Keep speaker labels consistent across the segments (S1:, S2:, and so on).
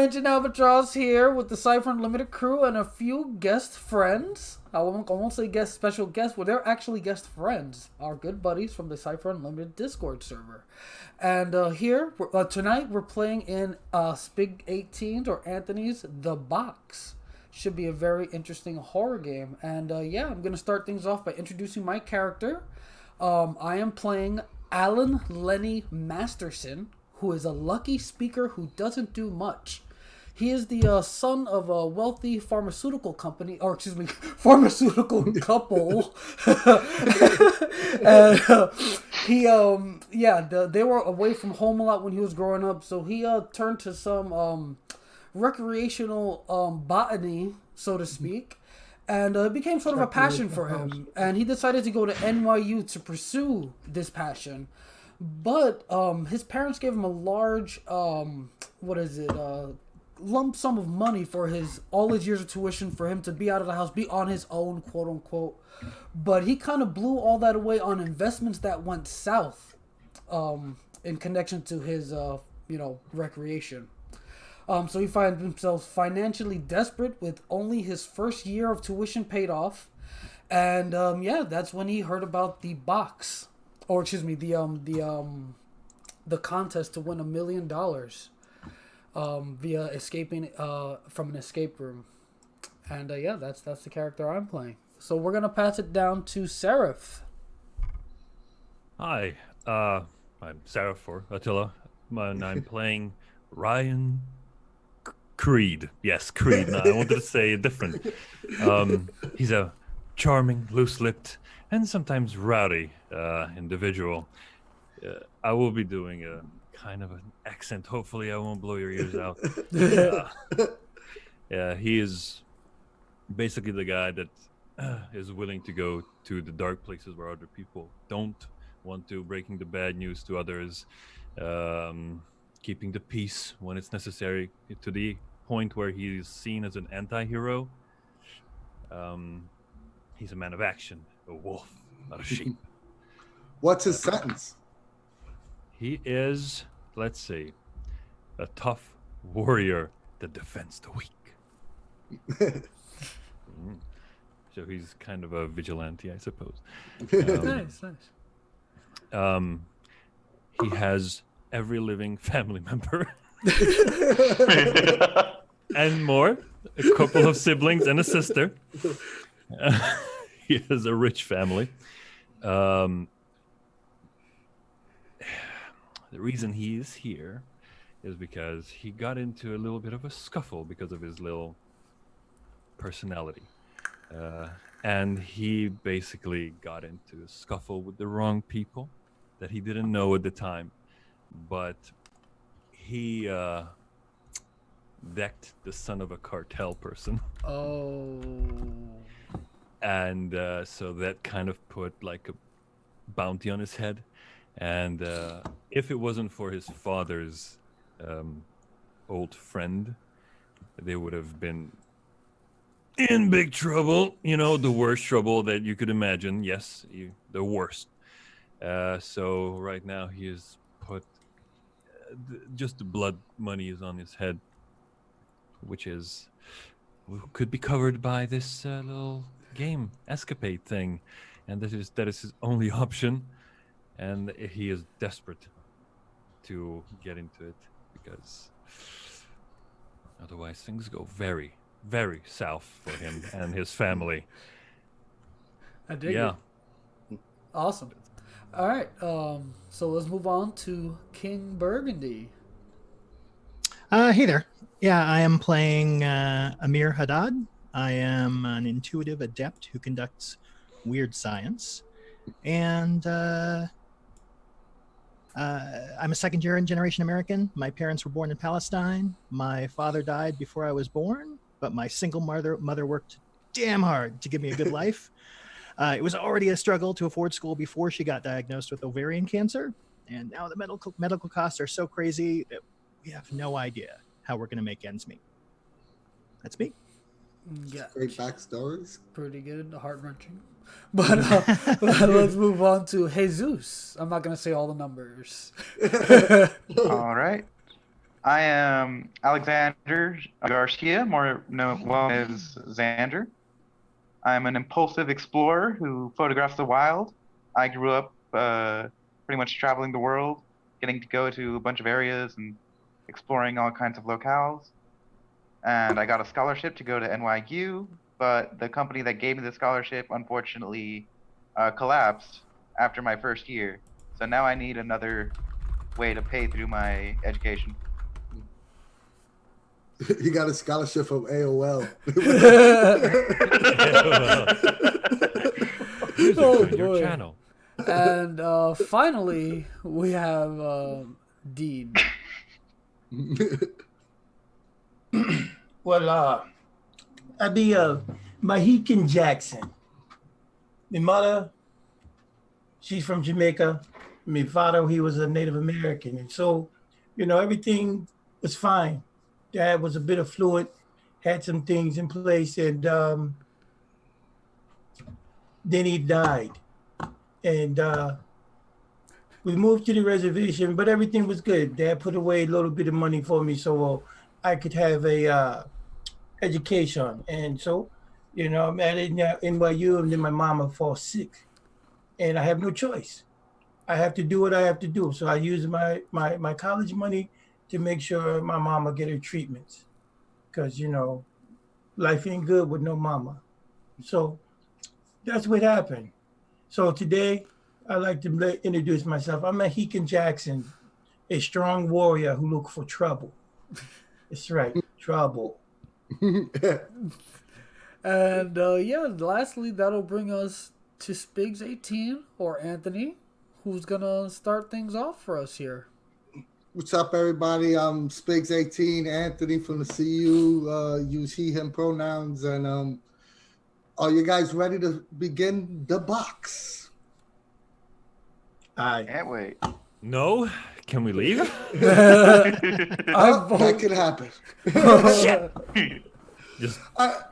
S1: Ancient Albatross here with the Cypher Unlimited crew and a few guest friends. I won't say special guests, well, they're actually guest friends. Our good buddies from the Cypher Unlimited Discord server. And tonight we're playing in Spig 18's or Anthony's The Box. Should be a very interesting horror game. And I'm going to start things off by introducing my character. I am playing Alan Lenny Masterson, who is a lucky speaker who doesn't do much. He is the son of a wealthy pharmaceutical couple. And they were away from home a lot when he was growing up, so he turned to some recreational botany, so to speak, and it became sort of a passion for him. And he decided to go to NYU to pursue this passion. But his parents gave him a large, lump sum of money for all his years of tuition for him to be out of the house, be on his own, quote unquote. But he kind of blew all that away on investments that went south, in connection to his, recreation. So he finds himself financially desperate with only his first year of tuition paid off, and that's when he heard about the box. Or the contest to win $1 million via escaping from an escape room, and that's the character I'm playing. So we're gonna pass it down to Seraph.
S2: Hi, I'm Seraph or Attila, and I'm playing Ryan Creed. Yes, Creed. No, I wanted to say different. He's a charming, loose-lipped, and sometimes rowdy individual. I will be doing a kind of an accent. Hopefully I won't blow your ears out. He is basically the guy that is willing to go to the dark places where other people don't want to, breaking the bad news to others, keeping the peace when it's necessary, to the point where he is seen as an anti-hero. He's a man of action, a wolf, not a sheep.
S3: What's his sentence?
S2: He is, let's see, a tough warrior that defends the weak. So he's kind of a vigilante, I suppose.
S1: Nice.
S2: He has every living family member. And more. A couple of siblings and a sister. He has a rich family. The reason he is here is because he got into a little bit of a scuffle because of his little personality. And he basically got into a scuffle with the wrong people that he didn't know at the time. But he decked the son of a cartel person.
S1: Oh.
S2: And so that kind of put like a bounty on his head. And if it wasn't for his father's old friend, they would have been in big trouble. The worst trouble that you could imagine. Yes, the worst. So right now he is put, just the blood money is on his head, which could be covered by this little game escapade thing. And that is his only option. And he is desperate to get into it because otherwise things go very, very south for him and his family.
S1: I dig it. Awesome. All right. So let's move on to King Burgundy.
S4: Hey there. Yeah, I am playing Amir Haddad. I am an intuitive adept who conducts weird science. And I'm a second-generation American. My parents were born in Palestine. My father died before I was born, but my single mother worked damn hard to give me a good life. It was already a struggle to afford school before she got diagnosed with ovarian cancer, and now the medical costs are so crazy that we have no idea how we're going to make ends meet. That's me.
S1: Yeah.
S3: Great backstories.
S1: Pretty good, heart-wrenching. But let's move on to Jesus. I'm not going to say all the numbers.
S5: All right. I am Alexander Garcia, more known as Xander. I'm an impulsive explorer who photographs the wild. I grew up pretty much traveling the world, getting to go to a bunch of areas and exploring all kinds of locales. And I got a scholarship to go to NYU, but the company that gave me the scholarship unfortunately collapsed after my first year. So now I need another way to pay through my education.
S3: He got a scholarship from AOL.
S2: Music
S1: Oh,
S2: on your
S1: boy.
S2: channel.
S1: And finally, we have Dean.
S6: Well, I be Mahican Jackson. My mother, she's from Jamaica. My father, he was a Native American, and so, everything was fine. Dad was a bit affluent, had some things in place, and then he died, and we moved to the reservation, but everything was good. Dad put away a little bit of money for me so I could have a education. And so, I'm at NYU, and then my mama falls sick, and I have no choice. I have to do what I have to do. So I use my college money to make sure my mama get her treatments, because life ain't good with no mama. So that's what happened. So today, I'd like to introduce myself. I'm Mahican Jackson, a strong warrior who look for trouble. That's right, trouble.
S1: And yeah, lastly, that'll bring us to Spigs 18 or Anthony, who's gonna start things off for us here.
S3: What's up, everybody? I'm Spigs 18, Anthony from the CU. Use he, him pronouns. And are you guys ready to begin the box?
S6: Aye.
S5: Can't wait.
S2: No? Can we leave?
S3: Oh, that could happen.
S2: Just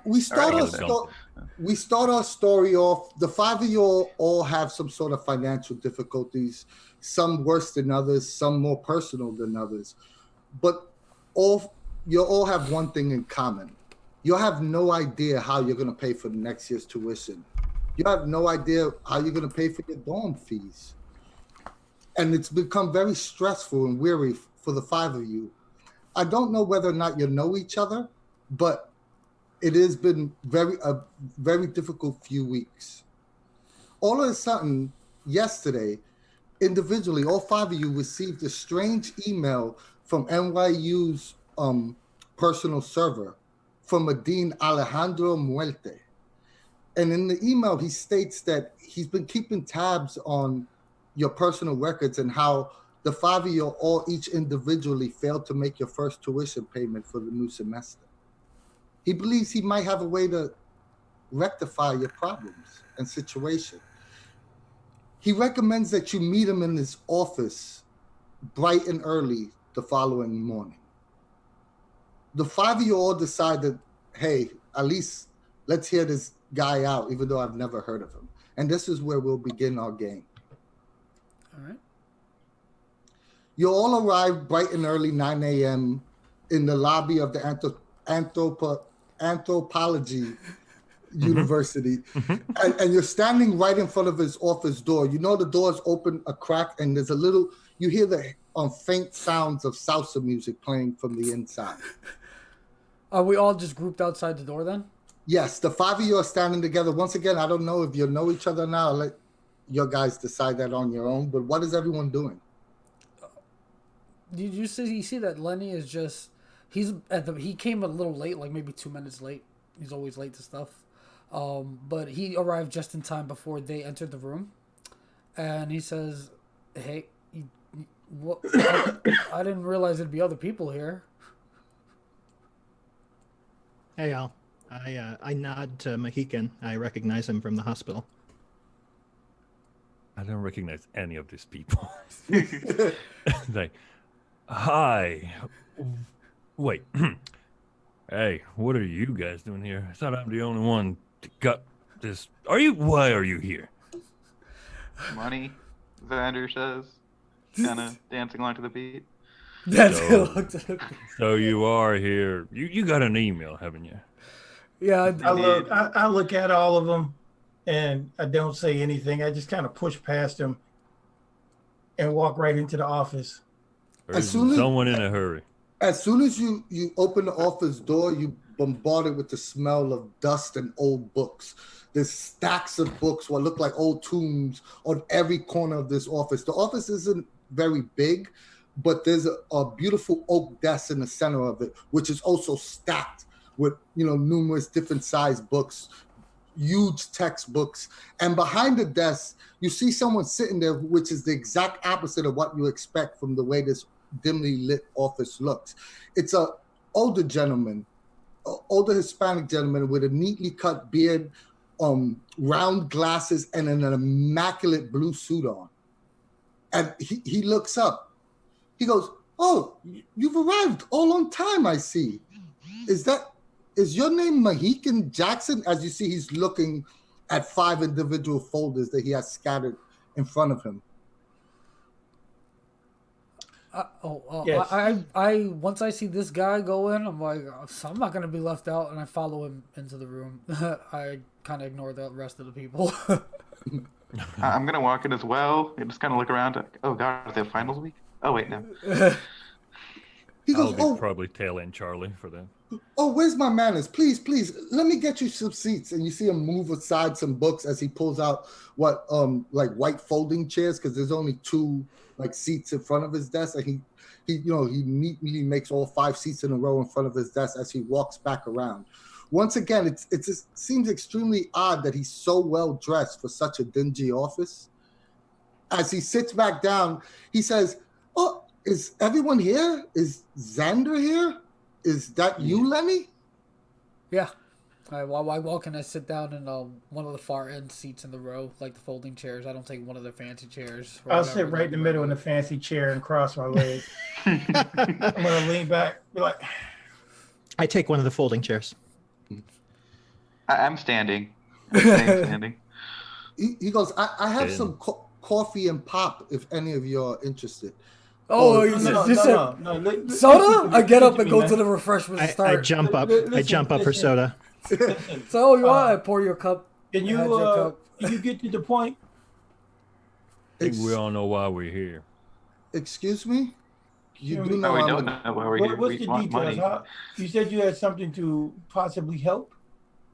S3: We start
S5: Alright,
S3: our
S5: let's
S3: sto- we start our story off. The five of you all have some sort of financial difficulties, some worse than others, some more personal than others. But you all have one thing in common. You have no idea how you're going to pay for the next year's tuition. You have no idea how you're going to pay for your dorm fees. And it's become very stressful and weary for the five of you. I don't know whether or not you know each other, but it has been a very difficult few weeks. All of a sudden, yesterday, individually, all five of you received a strange email from NYU's personal server from a Dean Alejandro Muerte. And in the email, he states that he's been keeping tabs on your personal records and how the five of you all each individually failed to make your first tuition payment for the new semester. He believes he might have a way to rectify your problems and situation. He recommends that you meet him in his office bright and early the following morning. The five of you all decided, hey, at least let's hear this guy out, even though I've never heard of him. And this is where we'll begin our game.
S1: All right.
S3: You all arrive bright and early, 9 a.m. in the lobby of the Anthropology University. And you're standing right in front of his office door. You know the door's open a crack, and there's you hear the faint sounds of salsa music playing from the inside.
S1: Are we all just grouped outside the door then?
S3: Yes, the five of you are standing together. Once again, I don't know if you know each other now. I'll let your guys decide that on your own. But what is everyone doing?
S1: Did you see that Lenny is just he came a little late, like maybe 2 minutes late. He's always late to stuff. But he arrived just in time before they entered the room, and he says, "Hey, what? I didn't realize there'd be other people here."
S4: Hey, Al. I nod to Mohican. I recognize him from the hospital.
S2: I don't recognize any of these people. Like, hi. Wait. Hey, what are you guys doing here? I thought I'm the only one that got this. Why are you here?
S5: Money, Xander says, kind of dancing along to the beat.
S1: Then they
S2: So-
S1: looked at me.
S2: So you are here. You got an email, haven't you?
S1: Yeah,
S6: I look at all of them, and I don't say anything. I just kind of push past them and walk right into the office.
S2: Or
S3: As
S2: is
S3: soon as-
S2: someone in a hurry?
S3: As soon as you open the office door, you bombarded with the smell of dust and old books. There's stacks of books, what look like old tombs, on every corner of this office. The office isn't very big, but there's a beautiful oak desk in the center of it, which is also stacked with numerous different sized books, huge textbooks. And behind the desk, you see someone sitting there, which is the exact opposite of what you expect from the way this dimly lit office looks. It's a older gentleman, older Hispanic gentleman with a neatly cut beard, round glasses, and an immaculate blue suit on. And he looks up. He goes, "Oh, you've arrived all on time, I see. Is your name Mohican Jackson?" As you see, he's looking at 5 individual folders that he has scattered in front of him.
S6: Yes.
S1: I once I see this guy go in, I'm like, I'm not gonna be left out, and I follow him into the room. I kind of ignore the rest of the people.
S5: I'm gonna walk in as well and just kind of look around. Like, oh God, are they finals week? Oh wait, no.
S3: He
S2: I'll
S3: goes,
S2: be probably tail end Charlie for that.
S3: "Oh, where's my manners? Please, let me get you some seats." And you see him move aside some books as he pulls out what like white folding chairs, because there's only 2 like seats in front of his desk, and he neatly makes all 5 seats in a row in front of his desk as he walks back around. Once again, it seems extremely odd that he's so well dressed for such a dingy office. As he sits back down, he says, "Oh, is everyone here? Is Xander here? Is that you, Lenny?"
S1: Yeah. I walk in, I sit down in one of the far end seats in the row, like the folding chairs. I don't take one of the fancy chairs.
S6: I'll sit right in the middle in the fancy chair and cross my legs. I'm gonna lean back, be like,
S4: I take one of the folding chairs.
S5: I'm standing. I'm staying standing.
S3: He goes, I have
S2: Okay.
S3: some coffee and pop if any of you are interested.
S1: Oh,
S3: Oh,
S1: you
S6: no,
S1: said
S6: no,
S1: soda? I get up and go
S6: man.
S1: to the refreshments and
S4: I
S1: start.
S4: jump up. I jump up for
S6: Listen.
S4: soda.
S6: Listen,
S1: So you want? I pour your cup.
S6: can
S1: I had your cup.
S6: you get to the point?
S2: I think we all know why we're here.
S3: Excuse me? You
S6: Can
S3: do
S6: we-
S3: know
S5: No, we
S3: I'm
S5: don't
S3: a-
S5: know why we're here.
S6: What's
S5: We
S6: the
S5: want
S6: details?
S5: money.
S6: You said you had something to possibly help.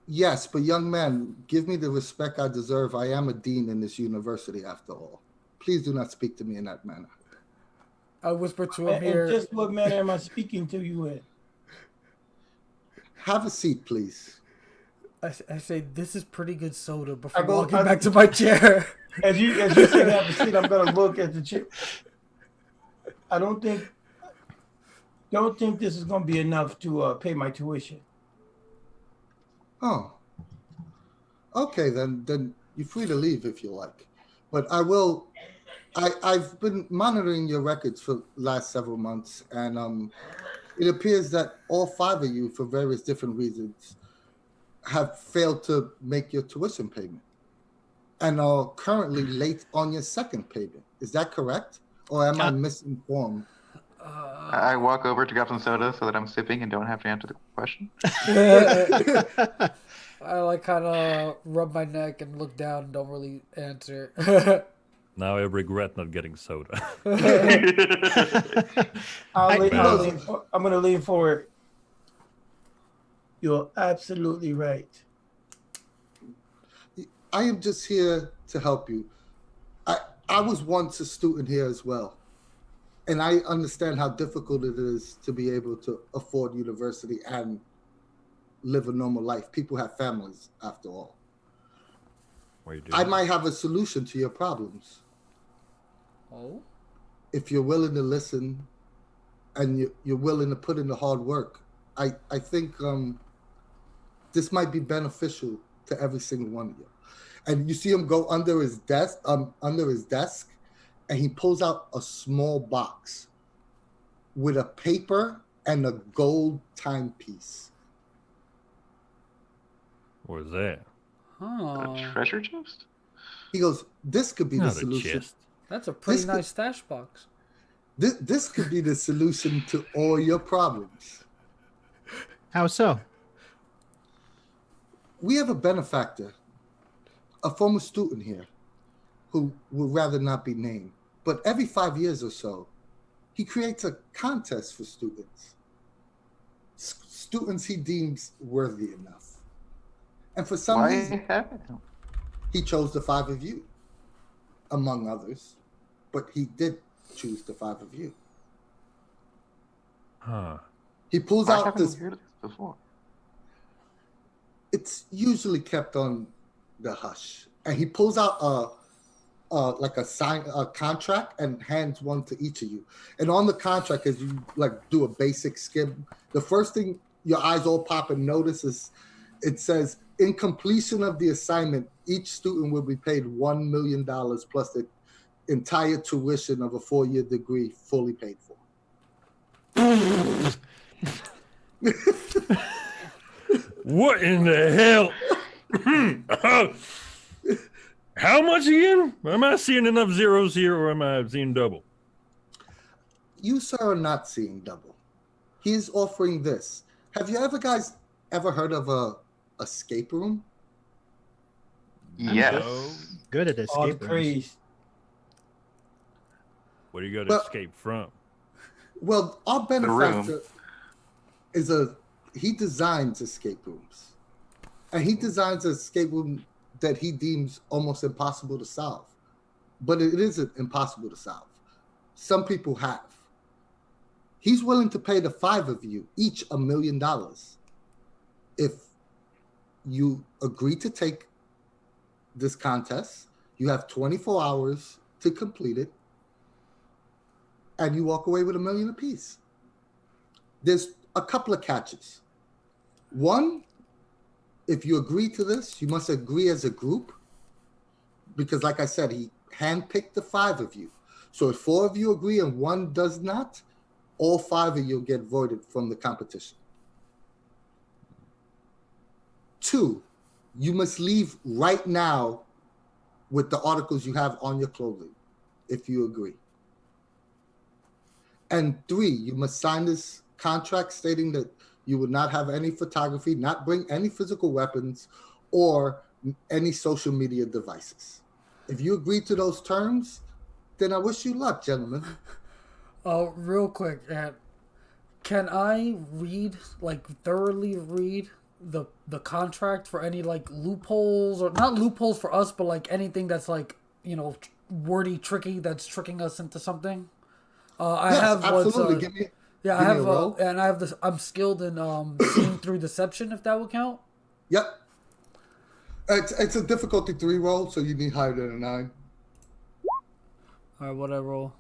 S3: Yes, but young man, give me the respect I deserve. I am a dean in this university after all. Please do not speak to me in that manner.
S1: I whisper to him
S6: And
S1: here.
S6: just what manner am I speaking to you in?
S3: Have a seat, please.
S1: I say, this is pretty good soda before
S6: I go-
S1: walking
S6: I-
S1: back to my chair.
S6: As you say have a seat, I'm gonna look at the chair. I don't think this is gonna be enough to pay my tuition.
S3: Oh. Okay, then you're free to leave if you like. But I've been monitoring your records for the last several months, and it appears that all 5 of you, for various different reasons, have failed to make your tuition payment and are currently late on your second payment. Is that correct? Or am I misinformed?
S5: I walk over to grab some soda so that I'm sipping and don't have to answer the question.
S1: I like kind of rub my neck and look down and don't really answer.
S2: Now I regret not getting soda.
S6: I'm
S3: Well-
S6: gonna lean forward. You're absolutely right.
S3: I am just here to help you. I was once a student here as well. And I understand how difficult it is to be able to afford university and live a normal life. People have families, after all.
S2: What are you
S3: I
S2: doing?
S3: might have a solution to your problems.
S1: Oh?
S3: If you're willing to listen and you're willing to put in the hard work, I think this might be beneficial to every single one of you. And you see him go under his desk, and he pulls out a small box with a paper and a gold timepiece.
S2: What is that?
S1: Huh.
S5: A treasure chest?
S3: He goes, "This could be the
S2: Not a
S3: solution."
S2: chest.
S1: That's a pretty
S3: This could-
S1: nice stash box.
S3: This could be the solution to all your problems.
S4: How so?
S3: We have a benefactor, a former student here, who would rather not be named. But every 5 years or so, he creates a contest for students. Students he deems worthy enough. And for some
S5: Why
S3: reason,
S5: haven't?
S3: he chose the 5 of you, among others. But he did choose the 5 of you.
S2: Huh.
S3: He pulls
S5: Why
S3: out
S5: haven't
S3: this.
S5: we heard this before?
S3: It's usually kept on the hush, and he pulls out like a contract and hands one to each of you. And on the contract, as you like do a basic skim, the first thing your eyes all pop and notice is it says, in completion of the assignment, each student will be paid $1 million plus the entire tuition of a 4-year degree fully paid for.
S2: What in the hell? How much again? Am I seeing enough zeros here, or am I seeing double?
S3: You, sir, are not seeing double. He's offering this. Have you guys ever heard of a escape room?
S5: Yes.
S2: No.
S4: Good at
S6: All the
S4: escape rooms.
S6: praise.
S2: What do you got to
S3: Well-
S2: escape from?
S3: Well, our
S5: room.
S3: benefactor he designs escape rooms. And he designs an escape room that he deems almost impossible to solve. But it isn't impossible to solve. Some people have. He's willing to pay the 5 of you each $1 million if you agree to take this contest. You have 24 hours to complete it, and you walk away with $1 million apiece. There's a couple of catches. One, if you agree to this, you must agree as a group, because like I said, he handpicked the 5 of you. So if 4 of you agree and 1 does not, all 5 of you get voided from the competition. 2, you must leave right now with the articles you have on your clothing, if you agree. And 3, you must sign this contract stating that you would not have any photography, not bring any physical weapons, or any social media devices. If you agree to those terms, then I wish you luck, gentlemen.
S1: Real quick, can I thoroughly read the contract for any loopholes, or not loopholes for us, but anything that's wordy, tricky, that's tricking us into something? I
S3: Yes,
S1: have
S3: absolutely.
S1: what's
S3: Give me
S1: I have
S3: a roll.
S1: and I have this. I'm skilled in seeing through deception, if that would count.
S3: Yep. It's a difficulty 3 roll, so you need higher than a 9.
S1: All right, what I roll?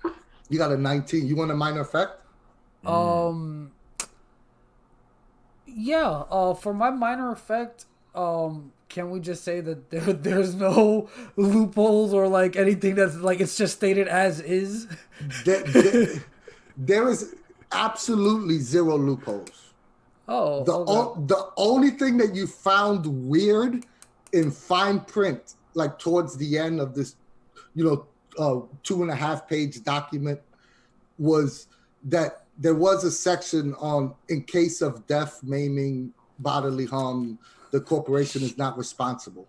S3: You got a 19. You want a minor effect?
S1: Yeah. For my minor effect, can we just say that there's no loopholes or anything that's it's just stated as is?
S3: There is absolutely 0 loopholes.
S1: Oh, okay.
S3: The only thing that you found weird in fine print, towards the end of this, 2.5 page document, was that there was a section on, in case of death, maiming, bodily harm, the corporation is not responsible.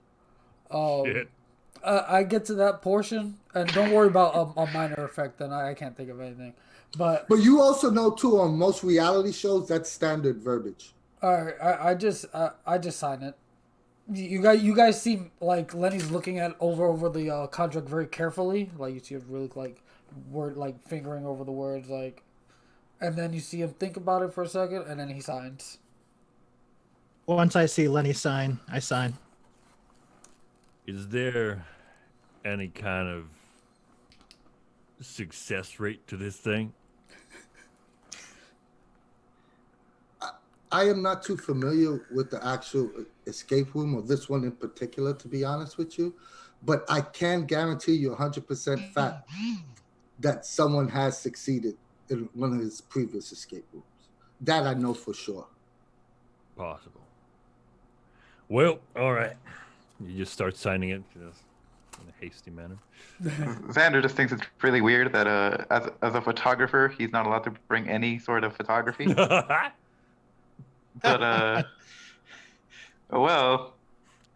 S2: Shit.
S1: I get to that portion, and don't worry about a minor effect. Then I can't think of anything. But
S3: you also know too, on most reality shows, that's standard verbiage.
S1: all right, I just sign it. You guys seem like Lenny's looking at over the contract very carefully. You see him really fingering over the words and then you see him think about it for a second, and then he signs.
S4: Once I see Lenny sign, I sign.
S2: Is there any kind of success rate to this thing?
S3: I am not too familiar with the actual escape room, or this one in particular, to be honest with you, but I can guarantee you 100% fact that someone has succeeded in one of his previous escape rooms. That I know for sure.
S2: Possible. Well, all right. You just start signing it. Just in a hasty manner.
S5: Xander just thinks it's really weird that as a photographer, he's not allowed to bring any sort of photography. But well,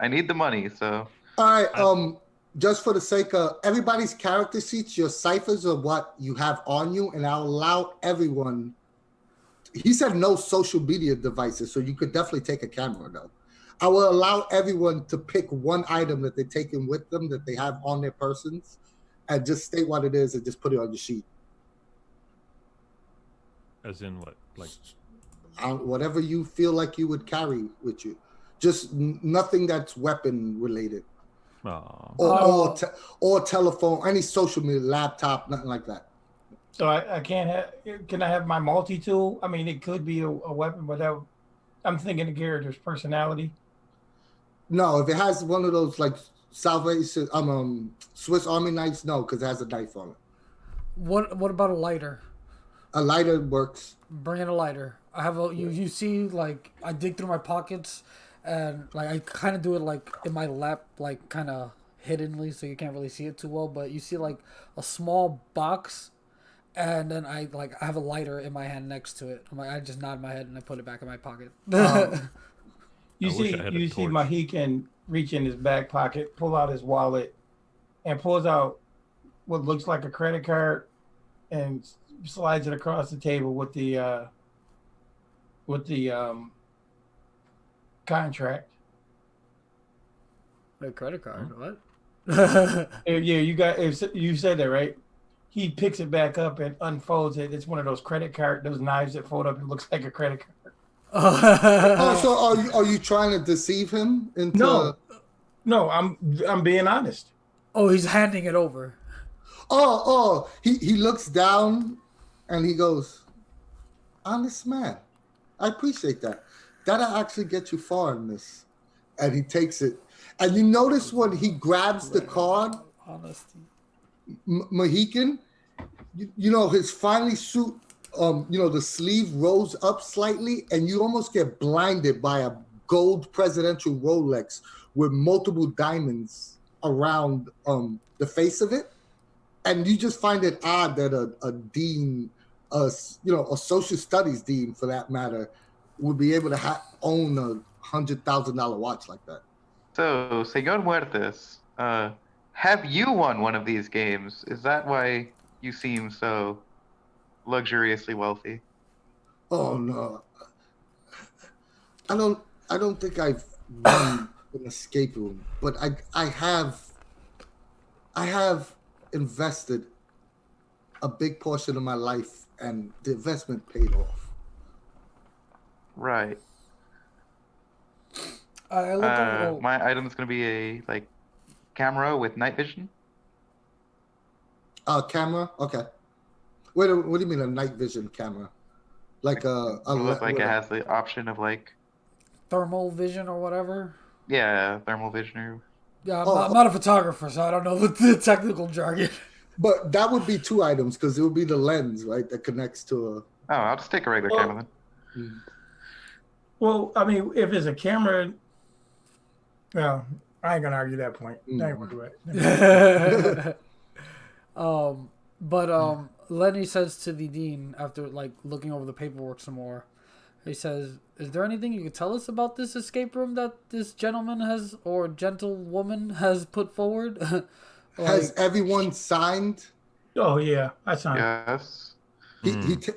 S5: I need the money, so.
S3: All right. Just for the sake of everybody's character sheets, your ciphers are what you have on you, and I'll allow everyone. He said no social media devices, so you could definitely take a camera though. I will allow everyone to pick one item that they're taking with them that they have on their persons, and just state what it is and just put it on your sheet.
S2: As in what? Like
S3: whatever you feel like you would carry with you, just nothing that's weapon related. Or telephone, any social media, laptop, nothing like that.
S6: So I can't have. Can I have my multi-tool? I mean, it could be a weapon, but I'm thinking the character's personality.
S3: No, if it has one of those like Salvation, Swiss Army knives, no, because it has a knife on it.
S1: What about a lighter?
S3: A lighter works.
S1: Bring in a lighter. I have a you see, like, I dig through my pockets and like I kind of do it like in my lap, like kind of hiddenly, so you can't really see it too well, but you see like a small box, and then I have a lighter in my hand next to it. I just nod my head and I put it back in my pocket.
S6: You see Mohican reach in his back pocket, pull out his wallet, and pulls out what looks like a credit card and slides it across the table with the contract.
S1: A credit card? What?
S6: Yeah, you said that, right? He picks it back up and unfolds it. It's one of those those knives that fold up and looks like a credit card.
S3: So are you trying to deceive him into?
S6: No, I'm being honest.
S1: Oh, he's handing it over.
S3: He looks down and he goes, honest man. I appreciate that. That'll actually get you far in this. And he takes it. And you notice when he grabs the card,
S1: honesty,
S3: Mohican, you know, his finely suit, the sleeve rolls up slightly, and you almost get blinded by a gold presidential Rolex with multiple diamonds around the face of it. And you just find it odd that a dean, a social studies dean for that matter, would be able to own a $100,000 watch like that.
S5: So, Señor Muertes, have you won one of these games? Is that why you seem so luxuriously wealthy?
S3: Oh no, I don't think I've won an escape room, but I have invested a big portion of my life, and the investment paid off.
S5: Right.
S1: my
S5: item is going to be a camera with night vision.
S3: Camera? Okay. Wait, what do you mean a night vision camera? Like
S5: it looks like it has the option of
S1: thermal vision or whatever.
S5: Yeah, thermal vision. Or...
S1: Yeah, I'm not a photographer, so I don't know the technical jargon.
S3: But that would be two items because it would be the lens, right, that connects to a.
S5: Oh, I'll just take a regular camera then.
S6: Well, I mean, if it's a camera, well, I ain't gonna argue that point. I ain't gonna do it.
S1: But Lenny says to the dean after looking over the paperwork some more, he says, "Is there anything you could tell us about this escape room that this gentleman has or gentlewoman has put forward?"
S3: Has everyone signed?
S6: Oh yeah, I signed.
S5: Yes.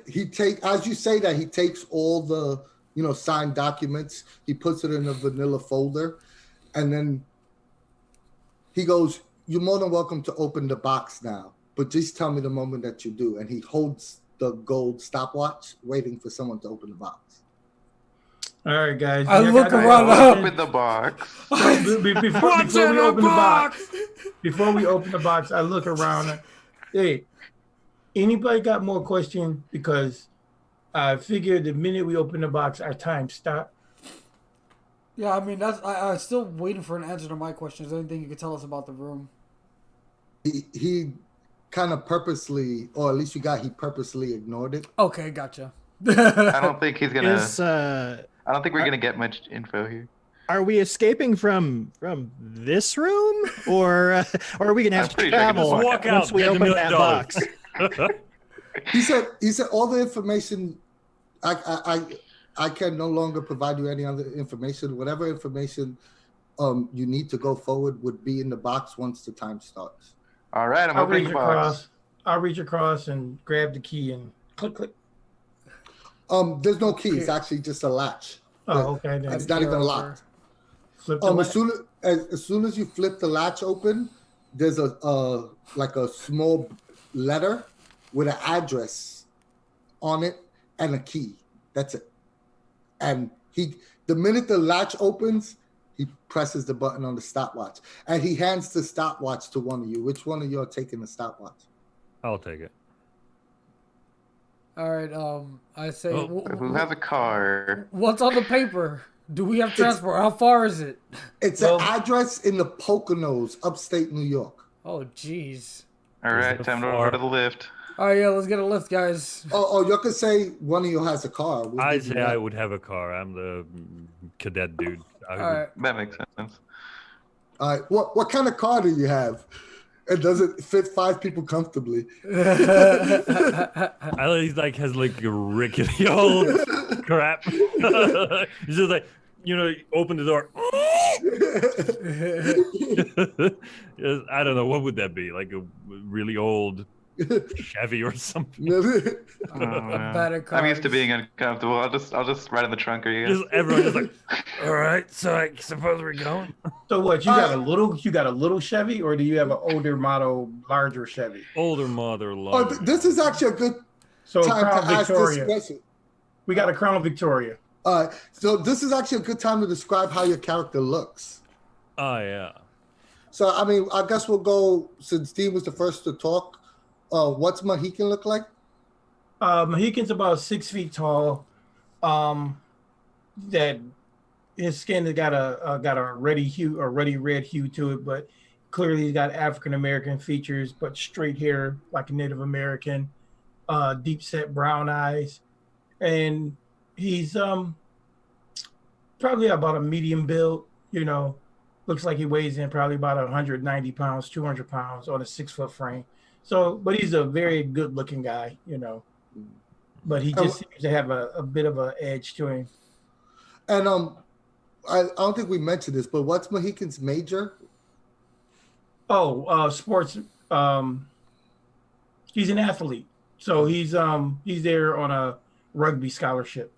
S3: He take as you say that he takes all the signed documents. He puts it in a vanilla folder, and then he goes, "You're more than welcome to open the box now, but just tell me the moment that you do." And he holds the gold stopwatch, waiting for someone to open the box.
S6: All right, guys.
S1: I look around.
S5: Open the box.
S6: Before we open the box, I look around. Hey, anybody got more questions? Because I figured the minute we open the box, our time stopped.
S1: Yeah, I mean I'm still waiting for an answer to my question. Is there anything you could tell us about the room?
S3: He kind of purposely, or at least he purposely ignored it.
S1: Okay, gotcha.
S5: I don't think he's gonna.
S4: Is
S5: I don't think we're gonna get much info here.
S4: Are we escaping from this room, or are we gonna have
S5: I'm
S4: to
S5: pretty sure I can just
S4: travel
S2: walk
S4: once
S2: out,
S4: we
S2: get the
S4: open
S2: $1
S4: that
S2: million.
S4: box?
S3: He said all the information. I can no longer provide you any other information. Whatever information you need to go forward would be in the box once the time starts.
S5: All right, I'm
S6: I'll
S5: opening
S6: reach
S5: the box.
S6: across. I'll reach across and grab the key and click, click.
S3: There's no key. It's actually just a latch.
S6: Oh, okay. Then
S3: It's not even
S1: Peer over.
S3: locked.
S6: flip the
S3: As soon as you flip the latch open, there's a like a small letter with an address on it and a key. That's it. And the minute the latch opens, he presses the button on the stopwatch, and he hands the stopwatch to one of you. Which one of you are taking the stopwatch?
S2: I'll take it.
S1: All right. I say,
S2: Oh.
S5: Who has a car?
S1: what's on the paper? Do we have transport? How far is it?
S3: It's
S6: Well-
S3: an address in the Poconos, upstate New York.
S1: Oh, jeez.
S5: All
S2: Is
S5: right,
S2: it
S5: time to
S2: far?
S5: go to the lift.
S1: All right, yeah, let's get a lift, guys.
S3: Oh, you could say one of you has a car. We'll
S2: I
S3: give you
S2: say I
S3: that.
S2: would have a car. I'm the cadet dude. I
S1: All right.
S5: That makes sense.
S3: All right. What kind of car do you have? And does it fit 5 people comfortably?
S2: I like like has like a rickety old crap. He's just like, open the door. Yes, I don't know, what would that be? Like a really old Chevy or something?
S5: Oh,
S1: Better
S5: I'm used to
S1: cars.
S5: being uncomfortable. I'll just ride in the trunk or you.
S2: Just everyone just like, all right, so I suppose we're going.
S6: So what? You got a little Chevy, or do you have an older model, larger Chevy?
S2: Older mother,
S3: Oh,
S2: larger.
S3: this is actually a good
S6: So
S3: time
S6: Crown
S3: to ask this
S6: Victoria.
S3: question.
S6: We got a Crown Victoria.
S3: So this is actually a good time to describe how your character looks.
S2: Oh yeah.
S3: So I mean, I guess we'll go since Dean was the first to talk. What's Mohican look like?
S6: Mohican's about 6 feet tall. That his skin has got a ruddy red hue to it, but clearly he's got African American features, but straight hair like a Native American, deep set brown eyes, and he's probably about a medium build. Looks like he weighs in probably about 190 pounds, 200 pounds on a 6 foot frame. So, but he's a very good looking guy, but he just seems to have a bit of an edge to him.
S3: And I don't think we mentioned this, but what's Mohican's major?
S6: Sports. He's an athlete, so he's there on a rugby scholarship,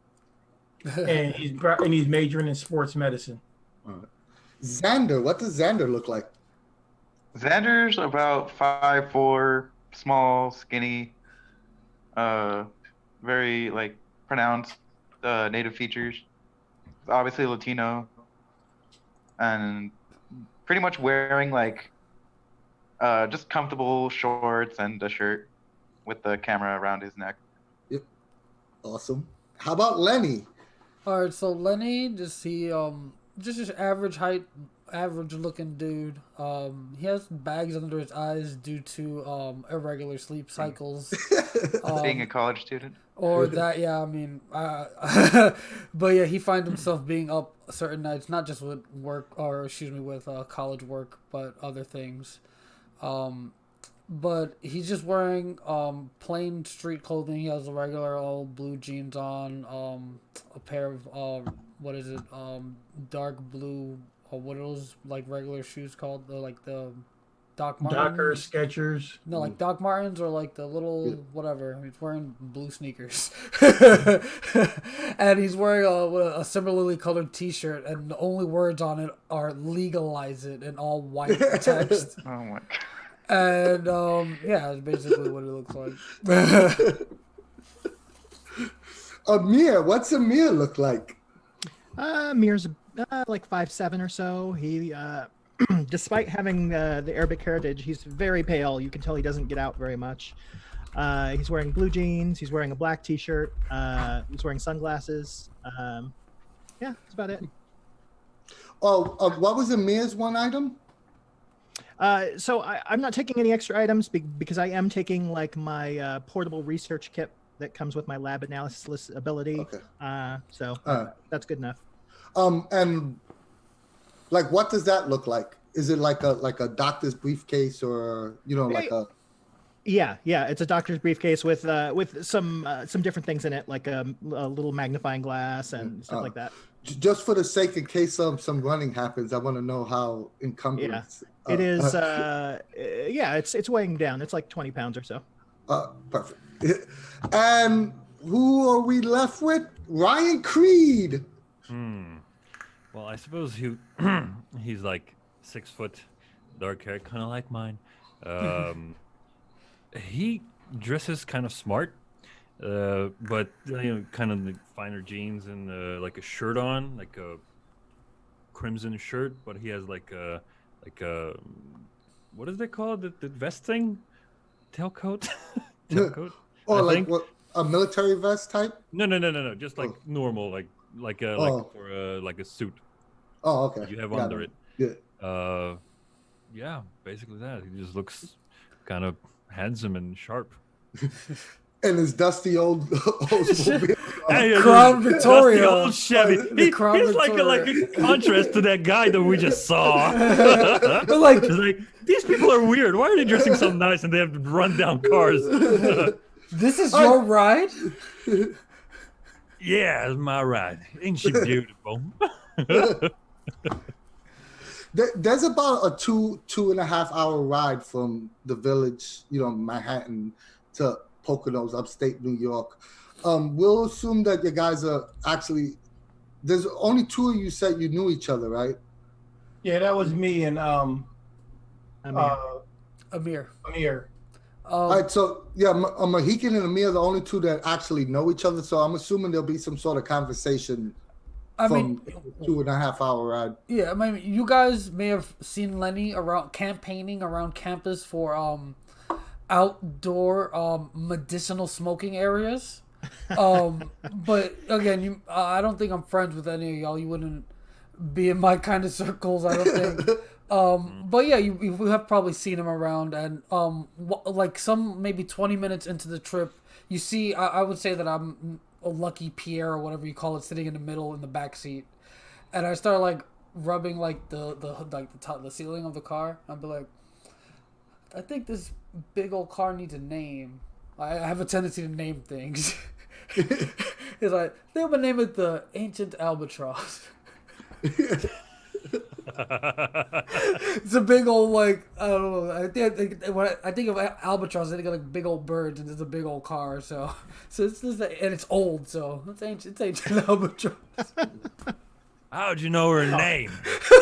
S6: and he's majoring in sports medicine.
S3: Xander, what does Xander look like?
S5: Xander's about 5'4", small, skinny, very like pronounced native features. Obviously Latino, and pretty much wearing like just comfortable shorts and a shirt with the camera around his neck.
S3: Yep. Awesome. How about Lenny?
S1: All right, so Lenny, just average height, average looking dude. He has bags under his eyes due to irregular sleep cycles.
S5: Being a college student.
S1: Or that, yeah, I mean, but yeah, he finds himself being up certain nights, not just with work, or with college work, but other things. But he's just wearing plain street clothing. He has the regular old blue jeans on, a pair of dark blue, what are those like regular shoes called? Like the Doc Martens?
S6: Docker Skechers.
S1: No, like Doc Martens or like the little whatever. He's wearing blue sneakers, and he's wearing a similarly colored T-shirt, and the only words on it are "legalize it" in all white text.
S5: Oh my god.
S1: And yeah, that's basically what it looks like.
S3: Amir, what's Amir look like?
S4: Mir's like 5'7" or so. He, despite having the Arabic heritage, he's very pale. You can tell he doesn't get out very much. He's wearing blue jeans. He's wearing a black T-shirt. He's wearing sunglasses. Yeah, that's about it.
S3: What was Amir's one item?
S4: So I'm not taking any extra items because I am taking like my portable research kit that comes with my lab analysis ability.
S3: Okay.
S4: So that's good enough.
S3: And Like, what does that look like? Is it like a doctor's briefcase, or like a?
S4: Yeah, it's a doctor's briefcase with some different things in it, like a little magnifying glass and stuff like that.
S3: Just for the sake, in case some running happens, I want to know how encumbrance.
S4: It is. It's weighing down. It's like 20 pounds or so.
S3: Perfect. And who are we left with? Ryan Creed.
S2: Well, I suppose he's like 6 foot, dark hair, kind of like mine. He dresses kind of smart, but kind of the finer jeans and like a shirt on, like a crimson shirt. But he has like a what is it called? The vest thing, tailcoat, tailcoat.
S3: Or like what, a military vest type?
S2: No. Just like normal, like for like a suit.
S3: Oh, okay.
S2: You have under it.
S3: Yeah.
S2: Yeah, basically that. He just looks kind of handsome and sharp.
S3: And his dusty old Oldsmobile.
S1: Crown Victoria.
S2: Dusty old Chevy. He's like a contrast to that guy that we just saw.
S1: Like,
S2: it's like, these people are weird. Why are they dressing so nice and they have run down cars?
S1: this is your ride?
S2: Yeah, it's my ride. Ain't she beautiful?
S3: There's about a 2.5 hour ride from the village, Manhattan, to Poconos, upstate New York. We'll assume that you guys are actually. There's only 2 of you said you knew each other, right?
S6: Yeah, that was me and
S1: Amir.
S3: All right, so yeah, a Mohican and Amir are the only 2 that actually know each other. So I'm assuming there'll be some sort of conversation.
S1: I mean,
S3: 2.5 hour ride.
S1: Yeah, I mean, you guys may have seen Lenny around campaigning around campus for outdoor medicinal smoking areas. But again, I don't think I'm friends with any of y'all. You wouldn't be in my kind of circles, I don't think. But yeah, you have probably seen him around, and like maybe 20 minutes into the trip, you see, I would say that I'm a lucky Pierre or whatever you call it, sitting in the middle in the back seat, and I start like rubbing like the ceiling of the car. I'd be like, I think this big old car needs a name. I have a tendency to name things. It's like, they would name it the Ancient Albatross. It's a big old, like, I don't know. When I think of albatross, I think of like big old birds, and it's a big old car. So it's just, and it's old, so it's ancient albatross.
S2: How'd you know her name?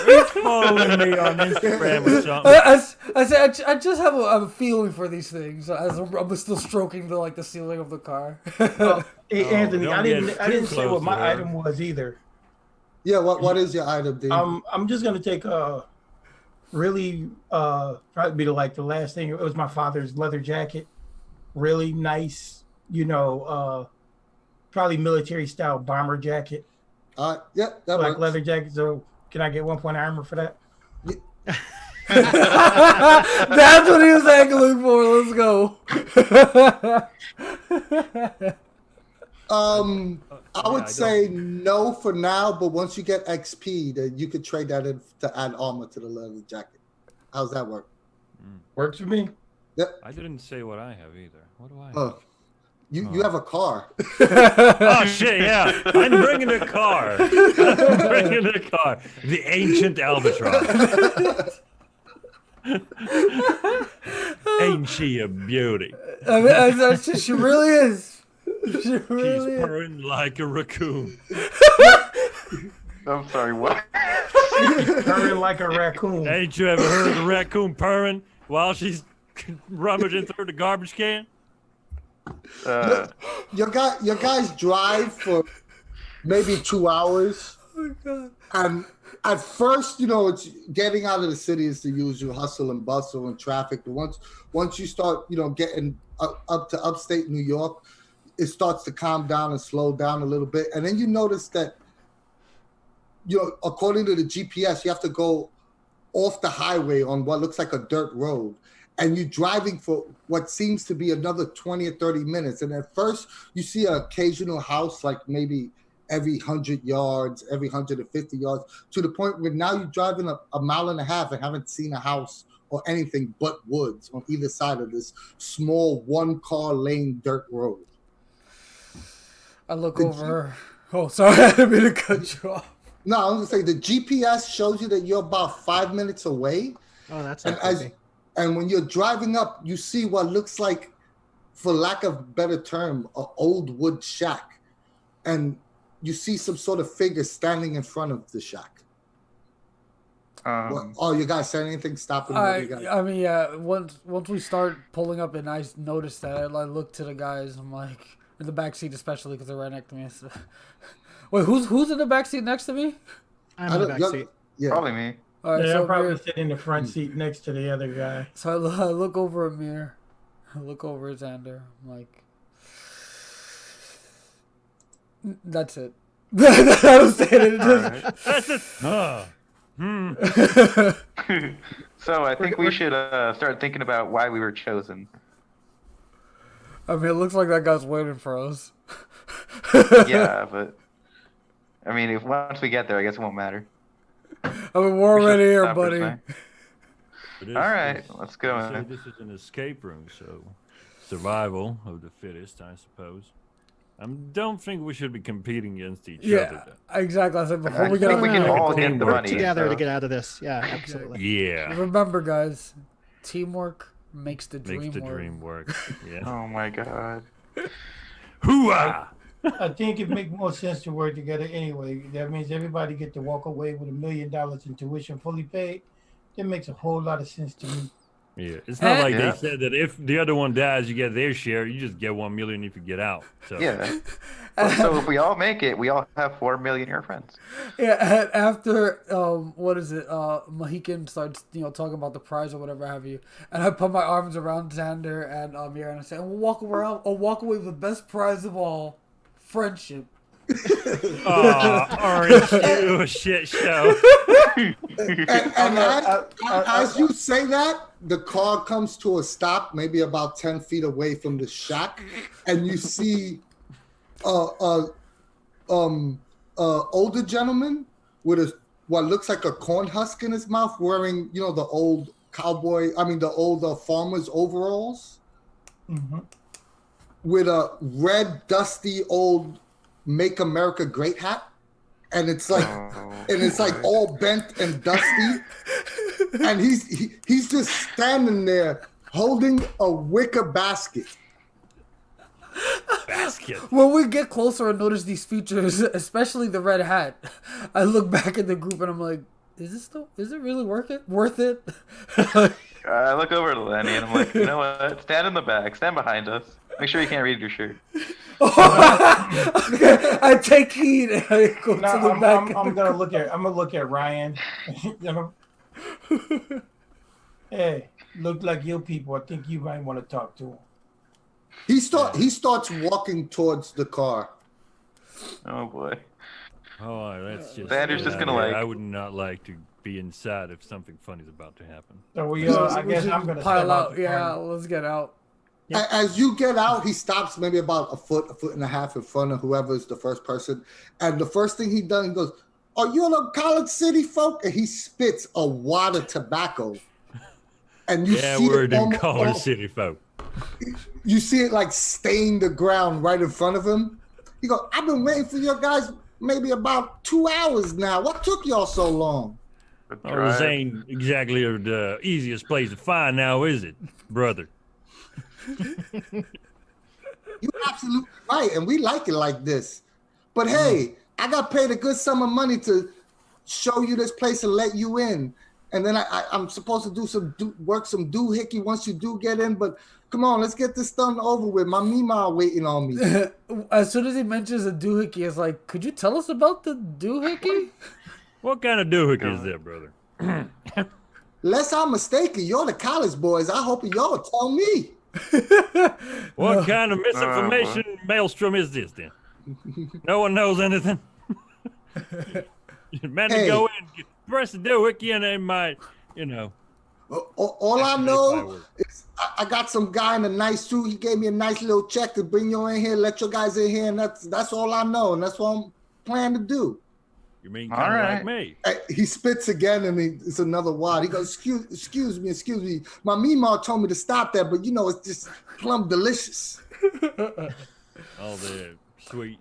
S2: He's following me on Instagram or something.
S1: I just have a feeling for these things as I'm still stroking the ceiling of the car.
S6: Hey, Anthony, I didn't say what my
S2: item
S6: item was either.
S3: Yeah, what is your item, Dean?
S6: I'm just gonna take really probably be the last thing. It was my father's leather jacket, really nice, probably military style bomber jacket.
S3: Yeah, that
S6: like
S3: works.
S6: leather jacket. So can I get 1 point armor for that?
S1: That's what he was angling for. Let's go.
S3: I would say no for now, but once you get XP, then you could trade that in to add armor to the leather jacket. How's that work?
S6: Works for me.
S3: Yep.
S2: I didn't say what I have either. What do I have?
S3: You have a car.
S2: Oh shit! Yeah, I'm bringing the car. The ancient albatross. Ain't she a beauty?
S1: I mean, she really is. She really
S2: She's purring like a raccoon.
S5: I'm sorry, what?
S6: Purring like a raccoon.
S2: Ain't you ever heard of a raccoon purring while she's rummaging through the garbage can?
S3: Your guys drive for maybe 2 hours.
S1: Oh God.
S3: And at first, it's getting out of the city is the usual hustle and bustle and traffic. But once you start, getting up to upstate New York, it starts to calm down and slow down a little bit. And then you notice that, according to the GPS, you have to go off the highway on what looks like a dirt road. And you're driving for what seems to be another 20 or 30 minutes. And at first, you see an occasional house, like maybe every 100 yards, every 150 yards, to the point where now you're driving a mile and a half and haven't seen a house or anything but woods on either side of this small one-car lane dirt road.
S1: I look over. Oh, sorry, I didn't mean to cut you off.
S3: No, I was gonna say the GPS shows you that you're about 5 minutes away.
S4: Oh, that's
S3: And
S4: not creepy.
S3: and when you're driving up, you see what looks like, for lack of a better term, an old wood shack. And you see some sort of figure standing in front of the shack. Oh, you guys said anything? Stopping?
S1: I mean, yeah. Once we start pulling up, and I noticed that, I look to the guys. I'm like, in the back seat, especially because they're right next to me. So. Wait, who's in the back seat next to me?
S4: I'm in the back seat.
S3: Yeah.
S5: Probably me.
S1: All right,
S6: Yeah,
S1: so
S6: I'll probably
S1: Amir,
S6: sit in the front seat next to the other guy.
S1: so I look over Amir. I look over at Xander. I'm like, that's it. I don't say it.
S5: Alright.
S2: That's it.
S5: So I think we should start thinking about why we were chosen.
S1: I mean, it looks like that guy's waiting for us.
S5: Yeah, but I mean, if once we get there, I guess it won't matter.
S1: I mean, we're
S5: We should
S1: already here,
S5: stop for a
S1: buddy.
S5: second.
S2: But
S5: All right,
S2: this-
S5: let's go.
S2: they say
S5: Man.
S2: this is an escape room, so survival of the fittest, I suppose. I don't think we should be competing against each
S1: Yeah,
S2: other.
S1: exactly. I said before
S5: I
S1: we get
S5: think
S1: out
S5: we
S1: of
S5: can
S1: here.
S5: all get the
S2: Teamwork
S5: money.
S4: Together to
S5: so-
S4: get out of this. Yeah, absolutely.
S2: Yeah,
S1: Remember, guys, teamwork makes the dream
S2: makes the
S1: work.
S2: dream work. Yeah.
S5: Oh my god.
S2: Hooah!
S6: I think it makes more sense to work together anyway. That means everybody get to walk away with $1 million in tuition fully paid. That makes a whole lot of sense to me.
S2: Yeah, it's not like
S5: Yeah.
S2: they said that if the other one dies, you get their share. You just get 1 million if you get out. So
S5: Yeah. So if we all make it, we all have 4 millionaire friends.
S1: Yeah, and after what is it? Mohican starts, talking about the prize or whatever have you, and I put my arms around Xander and Amir and I say, "We'll walk walk away with the best prize of all, friendship."
S2: orange you a shit show.
S3: And as you say that, the car comes to a stop, maybe about 10 feet away from the shack, and you see older gentleman with what looks like a corn husk in his mouth, wearing the old farmer's overalls, with a red dusty old "Make America Great" hat, and it's like all bent and dusty, and he's just standing there holding a wicker basket.
S2: Basket.
S1: When we get closer and notice these features, especially the red hat, I look back at the group and I'm like, is it really worth it?
S5: I look over to Lenny and I'm like, you know what? Stand in the back. Stand behind us. Make sure you can't read your shirt.
S1: Okay, I take heed and I go
S6: No,
S1: to the back.
S6: I'm gonna look at Ryan. Hey, look like you people. I think you might want to talk to him.
S3: He starts walking towards the car.
S5: Oh boy.
S2: Oh, that's just.
S5: Xander's just gonna,
S2: I
S5: like-
S2: would not like to be inside if something funny is about to happen.
S6: So I
S1: We
S6: guess
S1: should
S6: I'm gonna
S1: pile
S6: step
S1: out.
S6: the
S1: Yeah,
S6: car.
S1: let's get out.
S3: As you get out, he stops maybe about a foot and a half in front of whoever is the first person. And the first thing he does, he goes, "Are you the College City folk?" And he spits a wad of tobacco. And you
S2: Yeah,
S3: see
S2: we're
S3: it
S2: in College City, folk.
S3: You see it like stain the ground right in front of him. He goes, "I've been waiting for your guys maybe about 2 hours now. What took y'all so long?"
S2: Oh, this ain't exactly the easiest place to find now, is it, brother?
S3: You're absolutely right, and we like it like this. But hey, I got paid a good sum of money to show you this place and let you in. And then I'm supposed to do some doohickey once you do get in. But come on, let's get this done over with. My Mima waiting on me.
S1: As soon as he mentions a doohickey, it's like, could you tell us about the doohickey?
S2: What kind of doohickey is that, brother?
S3: Lest I'm mistaken, you're the college boys. I hope y'all tell me.
S2: What kind of misinformation maelstrom is this, then? No one knows anything? Man, to go in, press the doohickey, and they might,
S3: All I know is I got some guy in a nice suit. He gave me a nice little check to bring you in here, let your guys in here, and that's all I know. And that's why plan to do?
S2: You mean
S5: All
S2: kind of
S5: right.
S2: like me?
S3: He spits again, and it's another wad. He goes, excuse me. My Meemaw told me to stop that, but it's just plumb delicious.
S2: All the sweet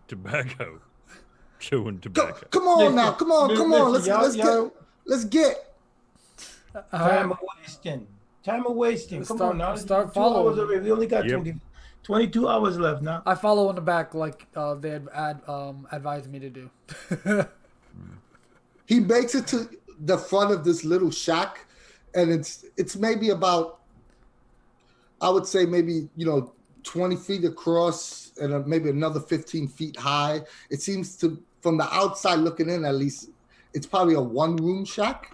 S2: tobacco. Chewing tobacco.
S3: Come on now, come on.
S6: Listen,
S3: Let's get.
S6: Time of wasting. Come on now.
S1: Start
S6: 2 hours
S1: following.
S6: already. We only got
S2: Yep.
S6: 22 hours left now.
S1: I follow in the back like they had advised me to do.
S3: He makes it to the front of this little shack, and it's maybe about, I would say maybe 20 feet across and maybe another 15 feet high. It seems to, from the outside looking in, at least, it's probably a one-room shack.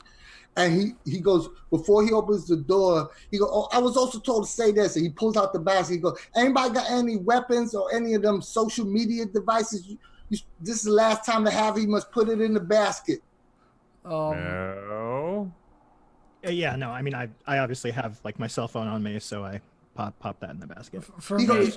S3: And he goes, before he opens the door, he goes, oh, I was also told to say this. And he pulls out the basket. He goes, anybody got any weapons or any of them social media devices? This is the last time to have it. You must put it in the basket.
S2: No.
S4: Yeah, no, I mean, I obviously have like my cell phone on me, so I pop that in the basket.
S1: For
S3: He
S1: me,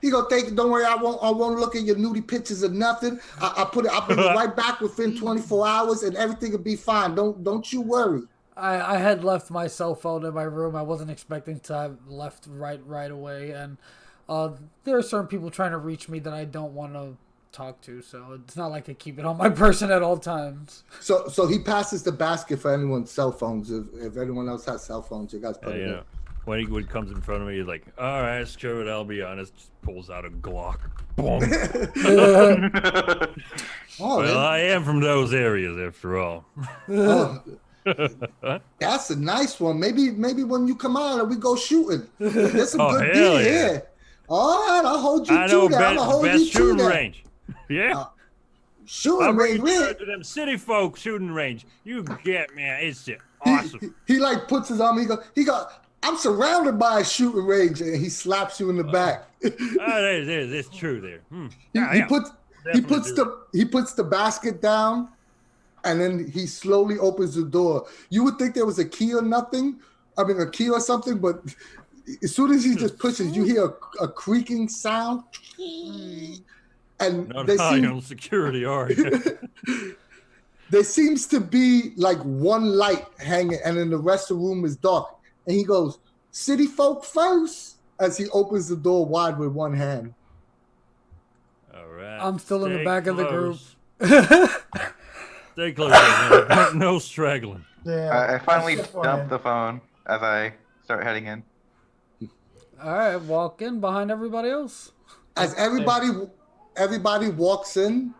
S3: go, don't worry, I won't look at your nudie pictures or nothing. I'll bring it right back within 24 hours and everything will be fine. Don't you worry.
S1: I had left my cell phone in my room. I wasn't expecting to have left right away, and there are certain people trying to reach me that I don't want to talk to, so it's not like I keep it on my person at all times.
S3: So he passes the basket for anyone's cell phones. If anyone else has cell phones, you guys put it in.
S2: When he comes in front of me, he's like, all right, screw it, I'll be honest. Just pulls out a Glock. Boom. Well, I am from those areas, after all.
S3: That's a nice one. Maybe when you come out and we go shooting. There's some good
S2: hell
S3: beer here. All right, I'll hold you to that. I'm gonna hold
S2: best
S3: you to
S2: shooting
S3: that.
S2: range. Yeah.
S3: Shooting
S2: I'll bring
S3: range.
S2: you to them city folk shooting range. You get, man, it's awesome.
S3: He like puts his arm. He go. I'm surrounded by a shooting range, and he slaps you in the back.
S2: It's true there.
S3: He puts the basket down, and then he slowly opens the door. You would think there was a key or nothing. I mean, a key or something, but as soon as he just pushes, you hear a creaking sound. And
S2: Not high on security, are you?
S3: There seems to be like one light hanging, and then the rest of the room is dark. And he goes, "City folk first," as he opens the door wide with one hand.
S2: All right.
S1: I'm still in the back of the group.
S2: Stay close. Man. No straggling.
S6: Yeah.
S5: I finally dump the phone as I start heading in.
S1: All right, walk in behind everybody else.
S3: As everybody walks in,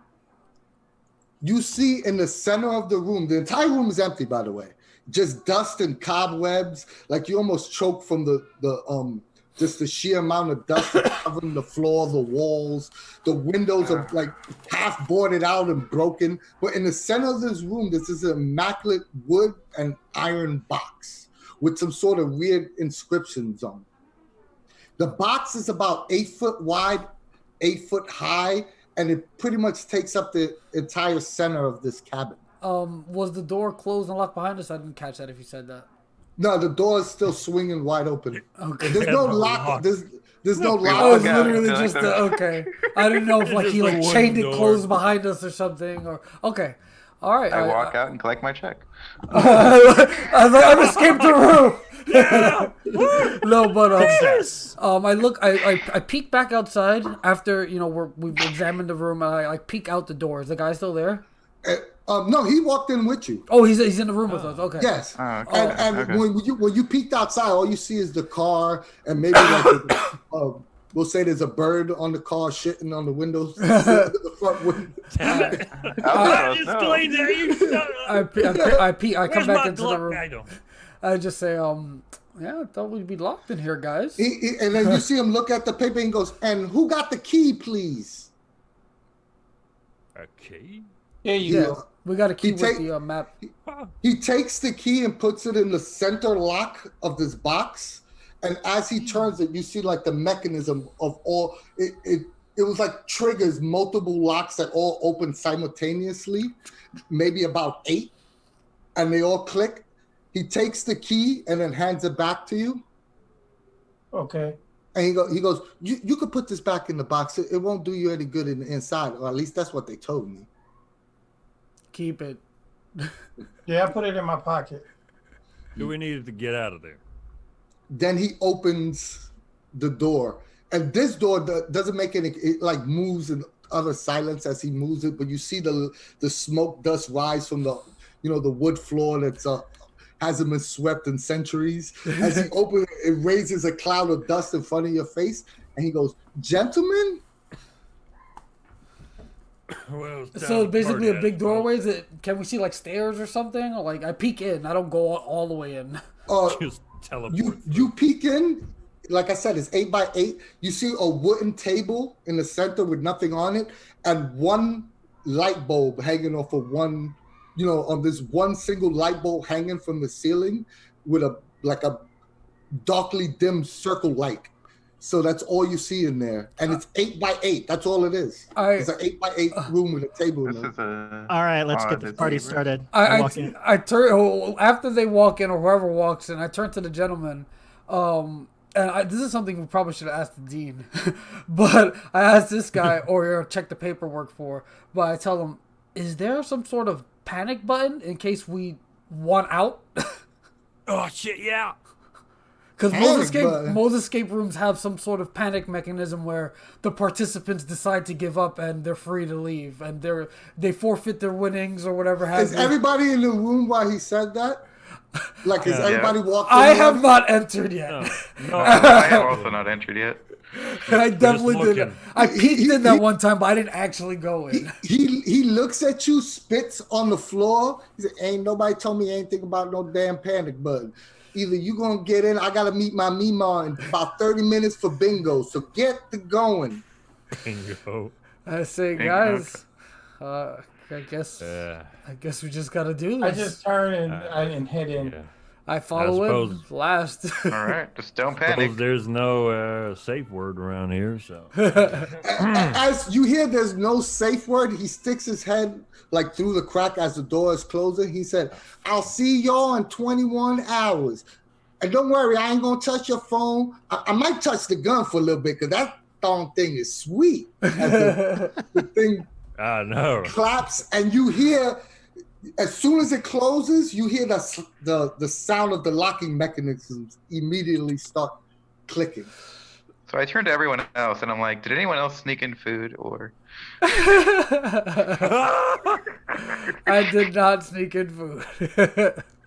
S3: you see in the center of the room, the entire room is empty, by the way, just dust and cobwebs. Like you almost choke from just the sheer amount of dust that's covering the floor, the walls. The windows are like half boarded out and broken. But in the center of this room, this is an immaculate wood and iron box with some sort of weird inscriptions on it. The box is about 8 foot wide, 8 foot high, and it pretty much takes up the entire center of this cabin.
S1: Was the door closed and locked behind us? I didn't catch that if you said that.
S3: No, the door is still swinging wide open.
S1: Okay.
S3: There's no lock. There's no lock.
S1: Oh, it's
S5: Yeah,
S1: literally
S5: I feel
S1: just
S5: like
S1: okay. I didn't know if like he like
S2: Just a
S1: chained it
S2: wooden
S1: closed
S2: door.
S1: behind us or something. Or okay, all right.
S5: I walk out and collect my check.
S1: I was like, I've escaped the room. No, but I peek back outside after we've examined the room. And I peek out the door. Is the guy still there?
S3: No, he walked in with you.
S1: Oh, he's in the room with us. Okay.
S3: Yes.
S5: Oh, okay.
S3: And
S5: Okay.
S3: when you peeked outside, all you see is the car and maybe like we'll say there's a bird on the car shitting on the windows. The front window.
S5: Oh,
S2: Just
S5: no.
S2: clean there. You
S1: I come
S2: Where's
S1: back
S2: my
S1: into the
S2: Glock?
S1: room.
S2: I don't.
S1: I just say, yeah, I thought we'd be locked in here, guys.
S3: And then you see him look at the paper and goes, "And who got the key, please?"
S2: Okay.
S6: There you
S1: Yeah,
S6: go.
S1: we got a key
S3: He
S1: with
S3: take-
S1: the map.
S3: He takes the key and puts it in the center lock of this box. And as he turns it, you see like the mechanism of all it was like triggers multiple locks that all open simultaneously, maybe about 8, and they all click. He takes the key and then hands it back to you.
S6: Okay.
S3: And he goes, you could put this back in the box. It won't do you any good inside, or at least that's what they told me.
S1: Keep it.
S6: Yeah, I put it in my pocket.
S2: Do we need to get out of there?
S3: Then he opens the door, and this door doesn't make any. It like moves in utter silence as he moves it, but you see the smoke dust rise from the the wood floor that's hasn't been swept in centuries. As he opens it, it raises a cloud of dust in front of your face, and he goes, "Gentlemen."
S2: Well,
S1: So it's basically a big doorway. Is it? Can we see like stairs or something? Or like I peek in. I don't go all the way in.
S2: Just teleport.
S3: You peek in. Like I said, it's 8x8. You see a wooden table in the center with nothing on it, and one light bulb hanging off of one. On this one single light bulb hanging from the ceiling with a darkly dim circle light. So that's all you see in there. And it's 8x8. That's all it is. It's an 8x8 room with a table in it.
S4: All right, let's get the party started.
S1: I turn after they walk in or whoever walks in, I turn to the gentleman. This is something we probably should have asked the dean. But I asked this guy or check the paperwork for. But I tell him, is there some sort of panic button in case we want out?
S2: Oh shit! Yeah.
S1: Because most escape rooms have some sort of panic mechanism where the participants decide to give up and they're free to leave and they forfeit their winnings or whatever.
S3: Is everybody in the room while he said that? Like, is everybody walking?
S1: I have not entered yet.
S5: No, I have also not entered yet.
S1: And I definitely did. I peeked in that one time, but I didn't actually go in.
S3: He looks at you, spits on the floor. He said, "Ain't nobody told me anything about no damn panic button. Either you gonna get in, I gotta meet my Mima in about 30 minutes for bingo. So get to going."
S2: Bingo.
S1: I say, guys, I guess we just gotta do this.
S6: I just turn and head in.
S2: Yeah.
S1: I follow in last.
S5: All right, just don't panic.
S2: There's no safe word around here, so.
S3: As you hear, there's no safe word. He sticks his head like through the crack as the door is closing. He said, "I'll see y'all in 21 hours. And don't worry, I ain't gonna touch your phone. I might touch the gun for a little bit because that darn thing is sweet." As the thing claps, and you hear. As soon as it closes, you hear the sound of the locking mechanisms immediately start clicking.
S5: So I turn to everyone else and I'm like, did anyone else sneak in food or?
S1: I did not sneak in food.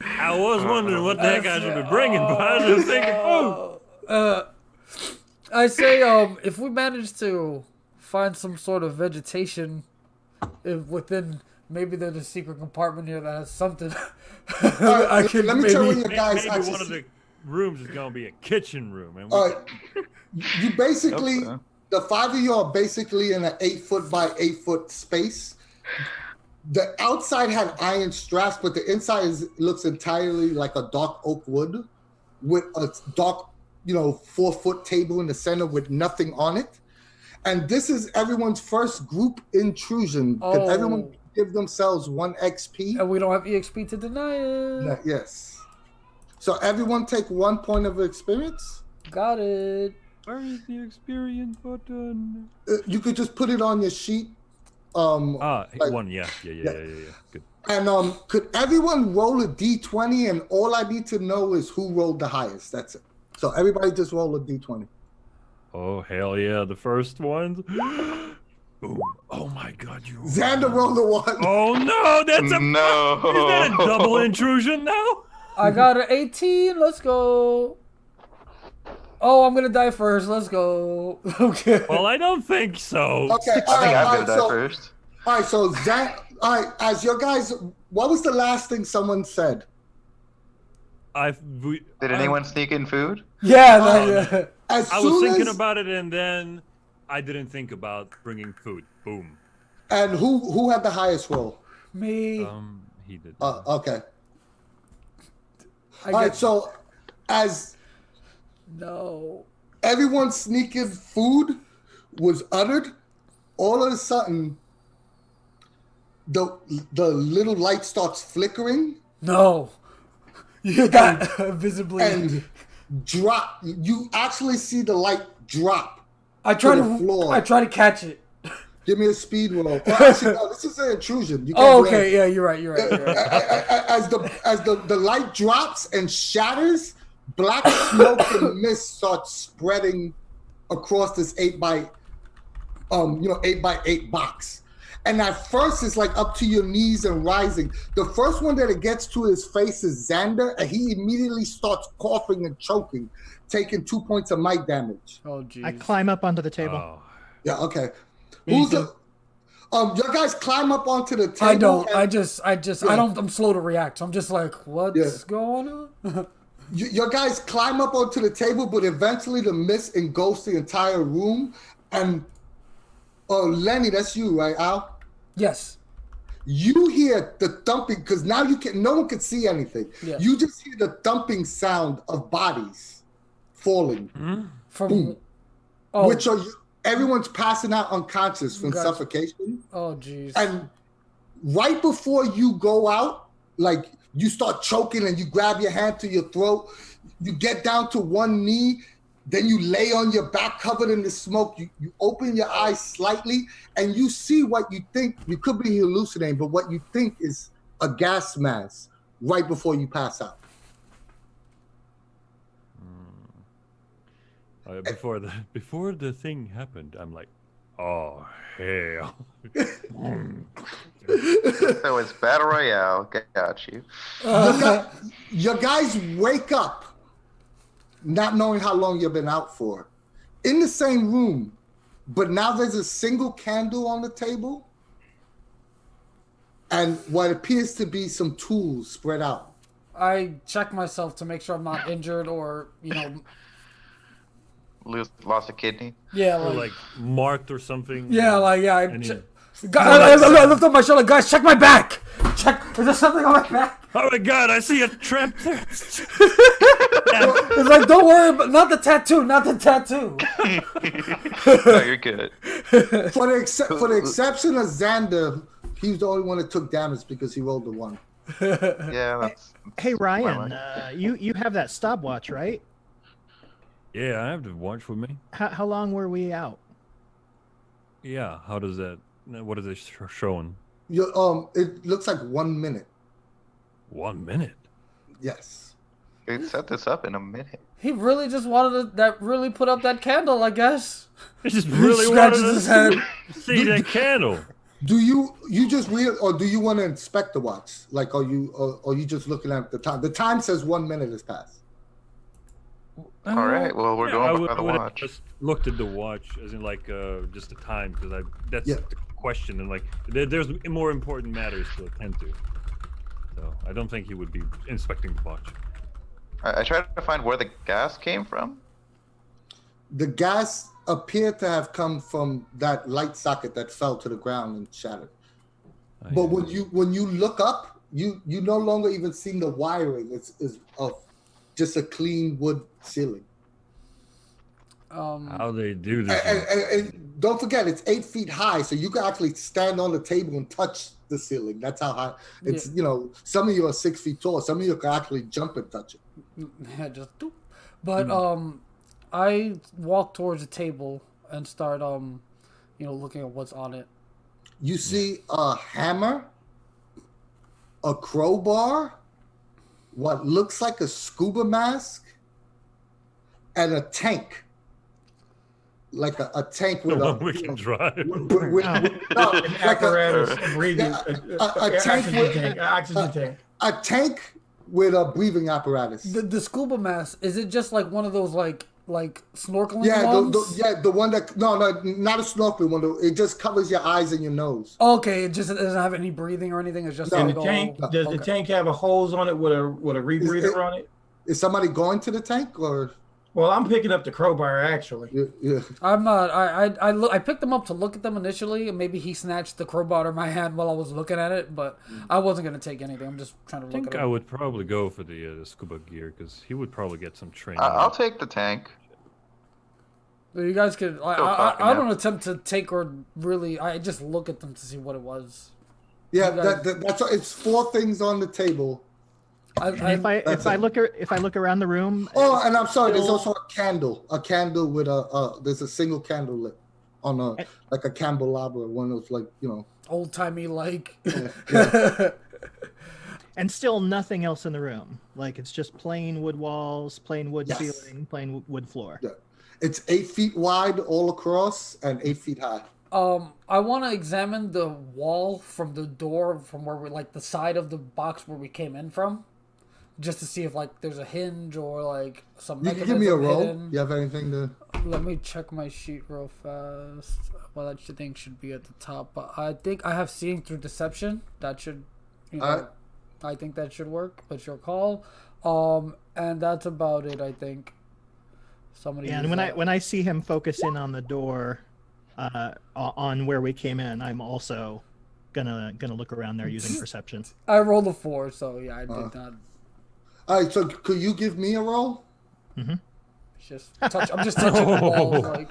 S2: I was wondering what the heck I should be bringing, but I didn't think of food.
S1: I say, if we manage to find some sort of vegetation within. Maybe there's a secret compartment here that has something.
S3: Let me tell you guys.
S2: Maybe one of the rooms is going to be a kitchen room. And
S3: you basically, the five of you are basically in an 8-foot by 8-foot space. The outside had iron straps, but the inside looks entirely like a dark oak wood with a dark, 4-foot table in the center with nothing on it. And this is everyone's first group intrusion. Because everyone give themselves 1 XP.
S1: And we don't have EXP to deny it.
S3: Yes. So everyone take 1 point of experience.
S1: Got it.
S2: Where is the experience button?
S3: You could just put it on your sheet.
S2: One, yeah. Good.
S3: And could everyone roll a D20? And all I need to know is who rolled the highest. That's it. So everybody just roll a D20.
S2: Oh, hell yeah. The first ones. Boom. Oh my God,
S3: Xander rolled a 1.
S2: Oh no, that's a
S5: no.
S2: Is that a double intrusion now?
S1: I got an 18. Let's go. Oh, I'm gonna die first. Let's go. Okay.
S2: Well, I don't think so.
S3: Okay.
S5: I think I'm gonna die first.
S3: All right. So as your guys, what was the last thing someone said?
S5: Did anyone sneak in food?
S1: Yeah.
S2: I was thinking about it, and then I didn't think about bringing food. Boom.
S3: And who had the highest roll?
S1: Me.
S2: He did.
S3: Okay. All right. So as everyone sneaking food was uttered, all of a sudden the little light starts flickering.
S1: No. You hear that visibly.
S3: And drop. You actually see the light drop.
S1: I try
S3: to the floor.
S1: I try to catch it.
S3: Give me a speed roll. Oh, actually, no, this is an intrusion. You can't
S1: Oh,
S3: do
S1: okay.
S3: anything.
S1: Yeah, you're right. You're right. You're right.
S3: As the light drops and shatters, black smoke and mist starts spreading across this 8x8 box. And at first it's like up to your knees and rising. The first one that it gets to his face is Xander, and he immediately starts coughing and choking, taking 2 points of might damage.
S1: Oh, geez.
S4: I climb up onto the table.
S2: Oh.
S3: Yeah, okay. Who's the your guys climb up onto the table?
S1: I don't.
S3: and-
S1: I don't. I'm slow to react. So I'm just like, what's going on?
S3: Your guys climb up onto the table, but eventually the mist engulfs the entire room. And Lenny, that's you, right, Al?
S1: Yes.
S3: You hear the thumping because now no one can see anything.
S1: Yeah.
S3: You just hear the thumping sound of bodies falling,
S1: From.
S3: Boom.
S1: Oh.
S3: which are everyone's passing out unconscious from
S1: Gotcha.
S3: suffocation.
S1: Oh, jeez.
S3: And right before you go out, like you start choking and you grab your hand to your throat, you get down to one knee, then you lay on your back covered in the smoke. You open your eyes slightly and you see what you think, you could be hallucinating, but what you think is a gas mask right before you pass out.
S2: Before the thing happened, I'm like, oh hell.
S5: So it's Battle Royale. Got you.
S3: Your guys wake up not knowing how long you've been out for. In the same room, but now there's a single candle on the table and what appears to be some tools spread out.
S1: I check myself to make sure I'm not injured or,
S5: Lost a kidney.
S1: yeah,
S2: Or
S1: like,
S2: like marked or something.
S1: yeah, like, yeah.
S2: Any-
S1: I lift up my shoulder, guys. Check my back. Check. Is there something on my back?
S2: Oh my god, I see a trap there.
S1: It's like, don't worry, but not the tattoo. Not the tattoo.
S5: No, you're good.
S3: For the exception of Xander, he was the only one that took damage because he rolled the 1.
S5: Yeah, that's
S4: Hey Ryan,
S5: Wow.
S4: you have that stopwatch, right?
S2: Yeah, I have the watch with me.
S4: How long were we out?
S2: Yeah, how does that? What is it showing?
S3: It looks like 1 minute.
S2: 1 minute.
S3: Yes.
S5: we set this up in a minute.
S1: He really just wanted to really put up that candle, I guess.
S2: I just really
S1: scratches
S2: wanted
S1: his
S2: to
S1: head.
S2: see that candle.
S3: Do you just read, or do you want to inspect the watch? Like, are you just looking at the time? The time says 1 minute has passed.
S5: All right, well, we're going by the
S2: I
S5: watch.
S2: just looked at the watch, as in like just the time, because that's
S3: Yeah.
S2: the question, and like there's more important matters to attend to. So I don't think he would be inspecting the watch.
S5: I tried to find where the gas came from.
S3: The gas appeared to have come from that light socket that fell to the ground and shattered. But when you look up, you no longer even see the wiring. It's of just a clean wood ceiling.
S2: How they do this?
S3: And don't forget, it's 8 feet high, so you can actually stand on the table and touch the ceiling. That's how high. It's some of you are 6 feet tall. Some of you can actually jump and touch it.
S1: Yeah, just doop. But I walk towards the table and start looking at what's on it.
S3: You see a hammer, a crowbar, what looks like a scuba mask, and a tank. Like a tank with
S2: The one we can drive.
S3: like
S6: Apparatus, breathing,
S3: a tank
S6: oxygen tank.
S3: a tank with a breathing apparatus.
S1: The scuba mask, is it just like one of those like snorkeling
S3: Yeah,
S1: ones?
S3: the one that no, not a snorkeling one. It just covers your eyes and your nose.
S1: Okay, it just doesn't have any breathing or anything. It's just
S3: No.
S6: And
S1: like
S6: the
S1: all-
S6: tank, does the tank have a hose on it with a rebreather on it?
S3: Is somebody going to the tank or?
S6: Well, I'm picking up the crowbar actually.
S3: Yeah.
S1: I'm not. I picked them up to look at them initially, and maybe he snatched the crowbar out of my hand while I was looking at it. But I wasn't gonna take anything. I'm just trying to
S2: I
S1: look
S2: think
S1: at
S2: I
S1: it.
S2: would probably go for the scuba gear, because he would probably get some training.
S5: I'll take the tank.
S1: You guys could.
S5: talking
S1: I
S5: now.
S1: don't attempt to take or really. I just look at them to see what it was.
S3: Yeah,
S1: You guys-
S3: that's it's 4 things on the table.
S4: And if I look around the room.
S3: Oh, and I'm sorry. There's
S4: still-
S3: also a candle with there's a single candle lit on like a candelabra, one of those, like, you know.
S1: Old timey like.
S3: Yeah.
S4: And still nothing else in the room. Like it's just plain wood walls, plain wood
S3: Yes.
S4: ceiling, plain wood floor.
S3: Yeah. It's 8 feet wide all across and 8 feet high.
S1: I want to examine the wall from the door from where we, like, the side of the box where we came in from, just to see if, like, there's a hinge or, like, some
S3: You can give me a
S1: mechanism
S3: roll.
S1: hidden.
S3: You have anything to?
S1: Let me check my sheet real fast. Well, that thing should be at the top, but I think I have seeing through deception. That should, I think that should work. But your call. And that's about it. I think. Somebody.
S4: Yeah, and when I see him focus in on the door, on where we came in, I'm also gonna look around there using perception.
S1: I rolled a 4, so yeah, I did not.
S3: All right. So could you give me a roll?
S4: Mm-hmm.
S1: I'm just touching the walls. Like.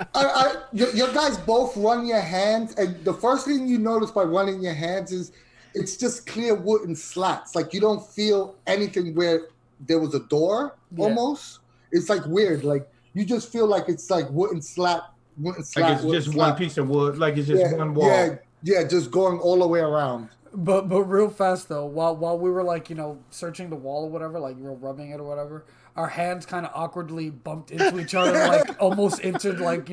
S3: You guys both run your hands, and the first thing you notice by running your hands is it's just clear wooden slats. Like you don't feel anything where there was a door.
S1: Yeah.
S3: Almost, it's like weird. Like you just feel like it's like wooden slat.
S6: Like it's just one piece of wood. Like it's just one wall.
S3: Yeah, just going all the way around.
S1: But real fast though, while we were like, searching the wall or whatever, like we were rubbing it or whatever, our hands kind of awkwardly bumped into each other, like almost entered, like,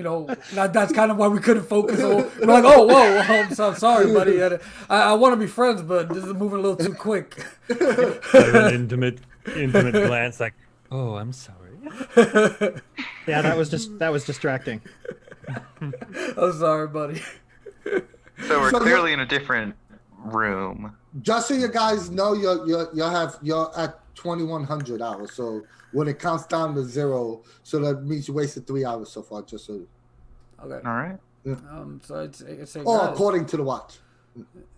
S1: that's kind of why we couldn't focus. We're like, oh, whoa, I'm so sorry, buddy. I want to be friends, but this is moving a little too quick.
S2: An intimate glance, like, oh, I'm sorry.
S4: Yeah, that was distracting.
S1: I'm sorry, buddy.
S5: So we're clearly in a different room.
S3: Just so you guys know, you're at 2,100 hours. So when it counts down to 0, so that means you wasted 3 hours so far. Just so.
S1: Okay.
S5: All right.
S1: So I'd say
S3: Oh,
S1: guys,
S3: according to the watch.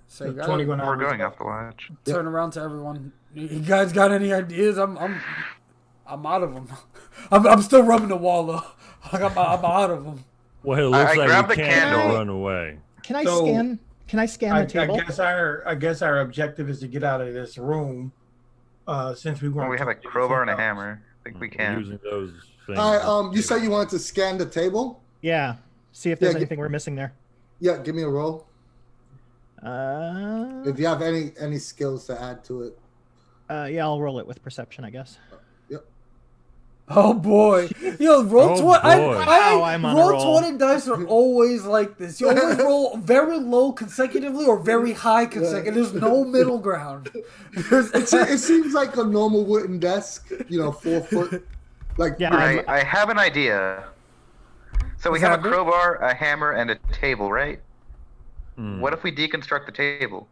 S1: say guys,
S6: 21
S5: We're
S6: hours.
S5: going off the watch.
S1: turn around to everyone. You guys got any ideas? I'm out of them. I'm still rubbing the wall though. Like I'm out of them.
S2: Well, it looks
S5: I
S2: like
S5: grabbed
S2: we
S5: the
S2: can't
S5: candle.
S2: run away.
S4: Can I
S6: So,
S4: scan the table?
S6: I guess our objective is to get out of this room. Since we
S5: Well,
S6: weren't.
S5: we have a crowbar and a hammer. I think we
S2: We're
S5: can.
S2: using those things.
S3: All right. You said you wanted to scan the table.
S4: Yeah. See if there's
S3: Yeah,
S4: anything we're missing there.
S3: Yeah, give me a roll.
S4: Uh,
S3: If you have any skills to add to it.
S4: yeah, I'll roll it with perception, I guess.
S1: Oh boy, roll
S2: Oh,
S1: 20.
S2: boy.
S4: Wow, I'm on a
S1: roll
S4: roll.
S1: 20 dice are always like this. You always roll very low consecutively or very high consecutively. There's no middle ground.
S3: It seems like a normal wooden desk, 4 foot. Like
S4: Yeah,
S5: I have an idea. So we have a
S1: Xander?
S5: crowbar, a hammer, and a table, right?
S2: Hmm.
S5: What if we deconstruct the table?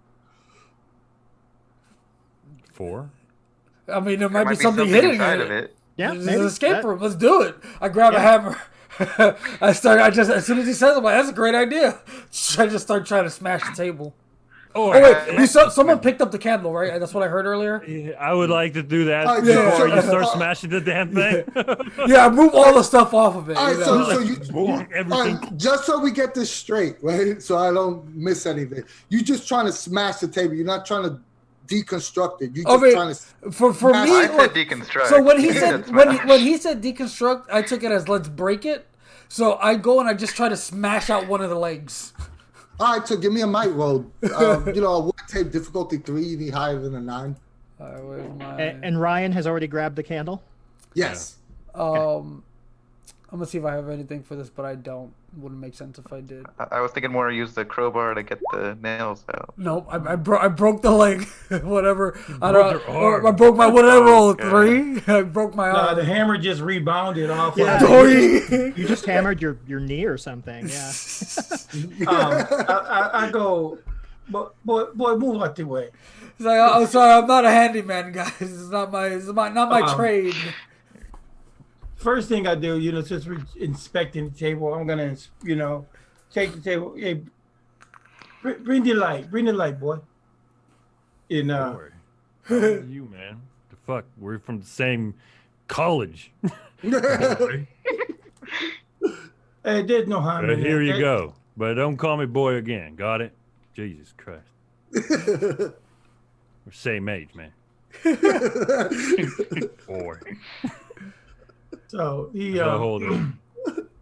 S2: 4?
S1: I mean, there
S5: There
S1: might be something hidden
S5: inside
S1: in
S5: of
S1: it.
S5: it.
S4: Yeah,
S1: There's
S4: maybe.
S1: an escape
S4: That-
S1: room. Let's do it. I grab a hammer. as soon as he says it, I'm like, that's a great idea. I just start trying to smash the table.
S2: Oh,
S1: Oh wait, someone picked up the candle, right? That's what I heard earlier.
S2: yeah, I would like to do that
S3: Oh,
S2: before
S3: yeah.
S2: you start smashing the damn thing.
S1: Yeah, move all the stuff off of it.
S3: all right,
S1: you know?
S3: so you
S2: Everything.
S3: all right, just so we get this straight, right? So I don't miss anything. You're just trying to smash the table. You're not trying to deconstruct it. You're just trying to.
S1: for me,
S5: I said
S1: look,
S5: deconstruct.
S1: so when he
S5: You
S1: said
S5: said
S1: when
S5: smash.
S1: he said deconstruct, I took it as let's break it. So I go and I just try to smash out one of the legs.
S3: All right, so give me a might roll. A wood tape difficulty 3. You need higher than a 9.
S1: All right, where's my?
S4: And Ryan has already grabbed the candle.
S3: Yes.
S1: I'm gonna see if I have anything for this, but I don't. Wouldn't make sense if I did.
S5: I was thinking more use the crowbar to get the nails out.
S1: Nope, I broke the leg. Whatever. I
S2: broke
S1: don't.
S2: your arm.
S1: I broke my. What did I roll?
S5: Okay.
S1: 3. I broke my
S6: Nah,
S1: arm.
S6: the hammer just rebounded off.
S4: Yeah.
S6: Of,
S1: Dory.
S4: You just hammered your knee or something. Yeah.
S6: I go, boy, move out the way.
S1: It's like, I'm sorry, I'm not a handyman, guys. It's not my trade.
S6: First thing I do, since we're inspecting the table, I'm gonna, take the table. Hey, bring the light, boy. And
S2: Don't worry. How are you, man? The fuck? We're from the same college.
S6: hey, there's no harm in
S2: Here
S6: that.
S2: you go. But don't call me boy again. Got it? Jesus Christ. We're same age, man. Four.
S6: So he
S2: Oh, hold on.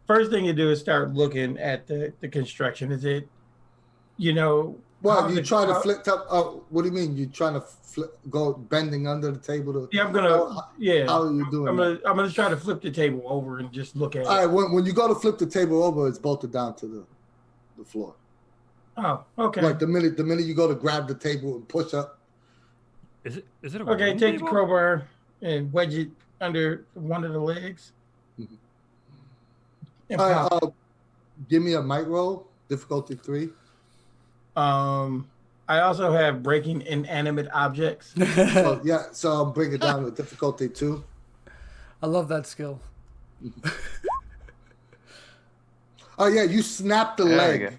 S6: first thing you do is start looking at the construction. Is it, you know,
S3: Well,
S6: how
S3: you
S6: the-
S3: try to
S6: how-
S3: flip up. What do you mean? You trying to go bending under the table to?
S6: Yeah, I'm gonna.
S3: How,
S6: Yeah,
S3: how are you doing?
S6: I'm gonna try to flip the table over and just look at
S3: All
S6: it.
S3: right, when you go to flip the table over, it's bolted down to the floor.
S6: Oh, okay.
S3: Like the minute you go to grab the table and push up.
S2: Is it a
S6: Okay,
S2: wooden
S6: take the
S2: table?
S6: crowbar and wedge it under one of the legs.
S3: Mhm.
S6: And
S3: All
S6: pop.
S3: right, give me a mic roll, difficulty 3.
S6: I also have breaking inanimate objects.
S3: So yeah, so I'll bring it down to difficulty 2.
S1: I love that skill.
S3: Oh yeah, you snap the
S5: There we
S3: leg.
S5: go.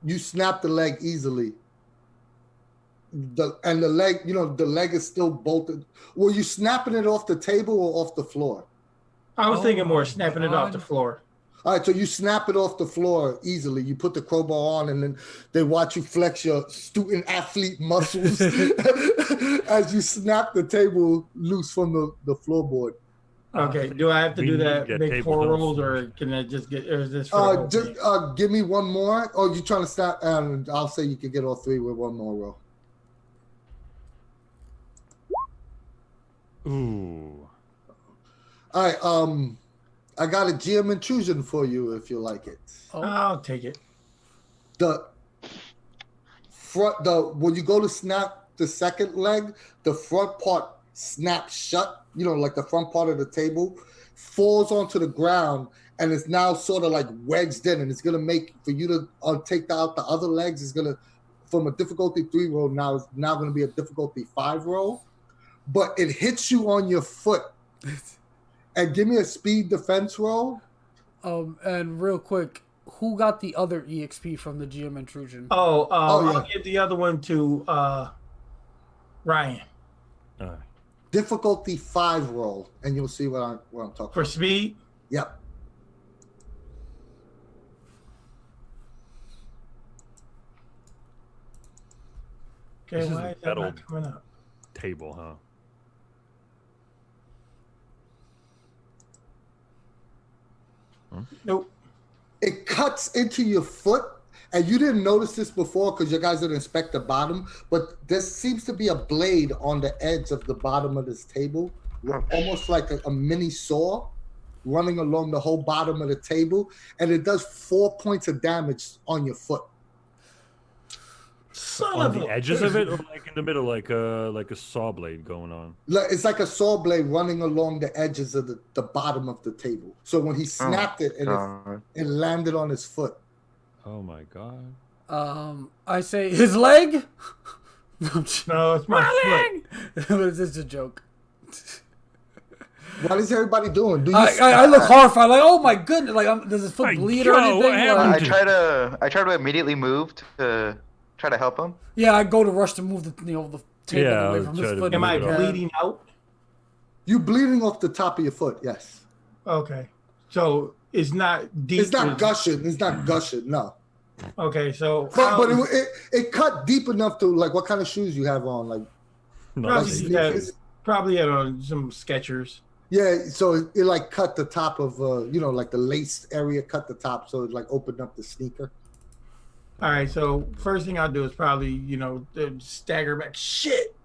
S3: You snap the leg easily. The leg, the leg is still bolted. Were you snapping it off the table or off the floor?
S6: I was
S1: Oh
S6: thinking more
S1: my
S6: snapping it off the
S1: God.
S6: floor.
S3: All right, so you snap it off the floor easily. You put the crowbar on, and then they watch you flex your student athlete muscles as you snap the table loose from the floorboard.
S6: Okay, do I have to
S2: we
S6: do
S2: need to
S6: that?
S2: get
S6: Make
S2: table
S6: 4
S2: hills.
S6: rolls, or can I just get? Or is this for the whole
S3: Just
S6: thing?
S3: give me one more. Oh, you trying to snap? And I'll say you can get all 3 with one more roll.
S2: Ooh.
S3: All right, I got a GM intrusion for you if you like it.
S1: Oh,
S6: I'll take it.
S3: The when you go to snap the second leg, the front part snaps shut. Like the front part of the table falls onto the ground, and it's now sort of like wedged in, and it's gonna make for you to take out the other legs. Is gonna from a difficulty 3 roll now is now gonna be a difficulty 5 roll, but it hits you on your foot. And give me a speed defense roll.
S1: and real quick, who got the other EXP from the GM intrusion?
S6: Oh,
S3: yeah.
S6: I'll give the other one to Ryan
S3: Difficulty 5 roll, and you'll see what I'm talking
S6: for
S3: about.
S6: speed.
S3: Yep.
S6: Okay,
S2: This is
S6: why
S2: a
S6: is that not
S2: metal-
S6: coming up?
S2: Table, huh?
S6: Nope.
S3: It cuts into your foot, and you didn't notice this before because you guys didn't inspect the bottom, but there seems to be a blade on the edge of the bottom of this table, almost like a mini saw running along the whole bottom of the table, and it does 4 points of damage on your foot.
S6: Son
S2: On
S6: of
S2: the
S6: a-
S2: edges of it, or like in the middle, like a saw blade going on.
S3: It's like a saw blade running along the edges of the bottom of the table. So when he snapped it, and
S5: God.
S3: it landed on his foot.
S2: Oh my god.
S1: I say his leg. No, I'm just-
S6: No, it's my foot.
S1: But it's just a joke.
S3: What is everybody doing? Do you
S1: I look horrified, like, oh my goodness, like, does his foot
S2: My
S1: bleed or
S2: God,
S1: anything?
S2: what
S1: Like,
S2: happened?
S5: I try to immediately move to try to help him.
S1: yeah, I go to rush to move the the table
S2: Yeah, I
S1: away
S2: would
S1: from
S2: try
S1: his
S2: to
S1: foot.
S6: Am I
S2: Move it up.
S6: bleeding out?
S3: You bleeding off the top of your foot? Yes.
S6: Okay, so it's not deep.
S3: It's not gushing. It's not gushing. No.
S6: Okay, so
S3: But it cut deep enough to like what kind of shoes you have on? Like
S2: No,
S6: probably,
S2: that's-
S3: sneakers?
S6: probably had on some Skechers.
S3: yeah. So it like cut the top of like the lace area, cut the top, so it like opened up the sneaker.
S6: All right, so first thing I'll do is probably stagger back, shit,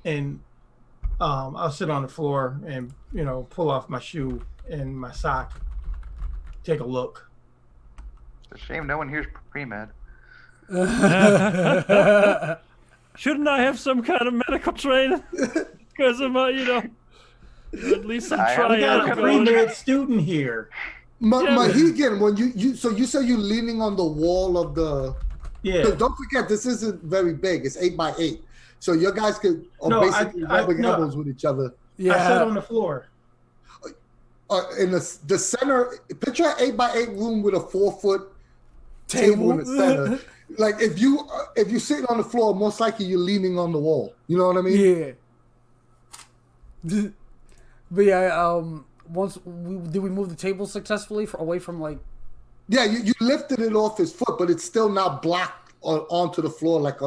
S6: and I'll sit on the floor and pull off my shoe and my sock, take a look.
S5: It's a shame no one here's pre-med.
S2: Shouldn't I have some kind of medical training? Because of my, at least some
S5: I have
S6: We got a
S2: tryout going.
S6: pre-med student here.
S2: Yeah, but-
S3: Mahegan, when you say you're leaning on the wall of the.
S6: Yeah.
S3: So don't forget, this isn't very big. It's 8x8, so your guys could
S6: No,
S3: basically rubbing
S6: no.
S3: elbows with each other.
S6: I sat
S1: Yeah,
S6: on the floor.
S3: In the center, picture an 8x8 room with a 4-foot table in the center. Like if you're sitting on the floor, most likely you're leaning on the wall. You know what I mean?
S1: Yeah. But yeah, once did we move the table successfully away from like?
S3: Yeah, you lifted it off his foot, but it's still not blocked onto the floor like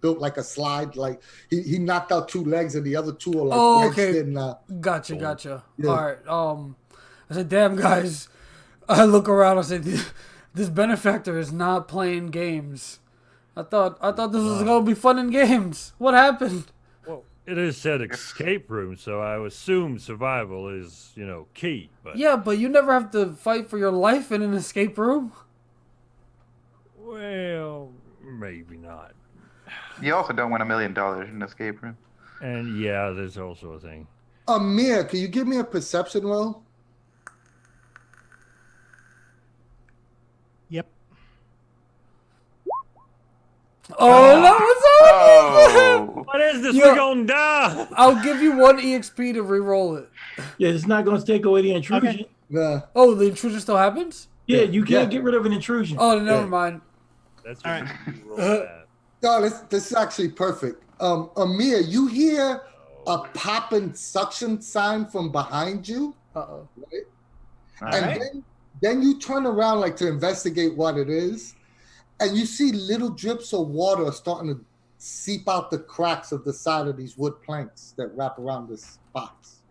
S3: built like a slide. Like he knocked out 2 legs and the other 2 are like wedged
S1: okay.
S3: in.
S1: Gotcha.
S3: Yeah.
S1: All right. I said, damn guys. I look around. I said, this benefactor is not playing games. I thought this was gonna be fun and games. What happened?
S2: Well, it is said escape room, so I assume survival is, key. But
S1: Yeah, but you never have to fight for your life in an escape room.
S2: well, maybe not.
S5: You also don't win $1 million in an escape room.
S2: And yeah, there's also a thing.
S3: Amir, can you give me a perception roll?
S4: Yep.
S1: Oh, that was
S5: Oh,
S2: What is this?
S1: Yo.
S2: We're gonna die.
S1: I'll give you 1 EXP to re-roll it.
S6: Yeah, it's not going to take away the intrusion.
S4: Okay.
S3: Nah.
S1: Oh, the intrusion still happens?
S6: Yeah, you can't
S3: Yeah.
S6: get rid of an intrusion.
S1: Oh, never
S3: Yeah.
S1: mind.
S2: That's
S4: All
S2: what
S4: right.
S2: you roll that.
S3: No, this is actually perfect. Amir, you hear a popping suction sign from behind you,
S1: Uh-oh.
S3: right?
S5: all
S3: And
S5: right.
S3: then you turn around like to investigate what it is, and you see little drips of water starting to seep out the cracks of the side of these wood planks that wrap around this box.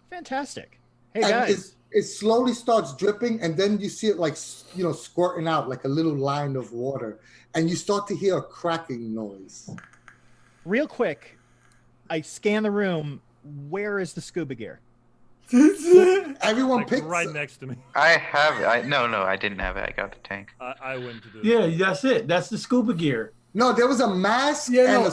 S4: Fantastic. Hey
S3: And
S4: guys.
S3: it slowly starts dripping, and then you see it like squirting out like a little line of water, and you start to hear a cracking noise.
S4: Real quick, I scan the room. Where is the scuba gear?
S3: Everyone
S2: Like
S3: picks
S2: right next to me.
S5: I have it. No, I didn't have it. I got the tank.
S2: I went to do it.
S6: Yeah, that's it. That's the scuba gear.
S3: No, there was a mask
S1: Yeah,
S3: and
S1: no.
S3: a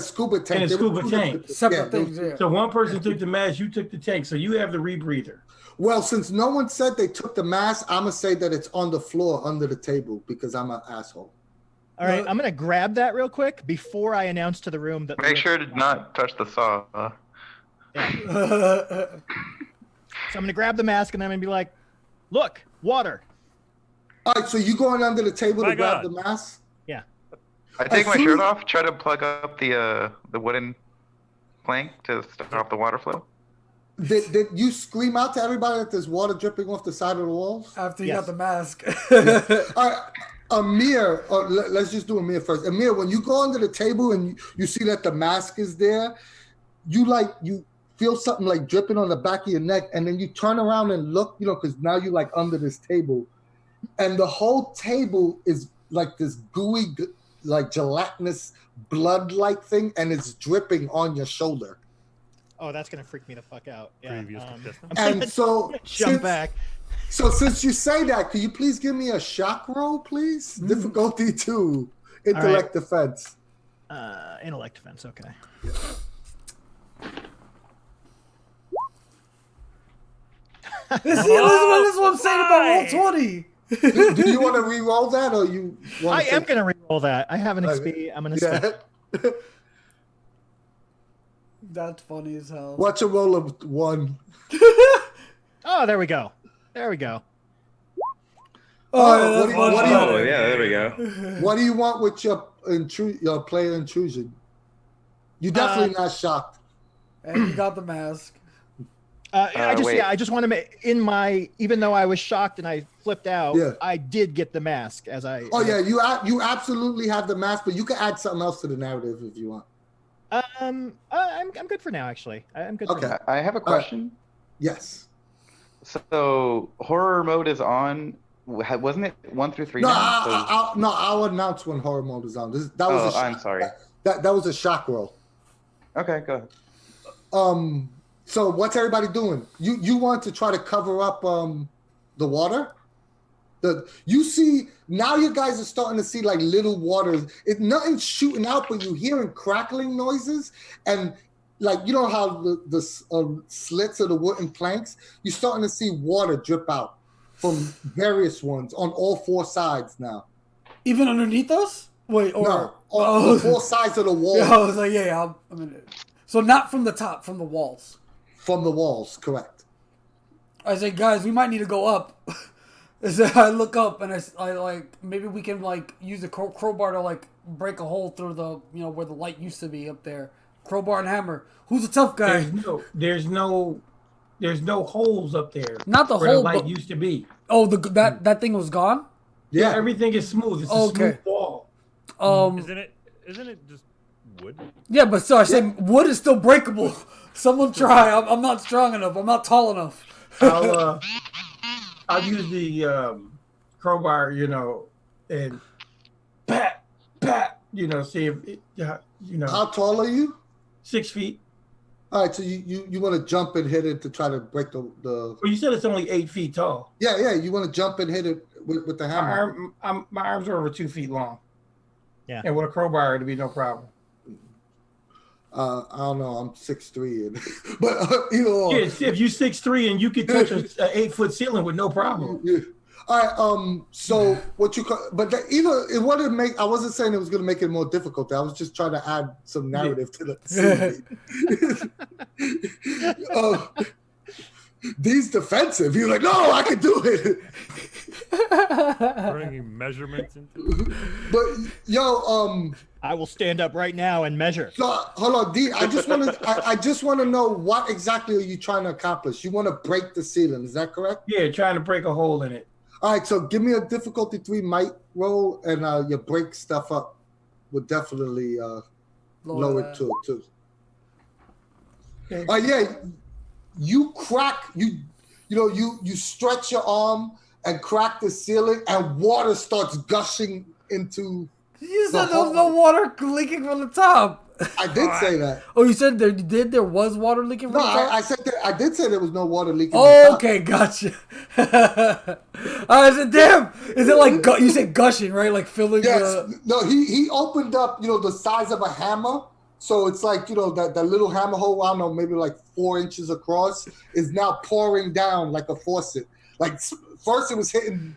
S3: scuba tank.
S6: And a
S3: There were
S6: scuba
S3: two
S6: tank.
S3: different-
S1: Separate
S3: yeah, there
S1: things,
S3: was-
S1: yeah.
S6: So one person took the mask, you took the tank. So you have the rebreather.
S3: Well, since no one said they took the mask, I'm gonna say that it's on the floor under the table because I'm an asshole.
S4: All right, I'm gonna grab that real quick before I announce to the room that.
S5: Make sure to not touch the saw.
S4: So I'm gonna grab the mask and I'm gonna be like, "Look, water."
S3: All right, so you going under the table
S2: My
S3: to grab
S2: God.
S3: the mask?
S4: Yeah.
S5: I take
S3: As
S5: my
S3: soon
S5: shirt
S3: as-
S5: off, try to plug up the wooden plank to start off the water flow.
S3: Did you scream out to everybody that there's water dripping off the side of the walls?
S1: After you
S4: Yes.
S1: got the mask.
S3: All right, Amir, let's just do Amir first. Amir, when you go under the table and you see that the mask is there, you feel something like dripping on the back of your neck, and then you turn around and look, because now you're like under this table, and the whole table is like this gooey, like gelatinous blood-like thing, and it's dripping on your shoulder.
S4: Oh, that's gonna freak me the fuck out. Yeah.
S2: Previous contestant.
S4: I'm
S3: And
S4: gonna
S3: so,
S4: jump back.
S3: So since you say that, could you please give me a shock roll, please? Difficulty 2, intellect defense.
S4: Intellect defense. Okay.
S1: This is what I'm saying about roll 20.
S3: Do you want to re-roll that, or you want
S4: I am gonna re-roll that. I have an XP. I'm gonna.
S3: Yeah.
S1: That's funny as hell.
S3: What's a roll of 1?
S4: Oh, there we go. There we go.
S1: Oh,
S3: what
S1: that's
S3: do you-
S1: much
S3: what do you-
S1: better.
S7: Oh, yeah, there we go.
S3: What do you want with your player intrusion? You definitely not shocked.
S1: And you got the mask.
S5: Wait.
S4: I just want to make even though I was shocked and I flipped out,
S3: Yeah.
S4: I did get the mask as I.
S3: Oh yeah, you absolutely have the mask, but you can add something else to the narrative if you want.
S4: I'm good for now. Actually, I'm good.
S3: Okay.
S4: For now.
S5: I have a question.
S3: Yes.
S5: So horror mode is on. Wasn't it 1 through 3?
S3: No,
S5: now? So-
S3: I'll announce when horror mode is on. That was
S5: Oh, I'm sorry.
S3: That was a shock roll.
S5: Okay, go ahead.
S3: So what's everybody doing? You want to try to cover up the water? You see now you guys are starting to see like little waters. Nothing's shooting out, but you're hearing crackling noises, and like how the slits of the wooden planks, you're starting to see water drip out from various ones on all 4 sides now.
S1: Even underneath us? Wait, or
S3: No, on the 4 sides of the wall.
S1: Yeah, I was like, I'm in it. So not from the top, from the walls.
S3: From the walls, correct.
S1: I say, guys, we might need to go up. I look up and I like maybe we can like use the crowbar to like break a hole through the where the light used to be up there. Crowbar and hammer. Who's a tough guy?
S6: There's no holes up there.
S1: Not the
S6: where
S1: hole,
S6: the light
S1: but
S6: used to be.
S1: oh, that thing was gone.
S6: Yeah, everything is smooth. It's a
S1: Okay.
S6: smooth wall.
S2: Isn't it just wood?
S1: Yeah, but so I said wood is still breakable. Someone try. I'm not strong enough. I'm not tall enough.
S6: I'll use the crowbar, and pat, see if it,
S3: How tall are you?
S6: 6 feet.
S3: All right, so you want to jump and hit it to try to break the.
S6: Well, you said it's only 8 feet tall.
S3: Yeah. You want to jump and hit it with the hammer.
S6: My arms are over 2 feet long.
S4: Yeah.
S6: And with a crowbar, it'd be no problem.
S3: I don't know. I'm 6'3", but either or.
S6: Yeah, if you're 6'3" and you can touch an 8-foot ceiling with no problem.
S3: Yeah. All right. So what you call? But it wouldn't make. I wasn't saying it was going to make it more difficult. I was just trying to add some narrative to the scene. These defensive. You're like, no, I can do it.
S2: Bringing measurements into.
S3: But
S4: I will stand up right now and measure.
S3: So hold on, D. I just want to know what exactly are you trying to accomplish? You want to break the ceiling? Is that correct?
S6: Yeah, trying to break a hole in it.
S3: All right. So give me a difficulty 3 might roll, and your break stuff up would definitely lower it too.
S6: Okay.
S3: Yeah. You crack you stretch your arm and crack the ceiling, and water starts gushing into.
S1: You said there was no water leaking from the top.
S3: I did say that.
S1: Oh, you said there was water leaking from
S3: No,
S1: the top?
S3: I said that. I did say there was no water leaking.
S1: Oh, okay, gotcha. I said, damn. Is it like you said gushing, right? Like filling.
S3: Yes. No, he opened up, the size of a hammer. So it's like, that little hammer hole, I don't know, maybe like 4 inches across, is now pouring down like a faucet. Like first it was hitting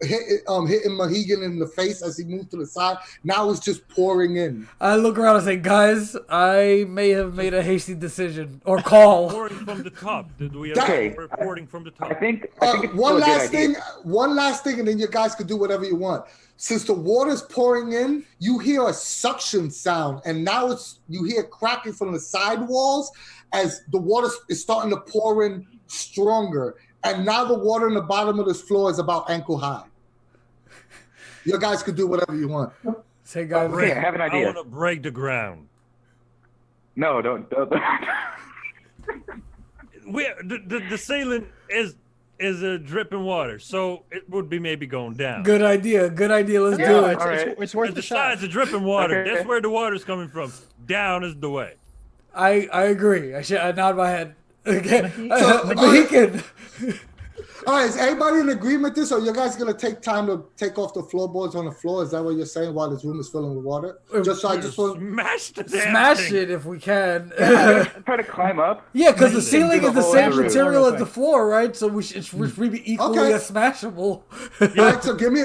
S3: Mohegan in the face as he moved to the side. Now it's just pouring in.
S1: I look around and say, guys, I may have made a hasty decision or call.
S2: Pouring from the top. Did we
S3: Okay.
S2: have pouring from the top?
S7: I think it's
S3: One
S7: still a good
S3: last
S7: idea.
S3: thing. One last thing, and then you guys could do whatever you want. Since the water's pouring in, you hear a suction sound, and now you hear cracking from the side walls as the water is starting to pour in stronger. And now the water in the bottom of this floor is about ankle high. You guys could do whatever you want.
S1: Say, guys,
S7: Okay, I have an
S2: I
S7: idea.
S2: want to break the ground.
S7: No, don't.
S2: The ceiling is a dripping water, so it would be maybe going down.
S1: good idea. Good idea. Let's
S7: Yeah,
S1: do
S7: all
S1: it.
S7: right.
S4: It's worth
S2: And
S4: the
S2: the
S4: shot.
S2: sides of dripping water.
S7: Okay.
S2: That's where the water's coming from. Down is the way.
S1: I agree. I nod my head. Okay.
S3: So-
S1: Mohican.
S3: All right, is everybody in agreement with this, or you guys gonna take time to take off the floorboards on the floor? Is that what you're saying while this room is filling with water? Just so I just want.
S2: Smash the damn
S1: Smash
S2: thing.
S1: it if we can.
S7: Try to climb up.
S1: Yeah, because the
S7: Amazing.
S1: ceiling
S7: Do
S1: is
S7: the
S1: the
S7: whole
S1: same
S7: room.
S1: material as
S4: Thing.
S1: the floor, right? So we should be equally
S3: Okay.
S1: as smashable.
S3: All right, so give me.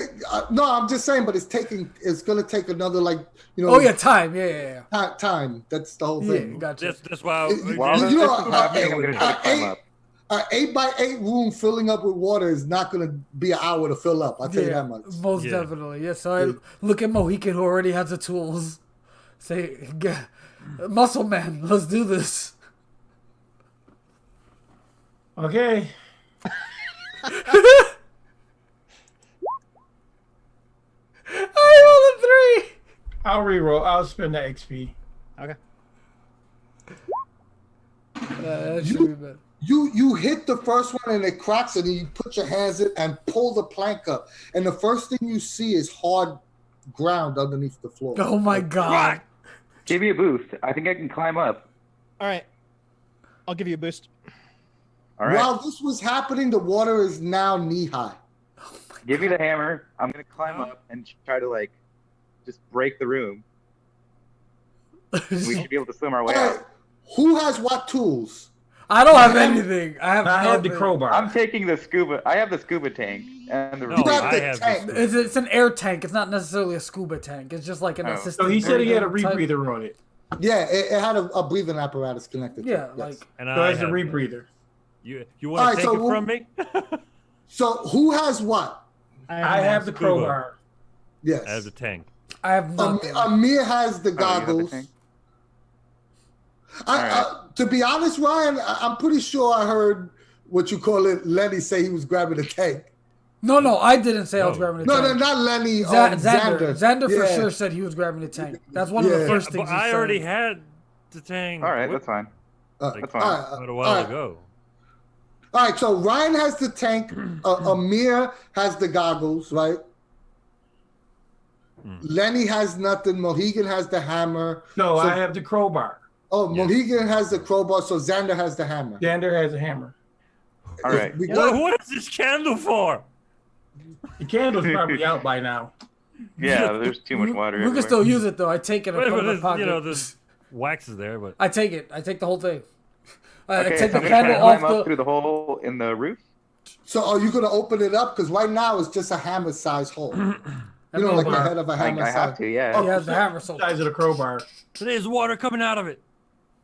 S3: No, I'm just saying, but it's gonna take another
S1: Oh yeah, time. Yeah.
S3: time. That's the whole
S1: Yeah,
S3: thing.
S1: gotcha.
S2: That's why.
S7: While
S3: You
S7: this
S3: know,
S7: is happening, I'm gonna try to climb up.
S3: An 8x8 room filling up with water is not gonna be an hour to fill up. I'll tell you that much.
S1: Most
S2: Yeah.
S1: definitely. Yeah, so I look at Mohican who already has the tools. Say, muscle man, let's do this.
S6: Okay.
S1: I rolled a 3.
S6: I'll reroll. I'll spend the XP.
S4: Okay.
S1: That should be better.
S3: You hit the first one and it cracks, and then you put your hands in and pull the plank up, and the first thing you see is hard ground underneath the floor.
S1: Oh my god.
S7: Give me a boost. I think I can climb up.
S4: All right. I'll give you a boost.
S7: All right.
S3: While this was happening, the water is now knee high.
S7: Give me the hammer. I'm gonna climb up and try to just break the room. We should be able to swim our way
S3: All right,
S7: out.
S3: who has what tools?
S1: I don't have anything. I have
S6: I have the
S1: nothing.
S6: crowbar.
S7: I'm taking the scuba. I have the scuba tank and the.
S2: No,
S3: You got
S2: I
S3: the
S2: have
S3: tank.
S2: this.
S1: It's an air tank. It's not necessarily a scuba tank. It's just like an
S7: Oh.
S1: assistant.
S6: So he said he had a
S1: type-
S6: rebreather on it.
S3: Yeah, it had a breathing apparatus connected. to
S1: Yeah,
S3: it, yes.
S1: like
S2: And
S6: So
S2: I
S6: it's a
S2: have that.
S6: rebreather.
S2: You
S3: All
S2: want
S3: right,
S2: to
S3: so
S2: take it
S3: we'll-
S2: from me?
S3: So who has what?
S6: I have the
S2: scuba.
S6: crowbar.
S3: Yes.
S2: I have the tank.
S1: I have nothing.
S3: Amir has the
S7: Oh, you have the
S3: goggles.
S7: tank?
S3: To be honest, Ryan, I'm pretty sure I heard what you call it, Lenny say he was grabbing a tank.
S1: No, I didn't say I was
S2: No.
S1: grabbing the
S3: No,
S1: tank.
S3: not Lenny.
S1: Xander. Xander for
S3: Yeah.
S1: sure said he was grabbing the tank. That's one of the
S3: Yeah.
S1: first
S2: But
S1: things he
S2: I
S1: said.
S2: already had the tank.
S5: All right,
S2: What-
S5: that's fine.
S3: Like,
S5: That's fine.
S2: Quite a while ago.
S3: All right, so Ryan has the tank. Amir has the goggles, right? Lenny has nothing. Mohegan has the hammer.
S6: No,
S3: So-
S6: I have the crowbar.
S3: Oh,
S2: Yeah.
S3: Mohegan has the crowbar, so Xander has the hammer.
S6: Xander has a hammer.
S5: All right.
S3: We
S2: What,
S3: good?
S2: what is this candle for?
S6: The candle's probably out by now.
S5: Yeah, there's too much water.
S1: We can
S5: everywhere.
S1: still use it though. I take it and
S2: Wait,
S1: put it
S2: but
S1: in my
S2: it's,
S1: pocket.
S2: you know, there's wax is there, but
S1: I take it. I take the whole thing. I
S5: Okay,
S1: take
S5: so
S1: the
S5: I'm gonna
S1: candle
S5: try to climb
S1: off
S5: up
S1: the.
S5: through the hole in the roof.
S3: So are you going to open it up? Because right now it's just a hammer-sized hole. You know, like the head of a
S5: I
S3: hammer.
S5: have
S3: size.
S5: to, yeah.
S1: He has the hammer. So
S6: Size of the crowbar.
S2: there's water coming out of it.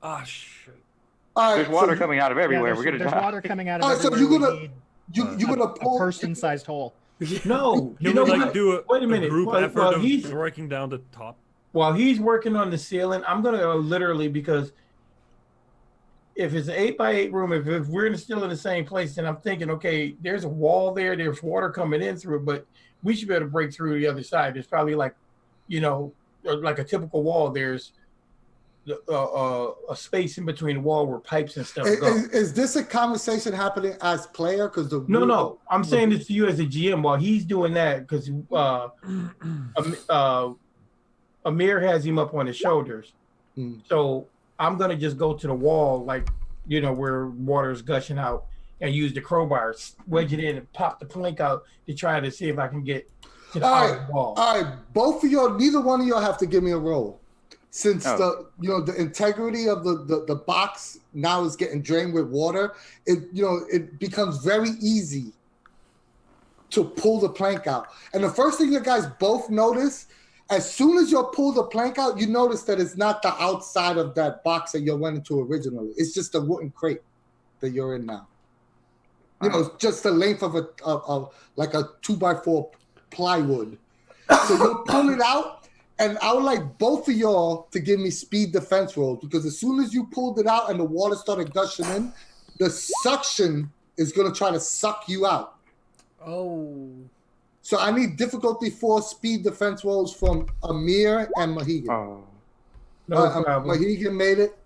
S2: Ah, shit.
S3: All right,
S5: There's water
S3: so
S5: coming out of everywhere. We're gonna
S4: there's
S5: die.
S4: water coming out of
S3: All right, so
S4: everywhere.
S3: you're gonna-
S4: We need
S3: you're going to
S4: a
S3: pull.
S4: person-sized hole.
S6: No,
S2: Can
S6: you know
S2: we like
S6: what?
S2: do
S6: Wait a minute.
S2: group
S6: While-
S2: effort
S6: while
S2: of
S6: he's-
S2: working down the top?
S6: While he's working on the ceiling, I'm gonna go literally, because if it's an 8x8 room, if we're still in the same place, then I'm thinking, okay, there's a wall there, there's water coming in through it, but we should be able to break through the other side. There's probably like, you know, like a typical wall. There's a space in between the wall where pipes and stuff go.
S3: Is this a conversation happening as player? Because the
S6: No, I'm saying this to you as a GM while he's doing that, because Amir has him up on his shoulders.
S3: Mm.
S6: So I'm gonna just go to the wall, like, you know, where water is gushing out, and use the crowbar, wedge it in, and pop the plank out to try to see if I can get to the outer wall.
S3: All right, both of y'all, neither one of y'all have to give me a roll. Since the integrity of the box now is getting drained with water, it becomes very easy to pull the plank out. And the first thing you guys both notice, as soon as you pull the plank out, you notice that it's not the outside of that box that you went into originally. It's just a wooden crate that you're in now. You know, it's just the length of like a 2x4 plywood. So you pull it out, and I would like both of y'all to give me speed defense rolls, because as soon as you pulled it out and the water started gushing in, the suction is going to try to suck you out.
S1: Oh.
S3: So I need difficulty 4 speed defense rolls from Amir and Mohegan.
S5: Oh,
S6: No problem.
S3: Mohegan made it.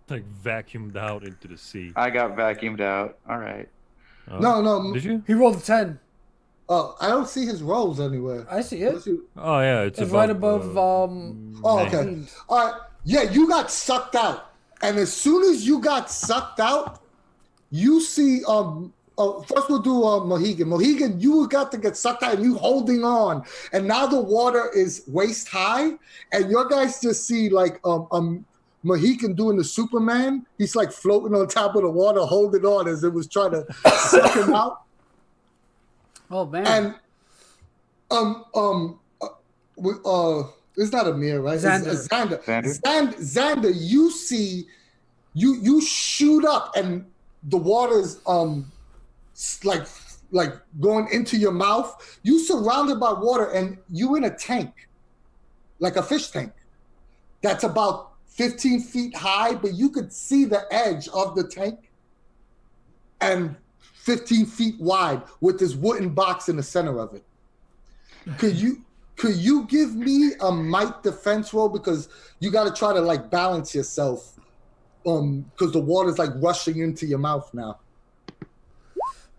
S2: Like vacuumed out into the sea.
S5: I got vacuumed out. All right.
S2: Oh.
S3: No.
S2: Did you?
S1: He rolled a 10.
S3: Oh, I don't see his rolls anywhere.
S1: I see it.
S2: Oh yeah, it's
S1: Right above
S3: Oh, okay.
S1: 19.
S3: All right. Yeah, you got sucked out. And as soon as you got sucked out, you see first we'll do Mohegan. Mohegan, you got to get sucked out and you holding on. And now the water is waist high. And your guys just see like Mohegan doing the Superman. He's like floating on top of the water, holding on as it was trying to suck him out.
S1: Oh man.
S3: And it's not Amir, right?
S1: Xander.
S3: It's Xander.
S5: Xander?
S3: Xander, you see, you shoot up, and the water's like going into your mouth. You surrounded by water, and you in a tank, like a fish tank, that's about 15 feet high, but you could see the edge of the tank, and 15 feet wide with this wooden box in the center of it. Could you give me a might defense roll, because you got to try to like balance yourself, because the water's like rushing into your mouth now.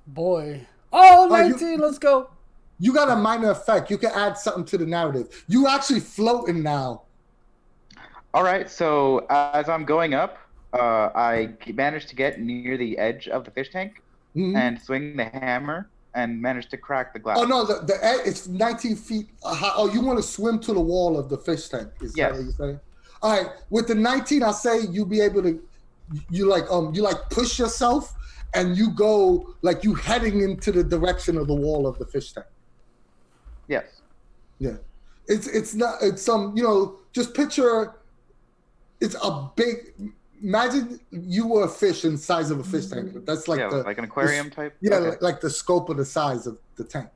S1: Boy. Oh,
S3: Oh, you-
S1: 19. Let's go.
S3: You got a minor effect. You can add something to the narrative. You actually floating now.
S5: All right. So as I'm going up, I managed to get near the edge of the fish tank
S3: Mhm.
S5: and swing the hammer and managed to crack the glass.
S3: Oh no, it's 19 feet high. Oh, you want to swim to the wall of the fish tank? Is
S5: Yes.
S3: that what you're saying? All right. With the 19, I'll say you'll be able to. You push yourself, and you go like you heading into the direction of the wall of the fish tank.
S5: Yes.
S3: Yeah, it's just picture. It's a big. Imagine you were a fish in the size of a fish tank. That's like
S5: like an aquarium type.
S3: Yeah,
S5: Okay.
S3: like the scope of the size of the tank.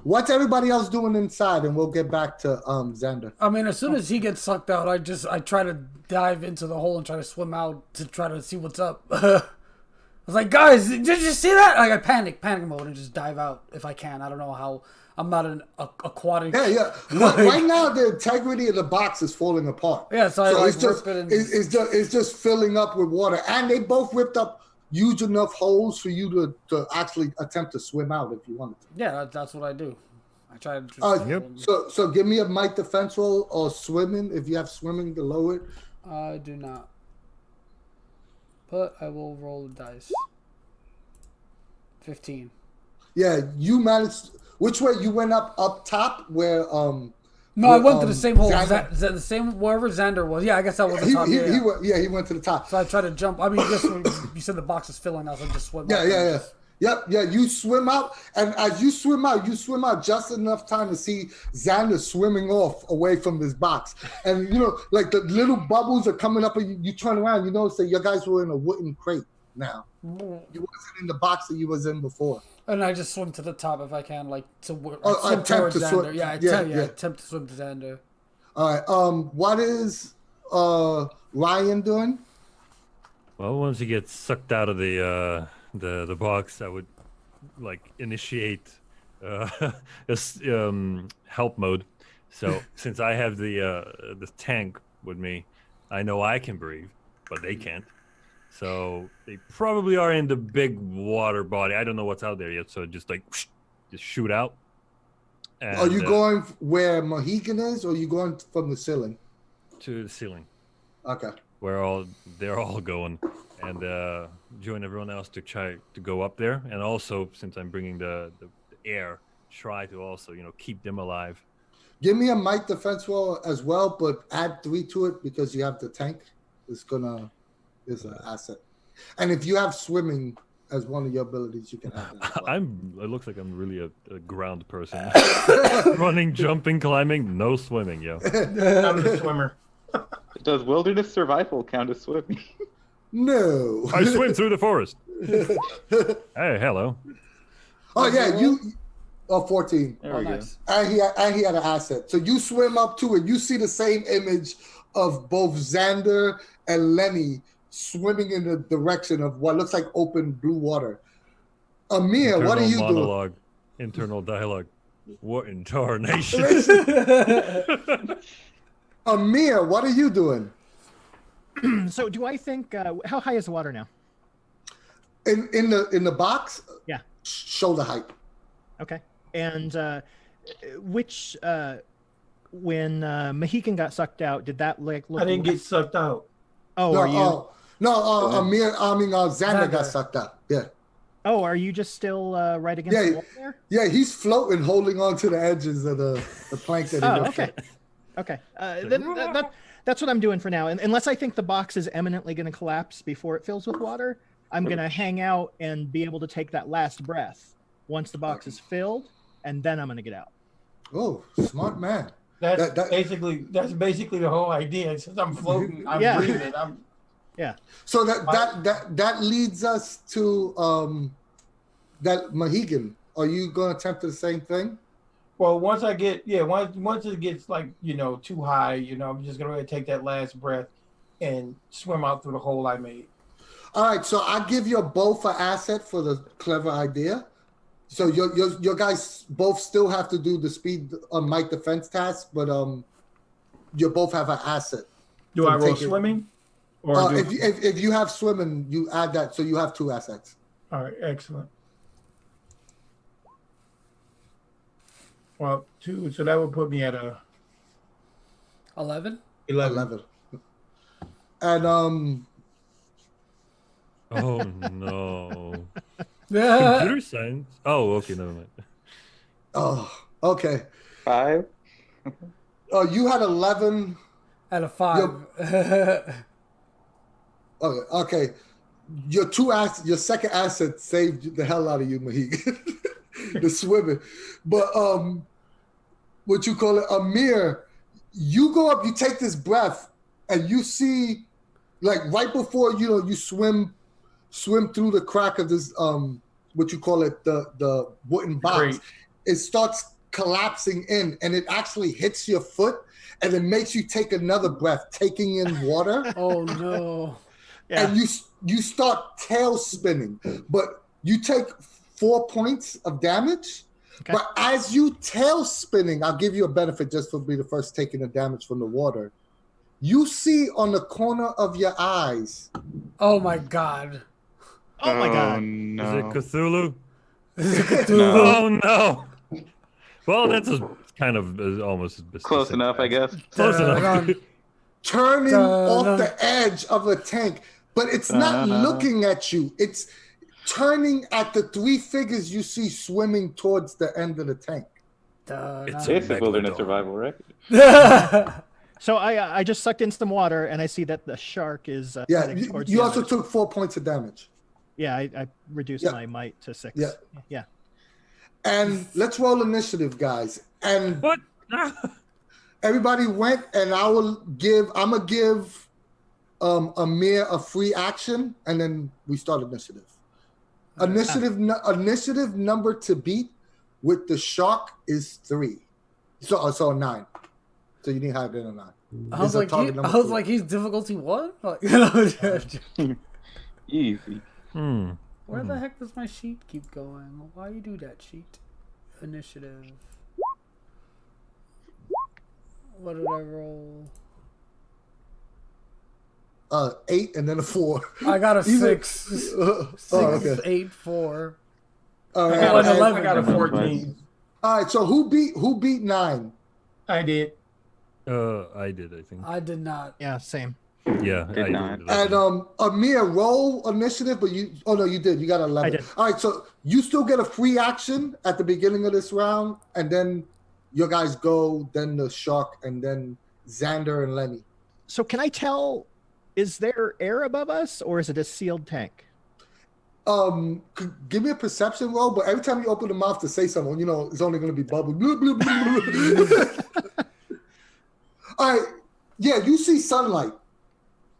S3: What's everybody else doing inside? And we'll get back to Xander.
S1: I mean, as soon as he gets sucked out, I try to dive into the hole and try to swim out to try to see what's up. was like, guys, did you see that? Like, I panic mode, and just dive out if I can. I don't know how. I'm not an aquatic.
S3: Yeah. Right now, the integrity of the box is falling apart.
S1: Yeah, so I
S3: it's just
S1: rip it and
S3: it's just filling up with water, and they both ripped up huge enough holes for you to actually attempt to swim out if you wanted to.
S1: Yeah, that's what I do. I try to just.
S3: So give me a might defense roll or swimming if you have swimming below it.
S1: I do not. But I will roll the dice. 15.
S3: Yeah, you managed. Which way you went up top where
S1: No, I went to the same hole.
S3: Xander,
S1: The same wherever Xander was. Yeah, I guess that was the top.
S3: He went to the top.
S1: So I tried to jump. I mean, just you said the box is filling now, so I just swim.
S3: Yeah. You swim out, and as you swim out just enough time to see Xander swimming off away from this box. And like the little bubbles are coming up, and you turn around, you notice that you guys were in a wooden crate now. You wasn't in the box that you was in before.
S1: And I just swim to the top if I can, like to
S3: attempt to
S1: Xander.
S3: swim.
S1: Yeah, attempt to swim to Xander.
S3: All right. What is Ryan doing?
S2: Well, once he gets sucked out of the box, I would like initiate help mode. So since I have the tank with me, I know I can breathe, but they can't. So they probably are in the big water body. I don't know what's out there yet. So just shoot out. And,
S3: are you going where Mohican is, or are you going from the ceiling?
S2: To the ceiling.
S3: Okay.
S2: Where they're all going, and join everyone else to try to go up there. And also, since I'm bringing the air, try to also keep them alive.
S3: Give me a might defense roll as well, but add 3 to it because you have the tank. Is an asset. And if you have swimming as one of your abilities, you can have that as well.
S2: It looks like I'm really a ground person. Running, jumping, climbing, no swimming, yo.
S6: I'm a swimmer.
S7: Does wilderness survival count as swimming?
S3: No.
S2: I swim through the forest. Hey, hello.
S3: Oh yeah, 14.
S7: There we
S1: nice.
S7: go.
S3: And he had an asset. So you swim up to it. You see the same image of both Xander and Lenny swimming in the direction of what looks like open blue water. Amir, what are you doing?
S2: Internal dialogue. What in tarnation?
S3: Amir, what are you doing?
S4: So do I think how high is the water now?
S3: In the box?
S4: Yeah.
S3: Shoulder height.
S4: Okay. And which when Mohican got sucked out, did that look?
S6: I didn't get sucked out.
S4: Oh, are you?
S3: Xander got sucked out. Yeah.
S4: Oh, are you just still right against the wall there?
S3: Yeah, he's floating, holding on to the edges of the plank that he
S4: okay. Okay. That's what I'm doing for now. And unless I think the box is eminently going to collapse before it fills with water, I'm going to hang out and be able to take that last breath once the box is filled, and then I'm going to get out.
S3: Oh, smart man.
S6: That's basically the whole idea. Since I'm floating, I'm breathing.
S3: So that leads us to that Mohican. Are you going to attempt the same thing?
S6: Well, once it gets too high, I'm just gonna take that last breath and swim out through the hole I made.
S3: All right, so I give you both an asset for the clever idea. So your guys both still have to do the speed might defense task, but you both have an asset.
S6: Do I roll swimming? Or
S3: if you have swimming, you add that, so you have 2 assets.
S6: All right, excellent. Well, 2, so that would put me at
S1: 11.
S3: 11. And
S2: Oh no. Computer science. Oh, okay, never mind.
S3: Oh, okay.
S7: 5.
S3: You had 11.
S1: At a 5.
S3: Okay. Your second asset saved the hell out of you, Mohican. The swimming. But what you call it, Amir, you go up, you take this breath, and you see, like right before you swim through the crack of this what you call it, the wooden box.
S6: Great.
S3: It starts collapsing in, and it actually hits your foot, and it makes you take another breath, taking in water.
S1: Oh no.
S4: Yeah.
S3: you start tail spinning, but you take 4 points of damage.
S4: Okay.
S3: But as you tail spinning, I'll give you a benefit just for being the first taking the damage from the water. You see on the corner of your eyes.
S1: Oh my god.
S4: Oh my god.
S5: No.
S2: Is it Cthulhu?
S1: Is it Cthulhu?
S2: Oh no. Well, that's kind of almost
S5: Close enough, I guess.
S2: Close enough.
S3: Turning
S1: Dun-dun.
S3: off the edge of a tank, but it's not
S5: Dun-dun.
S3: looking at you. It's turning at the 3 figures you see swimming towards the end of the tank.
S2: It's
S5: It's a wilderness
S2: Megalodon.
S5: survival, right?
S4: So I just sucked in some water and I see that the shark is
S3: Yeah,
S4: heading towards
S3: you
S4: the
S3: also
S4: others.
S3: took 4 points of damage.
S4: Yeah, I reduced
S3: Yeah.
S4: my might to 6.
S3: Yeah.
S4: Yeah.
S3: And let's roll initiative, guys. And
S2: What?
S3: everybody went, and I'm gonna give Amir a free action, and then we start initiative. Initiative number to beat with the shark is 3. So 9. So you need higher than a 9.
S1: I was
S3: It's a
S1: like,
S3: target number 3.
S1: like, he's difficulty 1? Like,
S5: Easy.
S1: where the heck does my sheet keep going? Why you do that, sheet? Initiative. What did I roll?
S3: 8 and then a 4.
S1: I got a
S3: Either-
S1: 6.
S3: Oh,
S1: 6,
S3: okay.
S1: 8, 4.
S3: All
S6: I
S3: right.
S6: got,
S1: an 11.
S6: I got a 14.
S3: All right. So who beat 9?
S6: I did.
S2: I did, I think.
S1: I did not.
S4: Yeah, same.
S2: Yeah, I
S5: Did
S2: did.
S5: not.
S3: And Amir, roll initiative, but you. Oh no, you did. You got 11.
S4: I did.
S3: All right. So you still get a free action at the beginning of this round, and then your guys go. Then the shark, and then Xander and Lenny.
S4: So can I tell, is there air above us or is it a sealed tank?
S3: Give me a perception roll, but every time you open the mouth to say something, you know it's only going to be bubble. Blah, blah, blah, blah. All right, yeah, you see sunlight,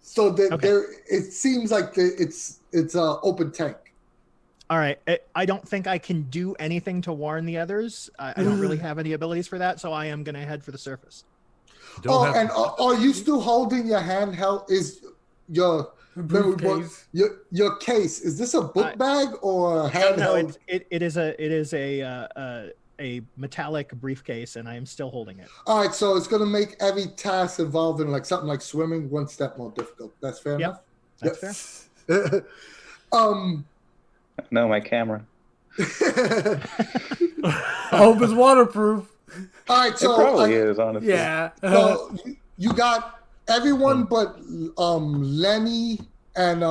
S3: so that
S4: Okay.
S3: there. It seems like it's a open tank.
S4: All right. I don't think I can do anything to warn the others. I don't really have any abilities for that, so I am going to head for the surface.
S2: Don't have-
S3: Are you still holding your handheld? Is your
S1: Briefcase.
S3: your case? Is this a book bag or a handheld?
S4: No, it is a metallic briefcase, and I am still holding it.
S3: All right, so it's gonna make every task involving like something like swimming 1 step more difficult. That's fair
S4: Yep. That's
S3: Yep.
S4: fair.
S3: enough.
S5: No, my camera.
S1: I hope it's waterproof.
S3: All right,
S5: It
S3: so
S5: probably is, honestly.
S1: Yeah.
S3: so you got everyone but Lenny and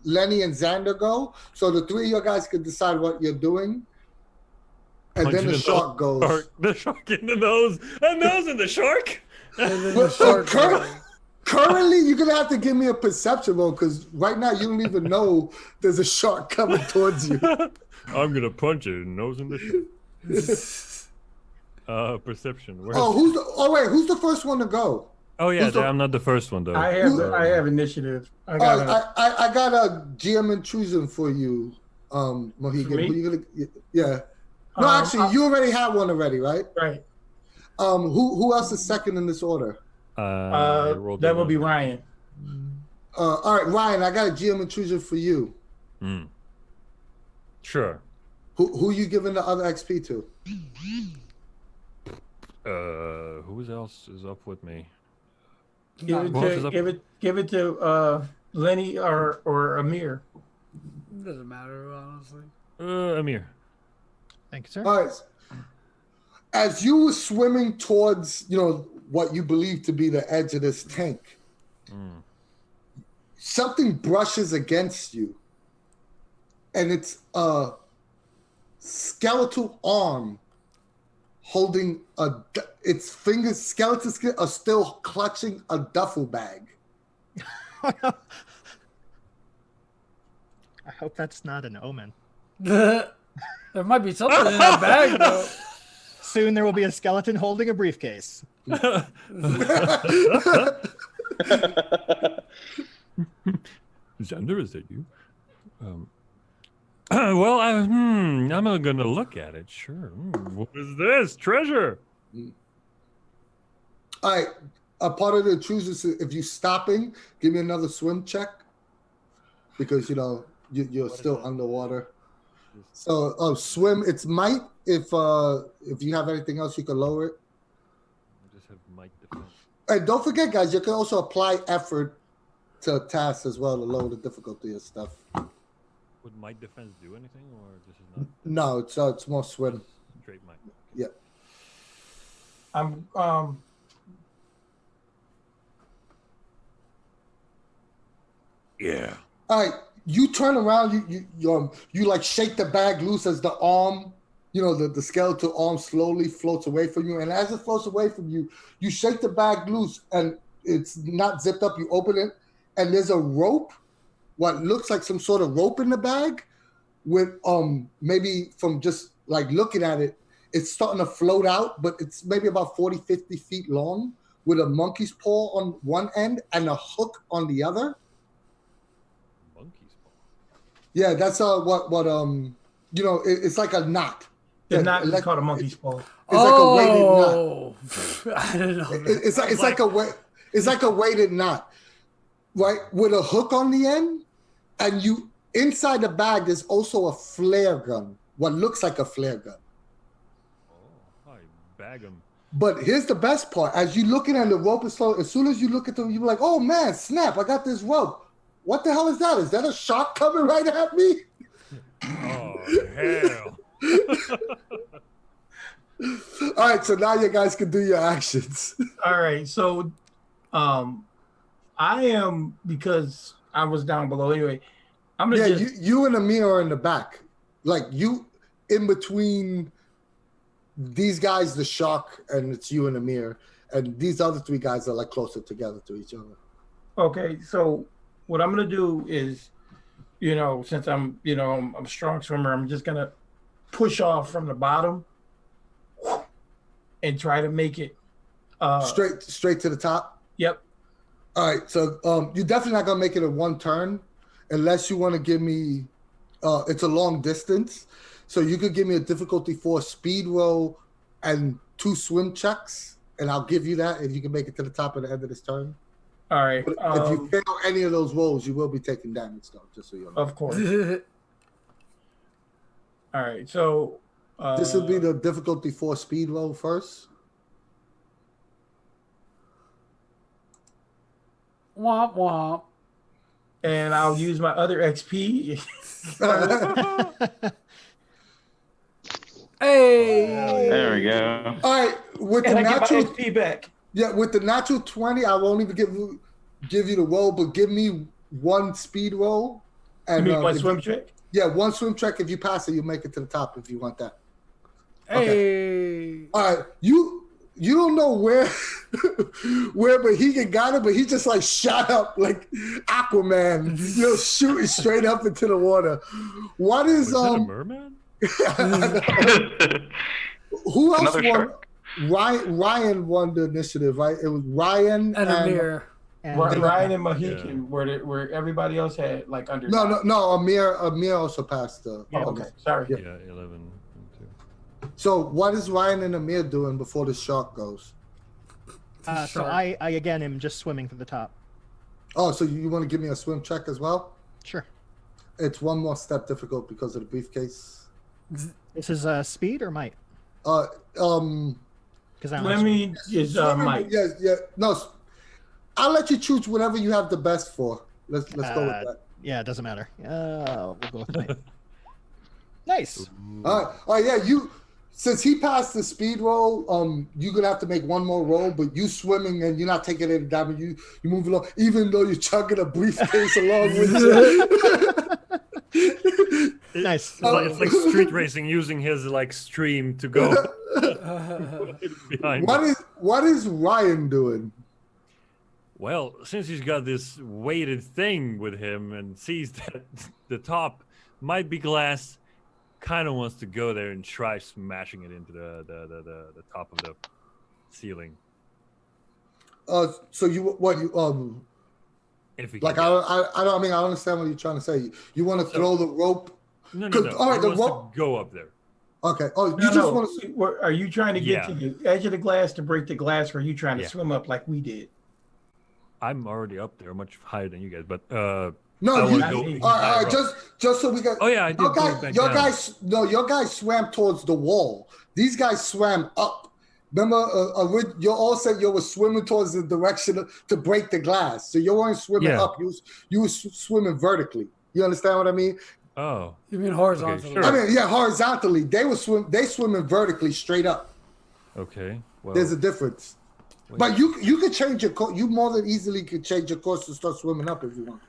S3: Xander go. So the 3 of you guys can decide what you're doing, and
S2: Punch
S3: then
S2: in
S3: the shark goes.
S2: Shark, the shark in the nose. A nose in the shark?
S1: And then the
S3: But,
S1: shark
S3: currently, you're gonna have to give me a perception roll because right now you don't even know there's a shark coming towards you.
S2: I'm gonna punch it. Nose in the shark. Perception. Where's...
S3: who's the first one to go?
S2: Oh yeah,
S3: who's the-
S2: I'm not the first one though.
S6: I have initiative. I got
S3: I got a GM intrusion for you, Mohegan.
S6: For me?
S3: Who you gonna, yeah. No, actually, you already had one already, right?
S6: right.
S3: Who else is second in this order?
S2: I rolled
S6: That
S2: a
S6: would be
S2: one.
S6: Ryan.
S3: All right, Ryan, I got a GM intrusion for you.
S2: Sure.
S3: Who you giving the other XP to?
S2: Who else is up with me?
S6: Give it to Lenny or Amir.
S1: Doesn't matter, honestly.
S2: Amir.
S4: Thank you, sir.
S3: All right. As you were swimming towards, what you believe to be the edge of this tank, something brushes against you, and it's a skeletal arm holding its fingers, skeleton skin are still clutching a duffel bag.
S4: I hope that's not an omen.
S1: There might be something in that bag, though.
S4: Soon there will be a skeleton holding a briefcase.
S2: Xander, is that you? Well, I'm gonna look at it. Sure. What is this? Treasure.
S3: All right. A part of the intrusion is if you stopping, give me another swim check. because you're
S2: What is
S3: still
S2: that?
S3: underwater. So swim, it's might. If you have anything else, you can lower it.
S2: I just have might defense.
S3: And don't forget, guys, you can also apply effort to tasks as well to lower the difficulty of stuff.
S2: Would might defense do anything, or this is not
S3: No, it's more swim.
S2: straight might?
S3: Yeah.
S6: I'm
S2: Yeah.
S3: All right, you turn around, you like shake the bag loose as the arm, the skeletal arm slowly floats away from you. And as it floats away from you, you shake the bag loose and it's not zipped up. You open it and there's a rope, what looks like some sort of rope in the bag with maybe from just like looking at it, it's starting to float out, but it's maybe about 40, 50 feet long with a monkey's paw on one end and a hook on the other.
S2: Monkey's paw.
S3: Yeah, that's it's like a knot.
S6: the knot is called a monkey's paw.
S3: It's like a weighted knot.
S1: I didn't know that.
S3: It's like a weighted knot, right? With a hook on the end, and you inside the bag there's also a flare gun. What looks like a flare gun.
S2: Oh, I bag him.
S3: But here's the best part: as you're looking at the rope, as soon as you look at them, you're like, "Oh man, snap! I got this rope. What the hell is that? Is that a shark coming right at me?"
S2: Oh hell!
S3: All right, so now you guys can do your actions.
S6: All right, so I am, because I was down below anyway. I'm gonna
S3: you and Amir are in the back, like you in between these guys, the shark, and it's you and Amir, and these other three guys are like closer together to each other.
S6: Okay, so what I'm gonna do is, since I'm a strong swimmer, I'm just gonna push off from the bottom and try to make it
S3: straight to the top.
S6: Yep.
S3: All right, so you're definitely not gonna make it in one turn, unless you want to give me. It's a long distance, so you could give me a difficulty 4 speed roll and 2 swim checks, and I'll give you that if you can make it to the top at the end of this turn.
S6: All right.
S3: But if you fail any of those rolls, you will be taking damage, though. Just so you know.
S6: Of course. All right, so
S3: This will be the difficulty 4 speed roll first.
S1: Womp womp.
S6: and I'll use my other XP.
S1: Hey.
S7: There we go.
S3: All right, with the
S6: And I get my
S3: natural
S6: XP back.
S3: Yeah, with the natural 20, I won't even give you the roll, but give me 1 speed roll.
S6: You mean one swim trick?
S3: Yeah, 1 swim trick. If you pass it, you make it to the top if you want that.
S1: Hey.
S3: Okay. All right, you don't know where Mohegan got it, but he just like shot up like Aquaman, shooting straight up into the water. What is
S2: Was that a merman?
S3: Who else
S7: Another
S3: won?
S7: shark.
S3: Ryan won the initiative, right? It was Ryan
S1: And Amir.
S4: And
S6: Ryan and Mohican, where everybody else had like under.
S3: No. Amir also passed the.
S6: Yeah, okay. Sorry.
S3: Yeah.
S2: Yeah, 11 and 2.
S3: So what is Ryan and Amir doing before the shark goes?
S4: So I again am just swimming for the top.
S3: Oh, so you want to give me a swim check as well?
S4: Sure.
S3: It's 1 more step difficult because of the briefcase.
S4: This is speed or might?
S3: Because
S6: Swimming is Mike.
S3: Yeah. No, I'll let you choose whatever you have the best for. Let's go with that.
S4: Yeah, it doesn't matter. We'll go with might. Nice.
S3: All right. Yeah. Since he passed the speed roll, you're gonna have to make 1 more roll. But you swimming and you're not taking any damage. You move along, even though you're chugging a briefcase along with you.
S4: Nice.
S2: It's like street racing, using his like stream to go behind.
S3: What is Ryan doing?
S2: Well, since he's got this weighted thing with him and sees that the top might be glass, kind of wants to go there and try smashing it into the top of the ceiling.
S3: So
S2: If he
S3: like
S2: can
S3: I don't understand what you're trying to say. You want to throw the rope?
S2: No.
S3: All right,
S2: he
S3: the
S2: wants
S3: rope.
S2: to go up there.
S3: Okay. Oh, you
S6: No,
S3: just want to.
S6: Are you trying to get
S2: Yeah.
S6: to the edge of the glass to break the glass, or are you trying to
S2: Yeah.
S6: swim up like we did?
S2: I'm already up there, much higher than you guys. But
S3: No,
S2: I
S3: you.
S2: wanna go
S6: All right,
S3: All right,
S2: higher up.
S3: just so we got.
S2: Oh yeah, I did
S3: Your
S2: go back
S3: your
S2: down.
S3: guys, no, your guys swam towards the wall. These guys swam up. Remember, you all said you were swimming towards the direction to break the glass. So you weren't swimming
S2: Yeah.
S3: up. You were swimming vertically. You understand what I mean?
S2: Oh,
S1: You mean horizontally?
S2: sure.
S3: I mean, yeah, horizontally. They swimming vertically straight up.
S2: okay. Well,
S3: There's a difference.
S2: wait.
S3: But you could change your course. You more than easily could change your course and start swimming up if you want.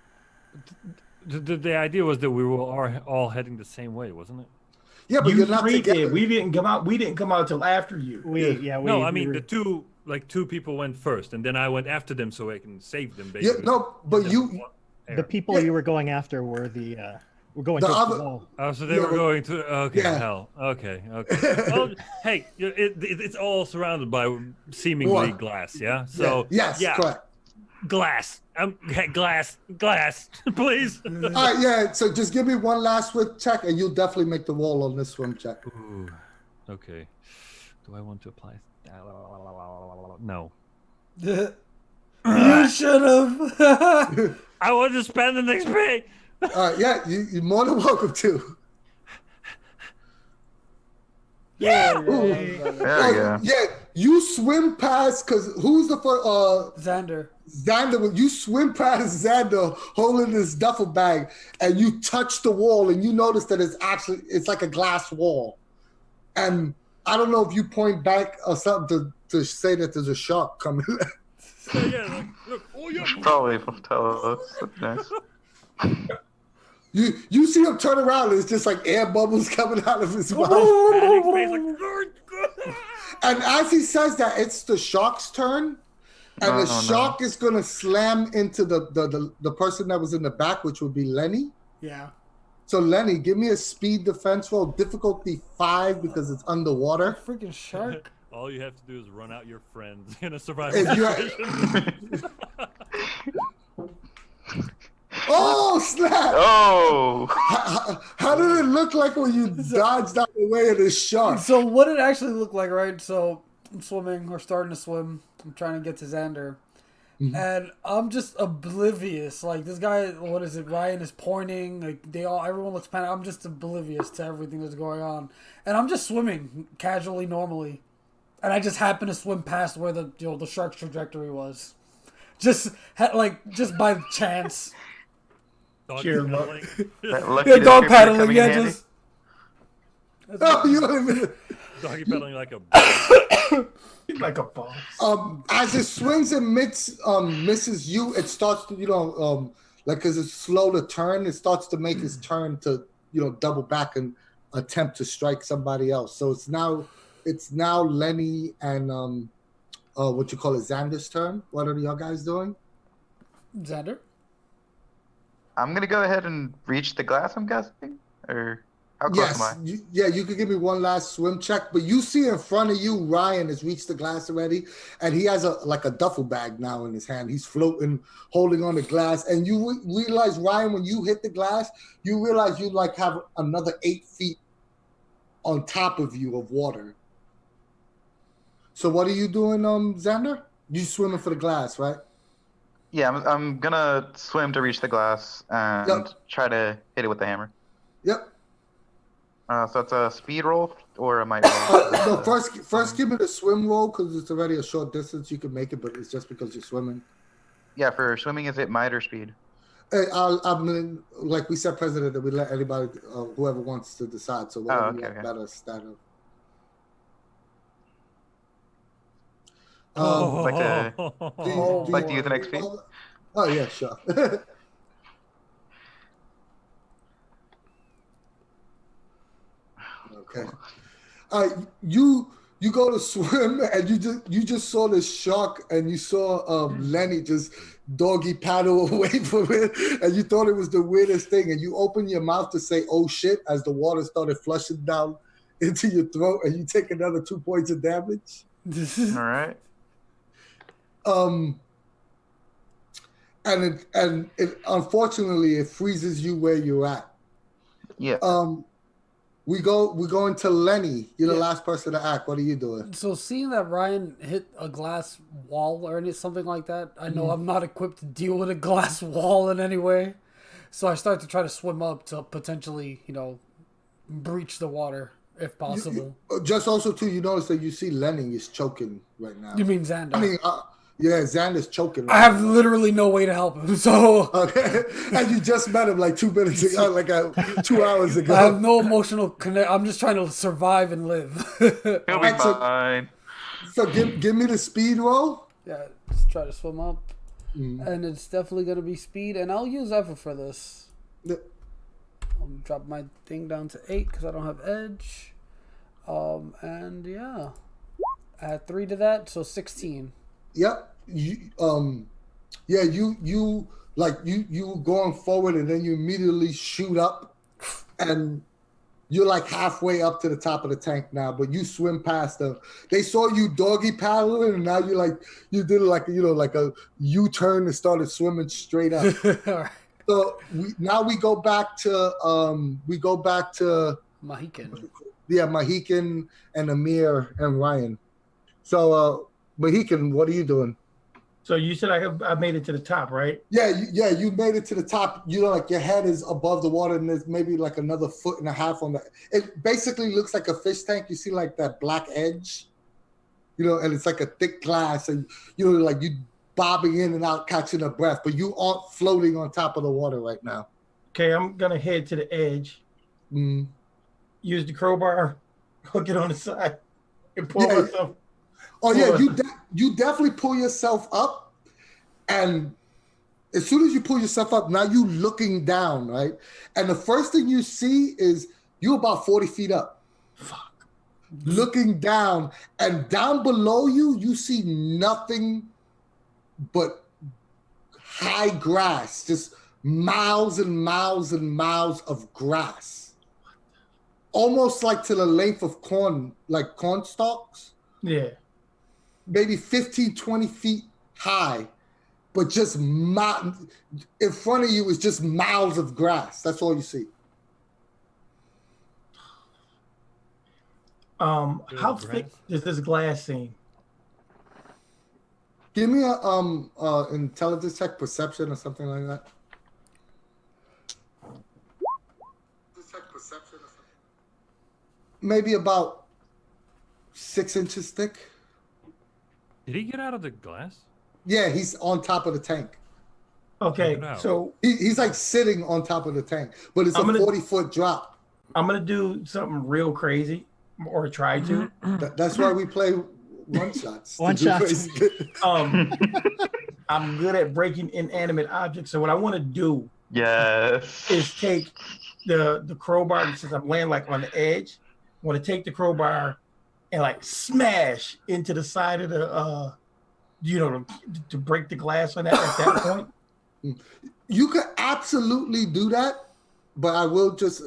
S2: The idea was that we were all heading the same way, wasn't it?
S3: Yeah, but
S6: You
S3: you're not
S6: three
S3: together.
S6: did. We didn't come out. We didn't come out till after you.
S2: No, I mean
S4: were-
S2: the two people went first, and then I went after them so I can save them.
S3: Yeah,
S2: Basically.
S3: no, but
S2: And
S3: you.
S2: then-
S4: the people
S3: Yeah.
S4: you were going after were were going
S3: The
S4: towards
S3: other-
S4: the wall.
S2: Oh, so they
S3: Yeah,
S2: were
S3: but-
S2: going to. Okay,
S3: Yeah.
S2: hell. Okay. Well, hey, it's all surrounded by seemingly
S3: What?
S2: glass. Yeah. So
S3: Yes,
S2: yeah,
S3: correct.
S2: glass. Glass, please.
S3: All right, yeah. So just give me one last swim check, and you'll definitely make the wall on this swim check.
S2: Ooh, okay. Do I want to apply? No.
S1: You should have.
S2: I want to spend an XP.
S3: Yeah, you're more than welcome to.
S1: Yeah.
S7: There you go.
S3: Yeah, you swim past because who's the first?
S1: Xander.
S3: Xander. You swim past Xander holding this duffel bag, and you touch the wall, and you notice that it's like a glass wall. And I don't know if you point back or something to say that there's a shark coming.
S2: Yeah, like, look. Oh yeah.
S5: Probably will tell us. That's nice.
S3: You see him turn around, and it's just like air bubbles coming out of his mouth.
S2: Panic face, like,
S3: And as he says that, it's the shark's turn, and the
S5: Oh, no.
S3: shark is gonna slam into the person that was in the back, which would be Lenny.
S1: Yeah.
S3: So Lenny, give me a speed defense roll, difficulty 5 because it's underwater.
S1: Freaking shark.
S2: All you have to do is run out your friends in a survival
S3: If you-
S2: situation.
S3: Oh snap!
S5: Oh,
S3: How did it look like when you dodged out the way of the shark?
S1: So what it actually looked like, right? So I'm swimming, or starting to swim. I'm trying to get to Xander. And I'm just oblivious. Like this guy, what is it? Ryan is pointing. Like everyone looks panicked. I'm just oblivious to everything that's going on, and I'm just swimming casually, normally, and I just happen to swim past where the shark's trajectory was, just by chance.
S2: Dog
S6: Cheer him up.
S2: paddling.
S5: that lucky
S1: Yeah, dog
S5: descriptor
S1: paddling.
S5: coming in
S1: Yeah,
S5: handy.
S1: just.
S3: Oh, you don't even.
S2: Doggy paddling like a.
S6: Like a boss.
S3: As it swings and misses you, it starts to like because it's slow to turn, it starts to make its turn to double back and attempt to strike somebody else. So it's now Lenny and what you call it, Xander's turn. What are y'all guys doing?
S1: Xander?
S5: I'm gonna go ahead and reach the glass. I'm guessing, or how close am I?
S3: You could give me one last swim check, but you see in front of you, Ryan has reached the glass already, and he has a duffel bag now in his hand. He's floating, holding on the glass, and you realize, Ryan, when you hit the glass, you realize you have another 8 feet on top of you of water. So what are you doing, Xander? You swimming for the glass, right?
S5: Yeah, I'm gonna swim to reach the glass and
S3: Yep.
S5: try to hit it with the hammer.
S3: Yep.
S5: So it's a speed roll or a might roll.
S3: No, first give me the swim roll because it's already a short distance. You can make it, but it's just because you're swimming.
S5: Yeah, for swimming, is it might or speed?
S3: Hey, like we said, President, that we let anybody, whoever wants to decide. So whatever you
S5: okay,
S3: have
S5: okay.
S3: better stat of.
S5: Like to-
S3: do you
S5: like to use an
S3: want-
S5: XP?
S3: Oh yeah, sure. Okay. You go to swim and you just saw the shark and you saw Lenny just doggy paddle away from it and you thought it was the weirdest thing and you open your mouth to say oh shit as the water started flushing down into your throat and you take another 2 points of damage.
S5: All right.
S3: And it unfortunately it freezes you where you're at.
S5: Yeah.
S3: We go into Lenny. You're the
S1: Yeah.
S3: last person to act. What are you doing?
S1: So seeing that Ryan hit a glass wall or something like that, I know I'm not equipped to deal with a glass wall in any way. So I start to try to swim up to potentially, breach the water if possible.
S3: Just also too, you notice that you see Lenny is choking right now.
S1: You mean Xander?
S3: I mean, yeah, Xander's choking. Right
S1: I have
S3: now.
S1: literally no way to help him. So
S3: Okay, and you just met him like 2 minutes ago, like 2 hours ago.
S1: I have no emotional connect. I'm just trying to survive and live.
S5: He'll be
S3: Alright, so-
S5: fine.
S3: So give me the speed roll.
S1: Yeah, just try to swim up.
S3: Mm.
S1: And it's definitely going to be speed. And I'll use effort for this.
S3: Yeah.
S1: I'll drop my thing down to 8 because I don't have edge. And yeah. Add 3 to that, so 16.
S3: Yep. You you going forward and then you immediately shoot up and you're like halfway up to the top of the tank now, but you swim past them. They saw you doggy paddling and now you did like a U-turn and started swimming straight up.
S1: All right.
S3: So we go back to
S1: Mohican.
S3: yeah, Mohican and Amir and Ryan. So Mohican, what are you doing?
S6: So you said I made it to the top, right?
S3: Yeah, you made it to the top. Like your head is above the water, and there's maybe like another 1.5 feet on the. It basically looks like a fish tank. You see like that black edge, and it's like a thick glass, and like you bobbing in and out, catching a breath, but you aren't floating on top of the water right now.
S6: Okay, I'm gonna head to the edge.
S3: Mm.
S6: Use the crowbar, hook it on the side, and pull myself.
S3: Oh yeah, you definitely pull yourself up, and as soon as you pull yourself up, now you looking down, right? And the first thing you see is you about 40 feet up.
S6: Fuck.
S3: Looking down, and down below you see nothing but high grass, just miles and miles and miles of grass, almost like to the length of corn stalks.
S6: Yeah.
S3: Maybe 15, 20 feet high, but just in front of you is just miles of grass. That's all you see.
S6: How thick is this glass seem?
S3: Give me a intelligence check, perception, or something like that. Maybe about 6 inches thick.
S2: Did he get out of the glass?
S3: Yeah, he's on top of the tank.
S6: Okay, so
S3: He's like sitting on top of the tank, but it's a 40-foot drop.
S6: I'm gonna do something real crazy, or try to.
S3: That's why we play one shots.
S4: One shots.
S6: I'm good at breaking inanimate objects, so what I want to do
S5: Yes.
S6: is take the crowbar, since I'm laying like on the edge. I want to take the crowbar and like smash into the side of the to break the glass on that at that point.
S3: You could absolutely do that, but I will just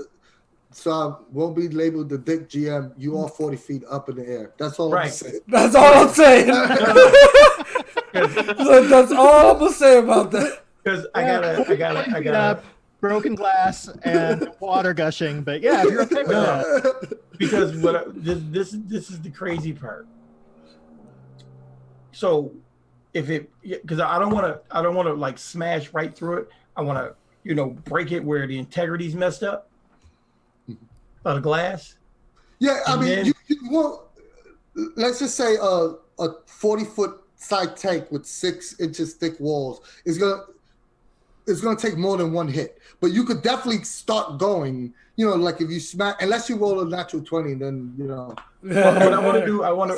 S3: so I won't be labeled the dick GM. You are 40 feet up in the air. That's all I'm saying.
S1: That's all I'm saying. That's all I'm gonna say about that.
S6: Because I gotta
S4: broken glass and water gushing, but yeah, if you're okay with that.
S6: Because this is the crazy part. So because I don't want to like smash right through it. I want to break it where the integrity's messed up of the glass.
S3: Yeah, I mean, you want, let's just say a 40-foot side tank with 6 inches thick walls is gonna take more than one hit, but you could definitely start going. Like if you smack, unless you roll a natural 20, then
S6: What I want to do, I want to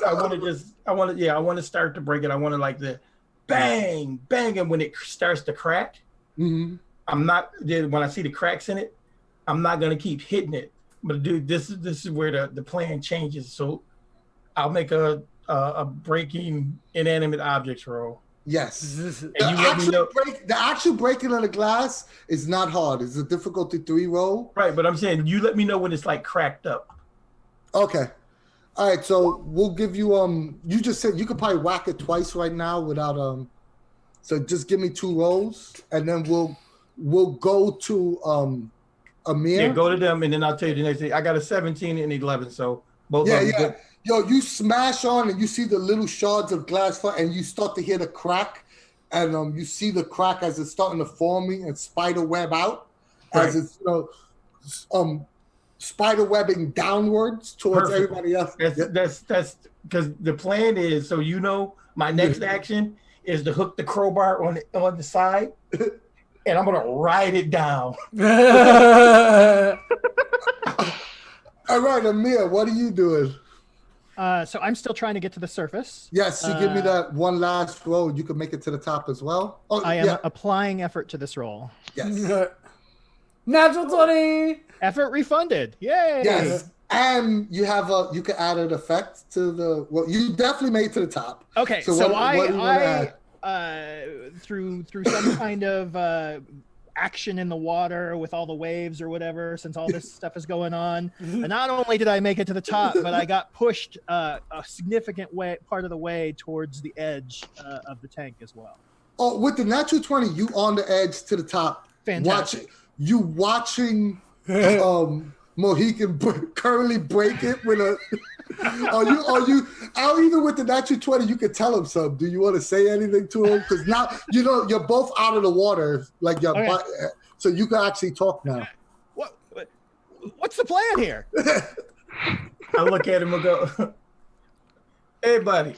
S6: start to break it. I want to like the bang, bang, and when it starts to crack,
S3: mm-hmm.
S6: When I see the cracks in it, I'm not gonna keep hitting it. But dude, this is where the plan changes. So I'll make a breaking inanimate objects roll.
S3: Yes.
S6: And
S3: The actual breaking of the glass is not hard. It's a difficulty 3 roll.
S6: Right, but I'm saying you let me know when it's like cracked up.
S3: Okay. All right, so we'll give you you just said you could probably whack it twice right now without so just give me 2 rolls and then we'll go to Amir.
S6: Yeah, go to them and then I'll tell you the next thing. I got a 17 and 11, so both of them.
S3: Yeah. Yo, you smash on and you see the little shards of glass fall and you start to hear the crack and you see the crack as it's starting to form and spider web out as it's spider webbing downwards towards
S6: Perfect.
S3: everybody else.
S6: That's because the plan is so my next action is to hook the crowbar on the side, and I'm gonna ride it down.
S3: All right, Amir, what are you doing?
S4: So I'm still trying to get to the surface.
S3: Yes, you give me that one last roll. You can make it to the top as well. Oh,
S4: I am applying effort to this roll.
S3: Yes.
S1: Natural 20.
S4: Effort refunded. Yay!
S3: Yes. And you can add an effect to the. Well, you definitely made it to the top.
S4: Okay, so
S3: what do you wanna add?
S4: Through some kind of action in the water with all the waves or whatever, since all this stuff is going on, and not only did I make it to the top, but I got pushed a significant part of the way towards the edge of the tank as well.
S3: Oh, with the natural 20, you on the edge to the top.
S4: Fantastic.
S3: Watching Mohican currently break it with a. Are you out even with the natural 20? You can tell him something. Do you want to say anything to him? Because now you're both out of the water, like so you can actually talk now.
S4: What's the plan here?
S6: I look at him and go, "Hey, buddy,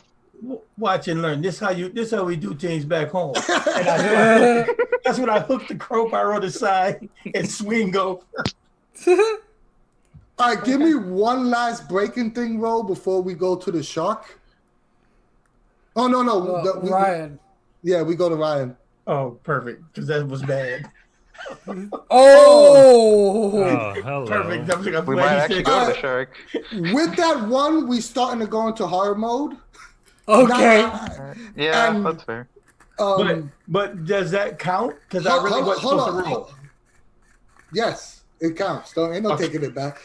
S6: watch and learn. This how we do things back home." And that's when I hook the crowbar on the side and swing over.
S3: All right, give me one last breaking thing roll before we go to the shark. Oh, no.
S1: Ryan.
S3: We go to Ryan.
S6: Oh, perfect, because that was bad.
S1: Oh,
S2: hello.
S6: Perfect.
S7: We might actually go to the shark.
S3: With that one, we starting to go into horror mode.
S1: okay.
S7: Yeah, that's fair.
S6: But does that count? Because I really wasn't supposed to roll.
S3: Yes, it counts. Ain't no taking it back.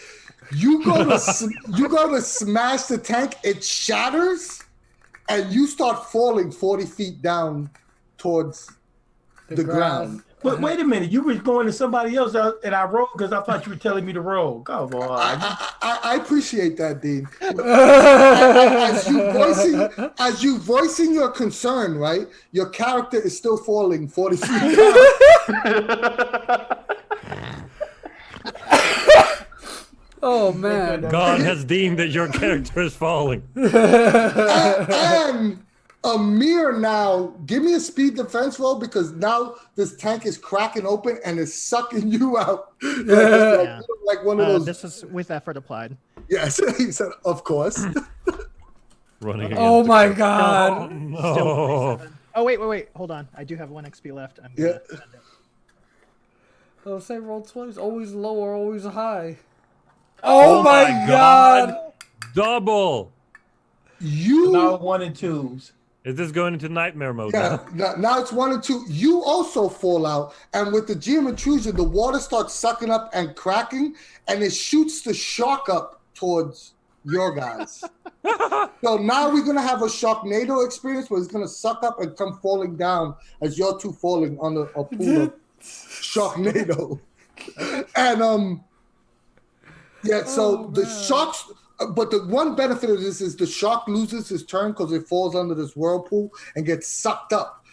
S3: You go to smash the tank, it shatters, and you start falling 40 feet down towards the ground.
S6: But wait a minute, you were going to somebody else and I rolled because I thought you were telling me to roll. Come on.
S3: I appreciate that, Dean. As you voicing your concern, right? Your character is still falling 40 feet down.
S1: Oh man.
S2: God has deemed that your character is falling.
S3: And Amir now, give me a speed defense roll because now this tank is cracking open and is sucking you out. Like one of those.
S4: This is with effort applied.
S3: Yes, he said, of course.
S2: Running.
S1: Oh my God.
S2: No.
S4: Oh wait. Hold on. I do have 1 XP left. I'm gonna send it.
S1: They'll say roll 20 is always low or always high. Oh my God.
S2: Double.
S6: Now 1 and 2s.
S2: Is this going into nightmare mode
S3: Yeah, now it's 1 and 2. You also fall out, and with the GM intrusion, the water starts sucking up and cracking, and it shoots the shark up towards your guys. So now we're gonna have a Sharknado experience where it's gonna suck up and come falling down as you're two falling on a pool of Sharknado. And the sharks. But the one benefit of this is the shark loses his turn because it falls under this whirlpool and gets sucked up.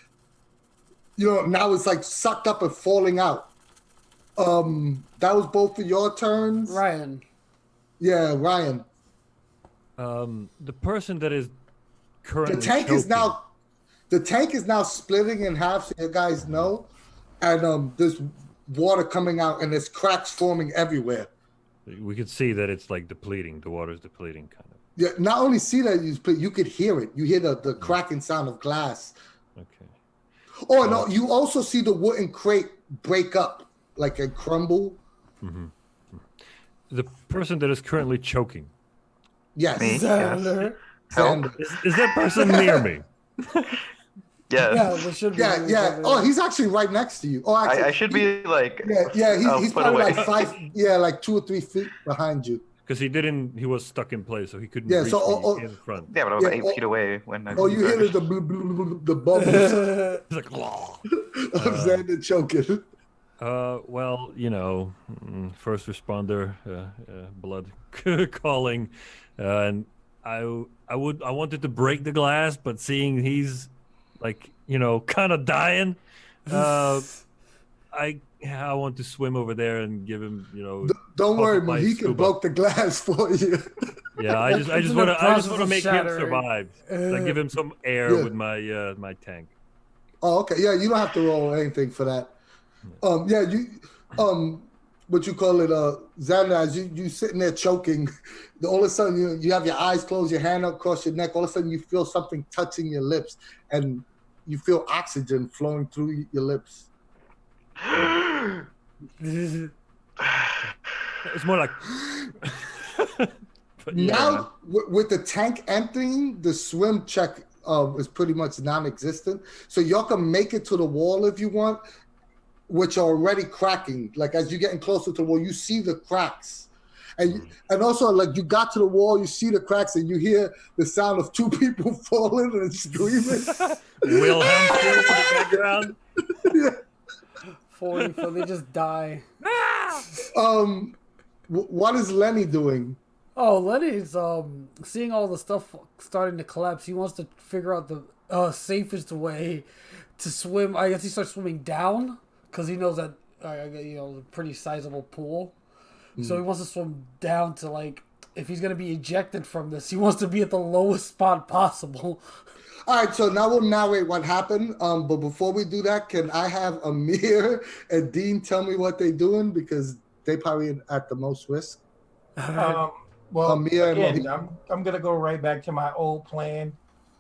S3: Now it's like sucked up and falling out. That was both of your turns.
S1: Ryan.
S3: Yeah, Ryan.
S2: The person that is currently
S3: The tank is now splitting in half, so you guys know. And there's water coming out and there's cracks forming everywhere.
S2: We could see that it's like depleting. The water's depleting, kind of.
S3: Yeah, not only see that, you could hear it. You hear the cracking sound of glass.
S2: Okay.
S3: Oh, no, you also see the wooden crate break up, like and crumble.
S2: Mm-hmm. The person that is currently choking.
S3: Yes.
S7: Me?
S1: Xander.
S3: Xander.
S2: Is that person near me?
S7: Yes.
S1: Yeah, there should be.
S3: Yeah. Oh, he's actually right next to you. Oh, actually,
S7: I should be like.
S3: Yeah. He's
S7: put
S3: probably
S7: away.
S3: like 5. Yeah, like 2 or 3 feet behind you.
S2: Because he was stuck in place, so he couldn't
S3: Yeah,
S2: reach
S3: so,
S2: me in front.
S7: Yeah, but I was
S3: Yeah,
S7: 8 feet away when I.
S3: Oh, you hear the the bubbles
S2: It's like,
S3: of Xander choking.
S2: well, first responder, blood calling, and I wanted to break the glass, but seeing he's like, kind of dying, I yeah, I want to swim over there and give him,
S3: Don't worry,
S2: Puff up my
S3: Mohican
S2: scuba.
S3: broke the glass for you.
S2: Yeah, I just
S1: It's in
S2: want
S1: the
S2: to
S1: process of
S2: make him
S1: shattering.
S2: survive. Like give him some air
S3: Yeah.
S2: with my my tank.
S3: Oh, okay. Yeah, you don't have to roll anything for that. Yeah, what you call it, Xander, as you sitting there choking, all of a sudden you have your eyes closed, your hand up across your neck, all of a sudden you feel something touching your lips, and you feel oxygen flowing through your lips.
S2: It's more like. But yeah,
S3: Now, with the tank emptying, the swim check is pretty much non-existent. So y'all can make it to the wall if you want, which are already cracking. Like as you're getting closer to the wall, you see the cracks. And also, like you got to the wall, you see the cracks, and you hear the sound of two people falling and screaming.
S2: Wilhelm still in the background.
S3: Yeah.
S1: 40 foot, they just die.
S3: What is Lenny doing?
S1: Oh, Lenny's seeing all the stuff starting to collapse. He wants to figure out the safest way to swim. I guess he starts swimming down because he knows that a pretty sizable pool. So he wants to swim down to, like, if he's gonna be ejected from this, he wants to be at the lowest spot possible.
S3: All right, so now we'll narrate what happened. But before we do that, can I have Amir and Dean tell me what they're doing, because they probably at the most risk.
S6: Well,
S3: Amir and
S6: again,
S3: Mohican.
S6: I'm gonna go right back to my old plan,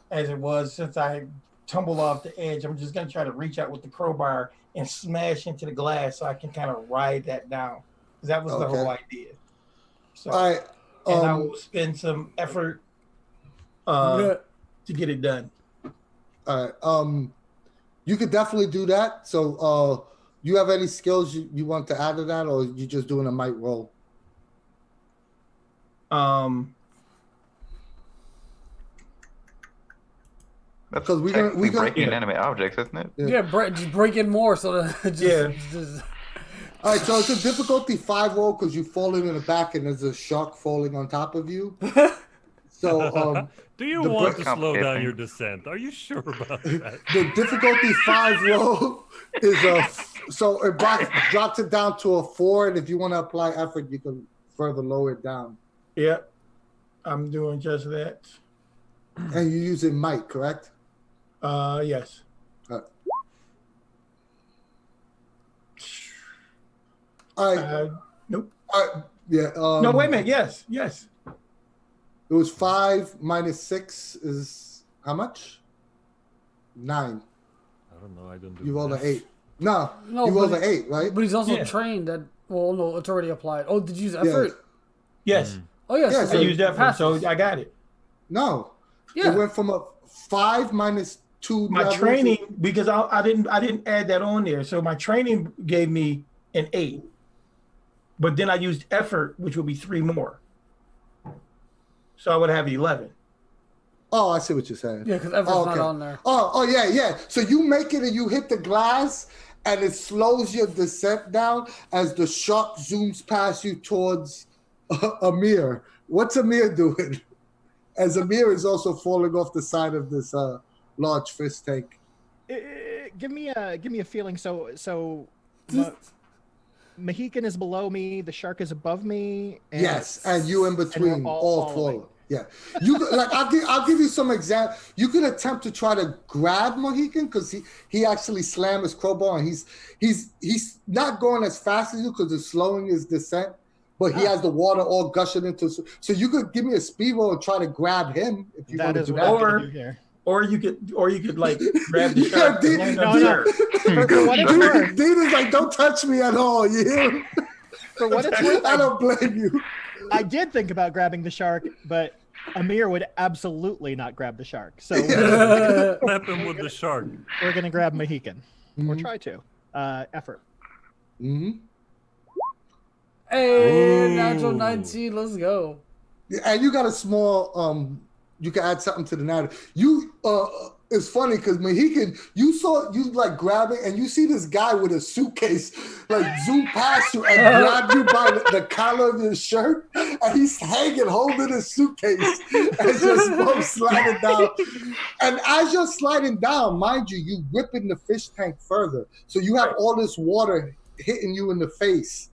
S6: as it was since I tumbled off the edge. I'm just gonna try to reach out with the crowbar and smash into the glass so I can kind of ride that down. Because that was the whole idea. So,
S3: All right.
S6: and I will spend some effort to get it done.
S3: All right. You could definitely do that. So, you have any skills you want to add to that, or you just doing a might roll?
S7: That's
S3: 'Cause we gonna-
S7: breaking
S3: yeah.
S7: inanimate objects, isn't it?
S1: Yeah, just break in more so that just
S3: All right, so it's a difficulty 5 roll because you falling in the back and there's a shark falling on top of you. So,
S2: do you
S3: the
S2: want
S3: break-
S2: to slow down your descent? Are you sure about that?
S3: the difficulty 5 roll is so it drops it down to a 4, and if you want to apply effort, you can further lower it down.
S6: Yep, I'm doing just that.
S3: And you're using might, correct?
S6: Yes.
S3: All right.
S6: Nope.
S3: Yeah.
S6: No, wait a minute. Yes.
S3: It was 5 minus 6 is how much? 9.
S2: I don't know. I don't do.
S3: You rolled an
S2: math.
S3: 8. No,
S1: No,
S3: you rolled
S1: but
S3: an 8, right?
S1: But he's also
S6: Yeah.
S1: trained at. Well, no, it's already applied. Oh, did you use effort?
S6: Yes.
S1: Oh, yes.
S3: Yeah,
S6: I
S3: so
S6: used effort,
S1: passes.
S6: so I got it.
S3: No.
S1: Yeah.
S3: It went from a 5 minus 2.
S6: My
S3: levels.
S6: training, because I didn't add that on there, so my training gave me an 8. But then I used effort, which would be 3 more. So I would have 11.
S3: Oh, I see what you're saying.
S1: Yeah, because effort's not on there.
S3: Oh, yeah. So you make it and you hit the glass, and it slows your descent down as the shark zooms past you towards Amir. What's Amir doing? As Amir is also falling off the side of this large fish tank.
S4: Give me a feeling. So Mohican is below me. The shark is above me. And
S3: Yes, and you in between,
S4: we're
S3: all
S4: following.
S3: falling. Yeah, you like. I'll give you some example. You could attempt to try to grab Mohican because he actually slammed his crowbar, and he's not going as fast as you because it's slowing his descent. But he has the water all gushing into. So you could give me a speed roll and try to grab him if you want
S4: That
S3: to
S4: is
S3: do
S4: what
S3: that.
S4: I'm gonna do here.
S6: Or you could like grab the
S3: Yeah,
S6: shark.
S3: dude,
S6: and
S4: no,
S6: land
S4: no.
S6: on the shark.
S4: For what it's worth,
S3: Dean is like, don't touch me at all. You hear?
S4: for what it's worth,
S3: I don't blame you.
S4: I did think about grabbing the shark, but Amir would absolutely not grab the shark. So
S2: Slap him with the shark.
S4: we're gonna grab Mohican, or
S3: Mhm.
S4: try to. Effort.
S3: Mm-hmm.
S1: Hey,
S2: Ooh.
S1: natural 19, let's go.
S3: And you got a small you can add something to the narrative. You it's funny because Mohican, you like grabbing and you see this guy with a suitcase like zoom past you and grab you by the collar of your shirt, and he's hanging holding his suitcase and just both sliding down. And as you're sliding down, mind you, you whipping the fish tank further. So you have all this water hitting you in the face,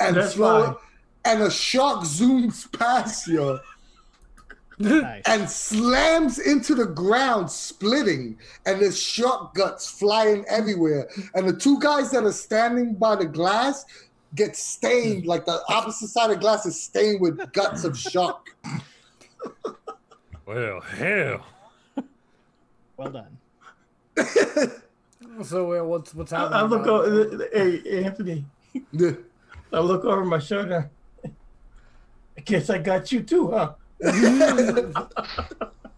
S3: and
S6: That's fine.
S3: and a shark zooms past you
S4: Nice.
S3: and slams into the ground, splitting, and there's shark guts flying everywhere. And the two guys that are standing by the glass get stained, like the opposite side of the glass is stained with guts of shark.
S2: Well, hell.
S4: Well done.
S1: So what's happening?
S6: I look
S1: now?
S6: over, hey Anthony, I look over my shoulder. I guess I got you too, huh?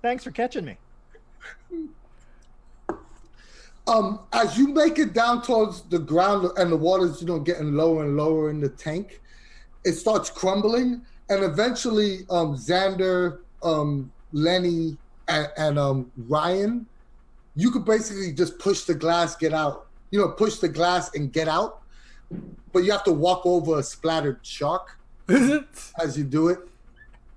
S4: Thanks for catching me.
S3: As you make it down towards the ground and the water's getting lower and lower in the tank, it starts crumbling, and eventually Xander, Lenny, and Ryan, you could basically just push the glass, get out. Push the glass and get out, but you have to walk over a splattered shark as you do it.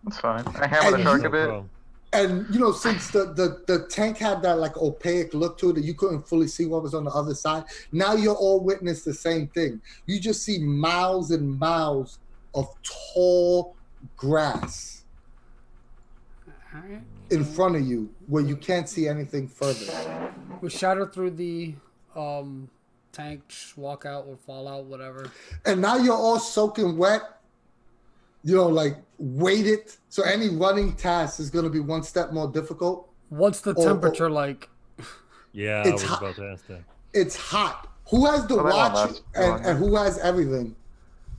S5: That's fine. I hammer the shark a bit.
S2: Well,
S3: And since the tank had that like opaque look to it that you couldn't fully see what was on the other side, now you're all witness the same thing. You just see miles and miles of tall grass
S1: Alright.
S3: in front of you where you can't see anything further.
S1: We shatter through the tank, just walk out or fall out, whatever.
S3: And now you're all soaking wet, like weighted. So any running task is going to be one step more difficult.
S1: What's the temperature like?
S2: yeah,
S3: It's
S2: I was
S3: hot.
S2: about to ask that.
S3: It's hot. Who has the
S5: Well, that won't
S3: watch
S5: last long.
S3: and who has everything?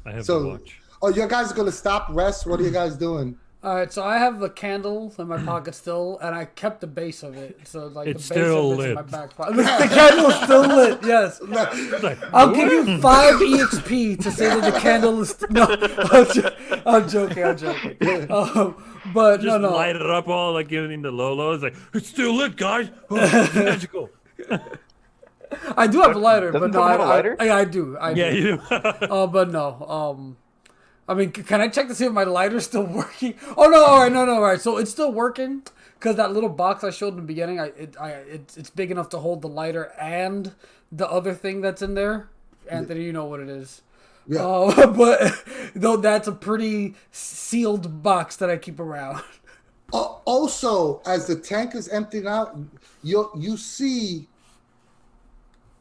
S2: I have
S3: So-
S2: the watch.
S3: Oh, you guys are going to stop, rest? What are you guys doing?
S1: All right, so I have the candle in my pocket still, and I kept the base of it. So like
S2: It's
S1: the base
S2: still
S1: of it's in my
S2: lit.
S1: back pocket. The candle is still lit. Yes.
S2: It's like,
S1: I'll give you 5 EXP to say that the candle is. No, I'm joking. But
S2: just
S1: no.
S2: light it up all like in the low. It's like, it's still lit, guys. Oh, it's magical.
S1: I do have a lighter, but
S5: Doesn't
S1: no,
S5: someone have a lighter?
S1: I do.
S2: Yeah, you do.
S1: But no. I mean, can I check to see if my lighter's still working? Oh no! All right. So it's still working because that little box I showed in the beginning, it's big enough to hold the lighter and the other thing that's in there. Anthony, you know what it is.
S3: Yeah.
S1: But though that's a pretty sealed box that I keep around.
S3: Also, as the tank is emptying out, you see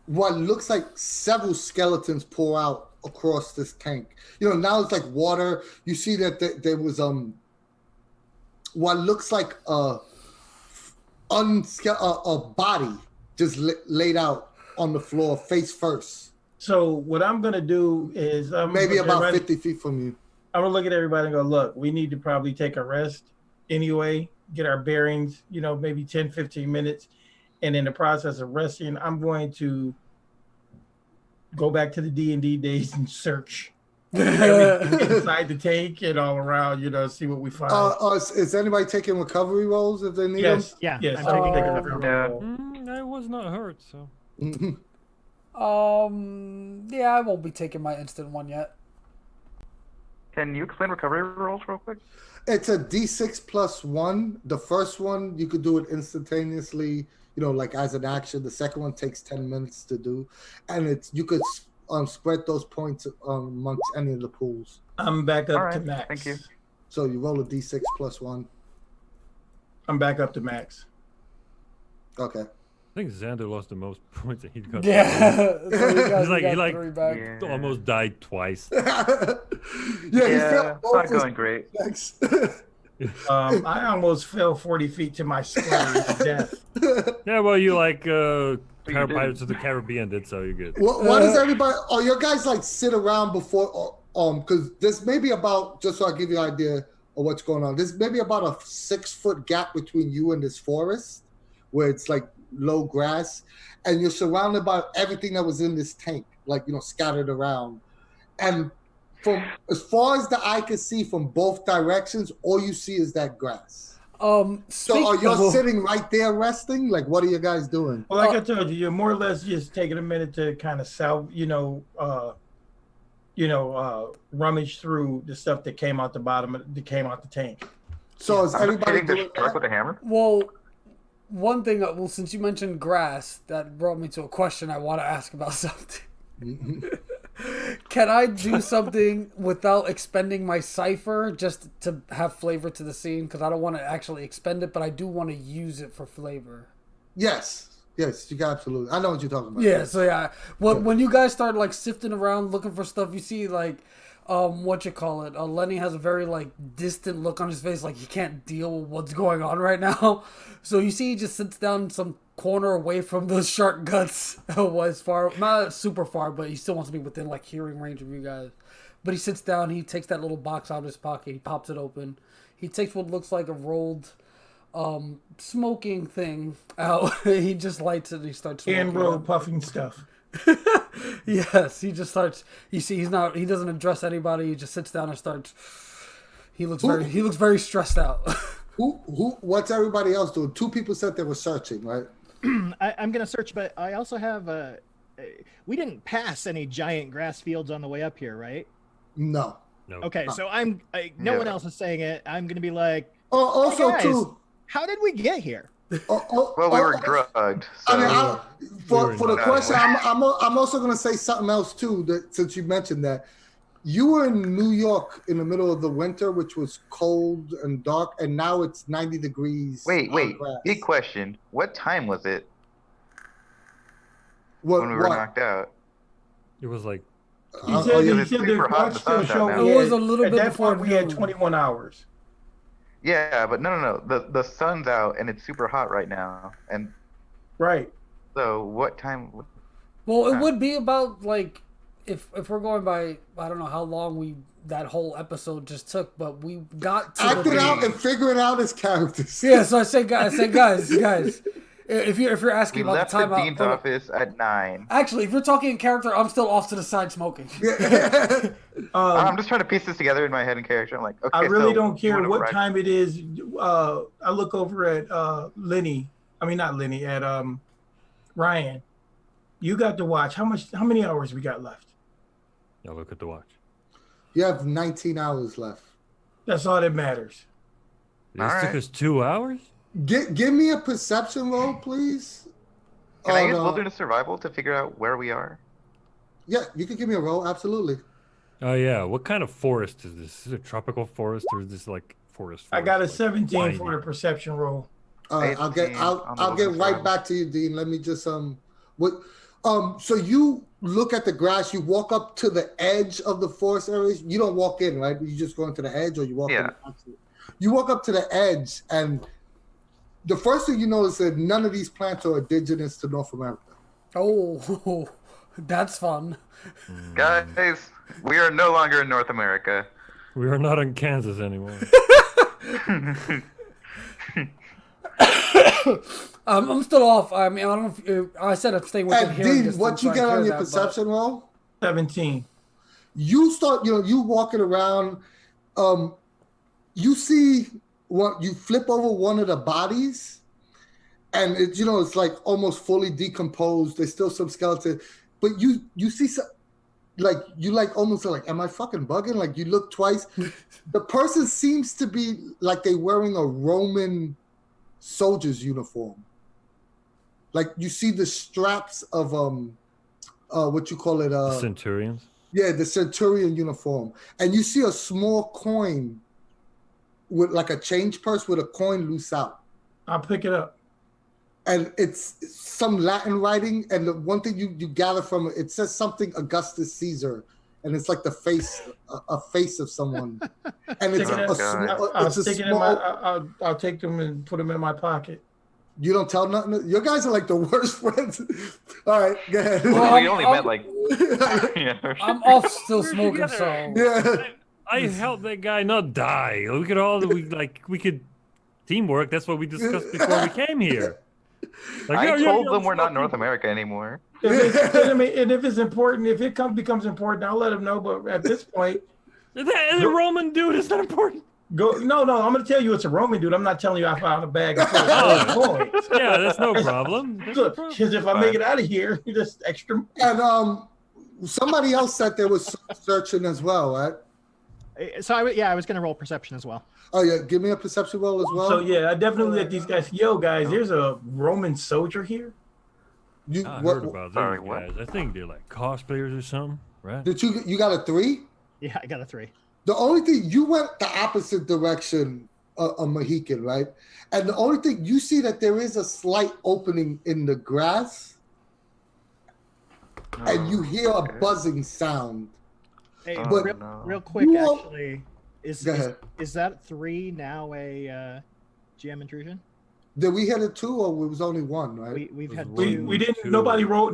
S3: what looks like several skeletons pour out across this tank. Now it's like water. You see that there was what looks like a body just laid out on the floor, face first,
S6: So what I'm gonna do is
S3: maybe about 50 feet from you.
S6: I'm gonna look at everybody and go, look, we need to probably take a rest anyway, get our bearings, maybe 10, 15 minutes. And in the process of resting, I'm going to go back to the D&D days and search everything inside the tank and all around, see what we find.
S3: Is anybody taking recovery rolls if they need
S6: yes.
S4: Yeah,
S6: Yes.
S4: I'm
S6: I'm
S4: taking
S6: taking
S4: a
S6: a
S4: recovery
S6: recovery roll.
S2: I was not hurt, so.
S3: them?
S1: Yeah, I won't be taking my instant one yet.
S5: Can you explain recovery rolls real quick?
S3: It's a D6 plus 1. The first one, you could do it instantaneously, like as an action. The second one takes 10 minutes to do. And you could spread those points amongst any of the pools.
S6: I'm back up
S5: All
S6: to
S5: right,
S6: max.
S5: thank you.
S3: So you roll a D6 plus 1.
S6: I'm back up to max.
S3: Okay.
S2: I think Xander lost the most points that he'd got.
S1: Yeah. So you guys
S2: He
S1: got
S2: like
S1: 3 back.
S5: Yeah.
S2: almost died twice.
S3: Yeah, he
S5: Yeah,
S3: fell
S5: it's not
S3: off his
S5: going great.
S3: legs.
S6: I almost fell 40 feet to my splatter death.
S2: Yeah, well, you like
S5: you did.
S2: Pirates of the Caribbean did, so you're good.
S3: What does everybody? Oh, your guys like sit around before? Because there's maybe about, just so I give you an idea of what's going on. There's maybe about a 6-foot gap between you and this forest, where it's like low grass, and you're surrounded by everything that was in this tank, like scattered around. And from as far as the eye can see from both directions, all you see is that grass. So are you sitting right there resting? Like, what are you guys doing?
S6: Well, like I told you, you're more or less just taking a minute to kind of rummage through the stuff that came out the bottom, that came out the tank.
S3: So is
S5: I'm just
S3: everybody
S5: hitting the
S3: doing
S5: shark
S3: that?
S5: with a hammer.
S1: Well, one thing, since you mentioned grass, that brought me to a question I want to ask about something. Can I do something without expending my cipher just to have flavor to the scene? Because I don't want to actually expend it, but I do want to use it for flavor.
S3: Yes, you got absolutely. I know what you're talking about.
S1: Yeah, so yeah. When you guys start like sifting around looking for stuff, you see like what you call it? Lenny has a very like distant look on his face, like he can't deal with what's going on right now. So you see he just sits down in some corner away from those shark guts. Was far, not super far, but he still wants to be within like hearing range of you guys. But he sits down, he takes that little box out of his pocket, he pops it open. He takes what looks like a rolled smoking thing out. He just lights it and he starts smoking.
S6: And roll puffing stuff.
S1: Yes, he just starts. You see, he doesn't address anybody. He just sits down and starts. He looks very stressed out.
S3: What's everybody else doing? 2 people said they were searching, right?
S4: I'm gonna search, but I also have we didn't pass any giant grass fields on the way up here, right?
S3: No.
S4: Okay, so no one else is saying it. I'm gonna be like,
S3: also
S4: hey guys,
S3: too.
S4: how did we get here?
S5: Well, we were drugged. So.
S3: I mean, for the question, I'm also going to say something else too. That since you mentioned that, you were in New York in the middle of the winter, which was cold and dark, and now it's 90 degrees.
S5: Wait. Big question. What time was it
S3: when
S5: we were knocked out?
S2: It was like.
S6: He said
S5: it's
S6: the
S5: super hot in
S6: clock
S5: the sun
S6: still showed.
S5: down
S1: It
S5: there.
S1: was a little bit
S6: At that
S1: before
S6: point, we had
S1: noon.
S6: 21 hours.
S5: Yeah, but no. The sun's out and it's super hot right now. And
S6: Right.
S5: so what time?
S1: Well, it would be about like if we're going by, I don't know how long that whole episode just took, but we got to
S3: acting out and figuring out his characters.
S1: Yeah, so I say guys. If you're asking
S5: We
S1: about
S5: left
S1: the
S5: the
S1: timeout,
S5: dean's office at 9.
S1: actually, if you're talking in character, I'm still off to the side smoking.
S5: I'm just trying to piece this together in my head and character. I'm like, okay,
S6: I really
S5: so
S6: don't care
S5: you
S6: what
S5: would've
S6: time it is. I look over at Lenny. I mean, not Lenny. At Ryan. You got to watch. How many hours we got left?
S2: I'll look at the watch.
S3: You have 19 hours left.
S6: That's all that matters.
S2: This took us 2 hours?
S3: Give me a perception roll, please.
S5: Can I use wilderness survival to figure out where we are?
S3: Yeah, you can give me a roll. Absolutely.
S2: Oh yeah, what kind of forest is this? Is it a tropical forest or is this like forest?
S6: I got a
S2: like
S6: 17
S2: windy?
S6: for the perception roll.
S3: All right, I'll get
S5: 18 on the
S3: I'll get
S5: wilderness
S3: right
S5: survival.
S3: back to you, Dean. Let me just so you look at the grass, you walk up to the edge of the forest areas. You don't walk in, right? You just go into the edge or you walk in. You walk up to the edge and the first thing you notice is that none of these plants are indigenous to North America.
S1: Oh, that's fun.
S5: Guys, we are no longer in North America.
S2: We are not in Kansas anymore.
S1: I'm still off. I mean, I don't know if I said I'm staying within
S3: And
S1: hearing
S3: Dean,
S1: distance,
S3: what
S1: so
S3: you
S1: I
S3: get
S1: hear
S3: on your
S1: that,
S3: perception roll?
S6: 17.
S3: You start, you walking around, you see you flip over one of the bodies and it's like almost fully decomposed. There's still some skeleton, but you see some, almost like, am I fucking bugging? Like you look twice. The person seems to be like they wearing a Roman soldier's uniform. Like you see the straps of what you call it?
S2: Centurions.
S3: Yeah, the centurion uniform, and you see a small coin with like a change purse with a coin loose out.
S6: I'll pick it up.
S3: And it's some Latin writing, and the one thing you gather from it says something Augustus Caesar, and it's like a face of someone. And it's
S6: I'll take them and put them in my pocket.
S3: You don't tell nothing. Your guys are like the worst friends. All right, go ahead.
S5: Well, we only met like.
S1: I'm off still smoking, so
S3: yeah.
S2: I helped that guy not die. We could teamwork. That's what we discussed before we came here.
S5: I told them we're not North America anymore.
S6: If it's important, if it becomes important, I'll let them know. But at this point,
S2: the Roman dude is not important.
S6: No, I'm going to tell you it's a Roman dude. I'm not telling you I found a bag of coins.
S2: Yeah, that's no problem.
S6: Because if I make it out of here, just extra.
S3: And somebody else said there was searching as well, right?
S4: So I was going to roll perception as well.
S3: Oh yeah, give me a perception roll as well.
S6: So yeah, I definitely let these guys. Yo, guys, there's a Roman soldier here.
S2: I heard about these guys. I think they're like cosplayers or something. right?
S3: Did you got a 3?
S4: Yeah, I got a 3.
S3: The only thing you went the opposite direction a Mohican, right? And the only thing you see that there is a slight opening in the grass, and you hear a buzzing sound.
S4: Hey,
S3: But
S4: real quick,
S3: you all-
S4: actually,
S3: Go ahead.
S4: is that 3 now a GM intrusion?
S3: Did we hit a 2 or it was only 1, right?
S4: We've had
S2: We-
S4: 2.
S6: We didn't.
S2: 2.
S6: Nobody rolled.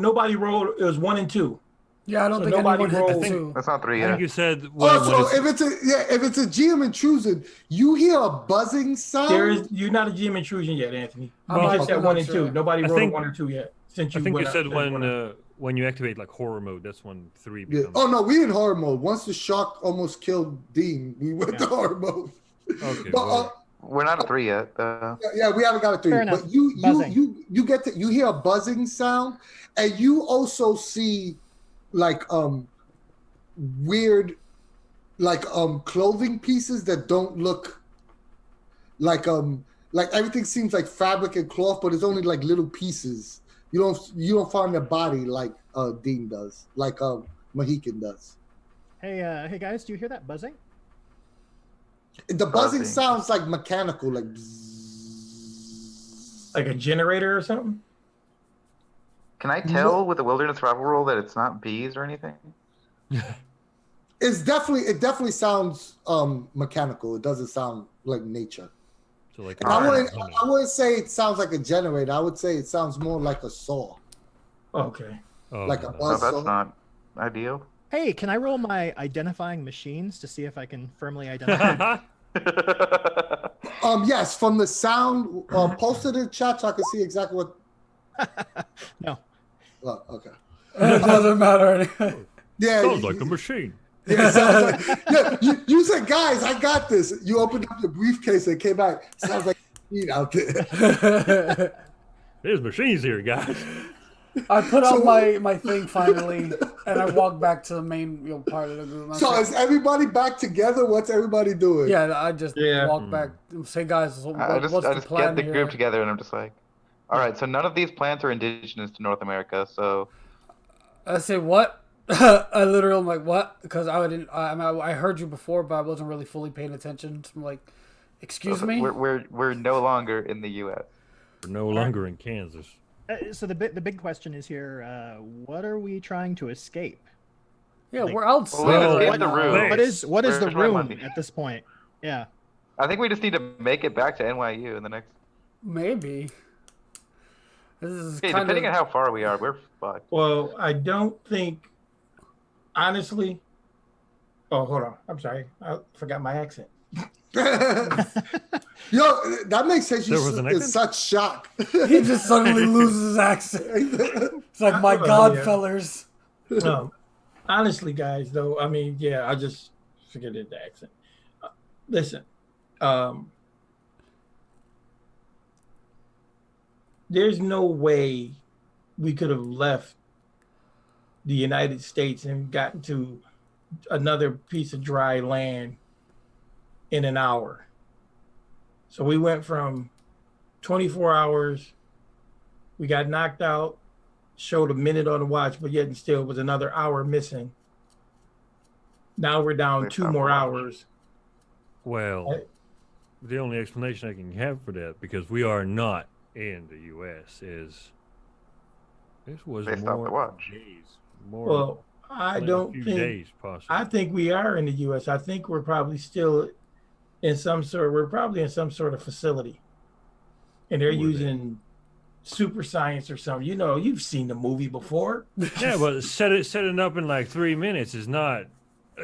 S6: It was 1 and 2.
S1: Yeah, I don't
S6: So
S1: think
S6: nobody
S1: anyone hit
S6: rolled.
S1: the 2.
S7: That's not 3
S2: I think
S7: yet.
S2: you said when
S3: Also,
S2: it's,
S3: if it's a GM intrusion, you hear a buzzing sound.
S6: You're not a GM intrusion yet, Anthony.
S1: I'm
S6: You
S1: not-
S6: just
S1: I'm
S6: said
S1: not
S6: 1 and
S1: sure.
S6: 2. Nobody
S2: I
S6: rolled
S2: think-
S6: a 1 or 2 yet. Since
S2: I
S6: you
S2: think you
S6: went
S2: said
S6: up, went up.
S2: when you activate like horror mode, that's when 3
S3: Yeah.
S2: becomes.
S3: Oh no, we in horror mode. Once the shark almost killed Dean, we went to horror mode.
S2: Okay,
S3: But,
S2: well,
S7: We're not at 3 yet.
S3: yeah, we haven't got a 3.
S4: Fair enough.
S3: But you
S4: Buzzing.
S3: you hear a buzzing sound, and you also see like weird like clothing pieces that don't look like everything seems like fabric and cloth, but it's only like little pieces. You don't find a body like Dean does, like Mohican does.
S4: Hey guys, do you hear that buzzing?
S3: The buzzing
S7: Buzzing.
S3: sounds like mechanical, like bzzz.
S6: Like a generator or something.
S7: Can I tell with the wilderness survival roll that it's not bees or anything?
S3: It definitely sounds mechanical. It doesn't sound like nature.
S2: so like
S3: I
S7: Alright.
S3: wouldn't say it sounds like a generator. I would say it sounds more like a saw,
S6: Okay.
S3: like a
S7: No,
S3: buzz
S7: that's
S3: saw.
S7: not ideal.
S4: Hey, can I roll my identifying machines to see if I can firmly identify?
S3: Yes, from the sound, post it in the chat so I can see exactly what.
S4: No.
S3: Oh, okay.
S1: It doesn't matter anyway.
S3: Yeah,
S2: Sounds like a machine.
S3: yeah, sounds like, yeah. You said, guys, I got this. You opened up your briefcase and came back. Sounds like a out there.
S2: There's machines here, guys.
S1: I put
S3: So-
S1: out my thing finally, and I walk back to the main part of the group. And I
S3: So
S1: say-
S3: is everybody back together? What's everybody doing?
S1: yeah, I just
S6: Yeah.
S1: walk back. Say, guys,
S7: I
S1: what's
S7: just
S1: the plan
S7: get the
S1: here?
S7: group together and I'm just like, all right, so none of these plants are indigenous to North America, so
S1: I say what? I literally am like what? Because I heard you before, but I wasn't really fully paying attention. So I'm like, excuse me.
S7: we're no longer in the U.S.
S2: We're no longer in Kansas.
S4: So the big question is here: what are we trying to escape?
S1: Yeah,
S4: like-
S1: we're outside.
S7: Well,
S1: right
S7: in the
S1: now.
S7: room.
S4: What is the
S7: Where's my
S4: room
S7: money?
S4: at this point? Yeah.
S7: I think we just need to make it back to NYU in the next.
S1: Maybe. This is
S7: Hey,
S1: kind
S7: depending
S1: of.
S7: on how far we are, we're fucked.
S6: Well, I don't think, honestly. Oh, hold on. I'm sorry. I forgot my accent.
S3: Yo, that makes sense.
S2: There was an
S3: In
S2: accent?
S3: such shock.
S1: He just suddenly loses his accent. It's like, my
S6: Oh,
S1: God,
S6: yeah.
S1: fellers.
S6: Honestly, guys, though, I mean, yeah, I just forget the accent. Listen, there's no way we could have left the United States and gotten to another piece of dry land in an hour. So we went from 24 hours, we got knocked out, showed a minute on the watch, but yet and still was another hour missing. Now we're down
S7: Wait,
S6: 2
S7: how
S6: more
S7: much?
S6: hours.
S2: Well,
S6: Right.
S2: the only explanation I can have for that, because we are not in the U.S., is this was
S7: They stopped
S2: more
S7: the watch.
S2: days. More
S6: Well, I
S2: like a
S6: don't
S2: few
S6: think.
S2: days, possibly.
S6: I think we are in the U.S. I think we're probably still in some sort. We're probably in some sort of facility, and they're
S2: Who are they?
S6: using super science or something. You know, you've seen the movie before.
S2: Yeah, but setting up in like 3 minutes is not.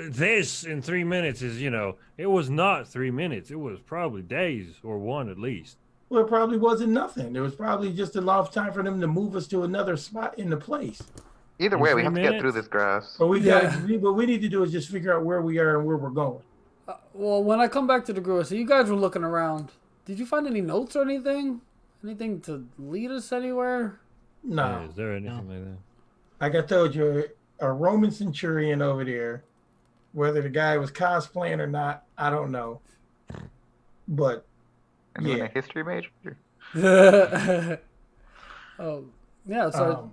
S2: This in 3 minutes is, it was not 3 minutes. It was probably days or one at least.
S6: Well, it probably wasn't nothing. There was probably just enough time for them to move us to another spot in the place.
S7: Either
S2: In
S7: way, we
S2: 3
S7: have to get through
S2: minutes?
S7: this grass.
S6: But
S1: Yeah.
S6: what we need to do is just figure out where we are and where we're going.
S1: Well, when I come back to the group, so you guys were looking around. Did you find any notes or anything? Anything to lead us anywhere?
S6: No,
S2: Yeah, is there anything like that?
S6: like I told you, a Roman centurion over there. Whether the guy was cosplaying or not, I don't know. But
S7: Anyone
S6: yeah.
S7: a history major?
S1: Oh, Yeah, so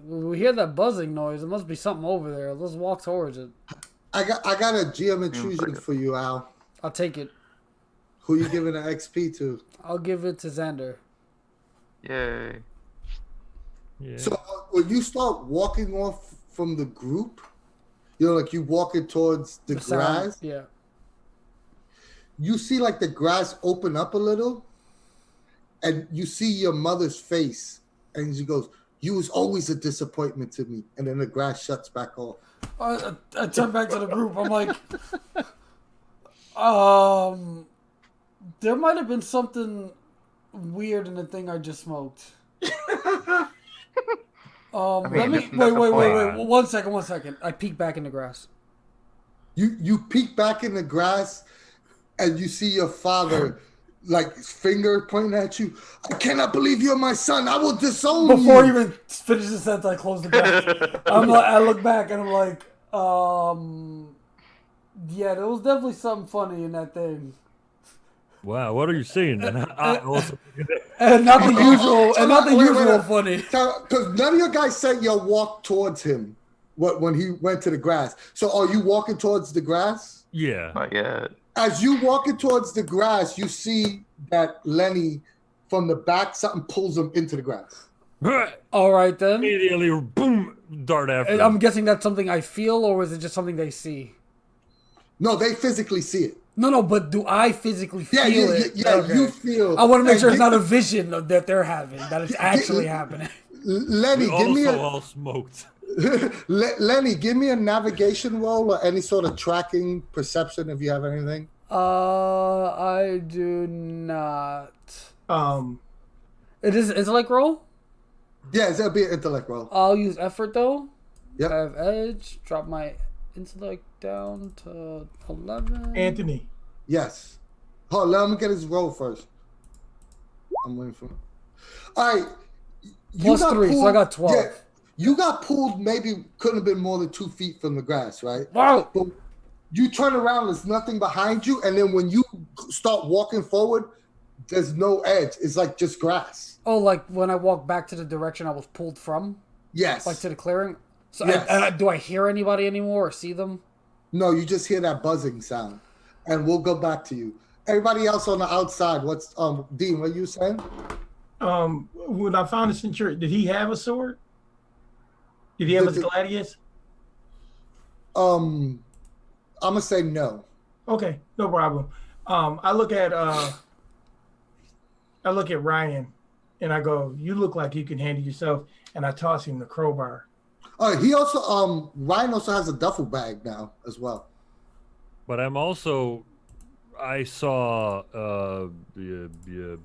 S1: when we hear that buzzing noise, it must be something over there. Let's walk towards it.
S3: I got a GM intrusion for you, Al.
S1: I'll take it.
S3: Who you giving an XP to?
S1: I'll give it to Xander.
S5: Yay.
S2: Yeah.
S3: So when you start walking off from the group, like you walking towards the grass.
S1: Yeah.
S3: You see like the grass open up a little, and you see your mother's face, and she goes, "You was always a disappointment to me." And then the grass shuts back off.
S1: I turn back to the group. I'm like, there might have been something weird in the thing I just smoked. Let me wait. 1 second. 1 second. I peek back in the grass.
S3: You peek back in the grass, and you see your father, like finger pointing at you. I cannot believe you're my son. I will disown you.
S1: Before he even finishes the sentence, I close the grass. I look back and I'm like, yeah, there was definitely something funny in that thing.
S2: Wow, what are you saying? And I also
S1: And not the usual, and not the usual funny.
S3: Because none of your guys said you walk towards him when he went to the grass. So are you walking towards the grass?
S2: Yeah.
S5: Not yet.
S3: As you walking towards the grass, you see that Lenny from the back, something pulls him into the grass.
S1: All right then.
S2: Immediately, boom, dart after.
S1: And I'm guessing that's something I feel, or is it just something they see?
S3: No, they physically see it.
S1: No, but do I physically feel it?
S3: Yeah,
S1: Okay.
S3: you feel.
S1: I want to make sure it's not a vision that they're having, that it's actually happening.
S3: Lenny,
S2: we
S3: give me
S2: also all smoked.
S3: Lenny, give me a navigation roll or any sort of tracking perception if you have anything.
S1: I do not. It is intellect roll?
S3: Yeah, it'll be an intellect roll.
S1: I'll use effort though.
S3: Yep.
S1: I have edge. Drop my intellect down to 11.
S6: Anthony.
S3: Yes. Hold on, let me get his roll first. I'm waiting for him. All right.
S1: Plus 3, so I got 12.
S3: Yeah, you got pulled maybe couldn't have been more than 2 feet from the grass, right?
S1: Wow.
S3: But you turn around, there's nothing behind you, and then when you start walking forward, there's no edge. It's like just grass.
S1: Oh, like when I walk back to the direction I was pulled from?
S3: Yes.
S1: Like to the clearing? So
S3: Yes.
S1: do I hear anybody anymore or see them?
S3: No, you just hear that buzzing sound. And we'll go back to you. Everybody else on the outside, what's Dean, what are you saying?
S6: When I found the centurion, did he have a sword? Did he have a gladius?
S3: I'm gonna say no.
S6: Okay, no problem. I look at Ryan and I go, "You look like you can handle yourself," and I toss him the crowbar.
S3: He also Ryan also has a duffel bag now as well.
S2: But I'm also, I saw what's his name?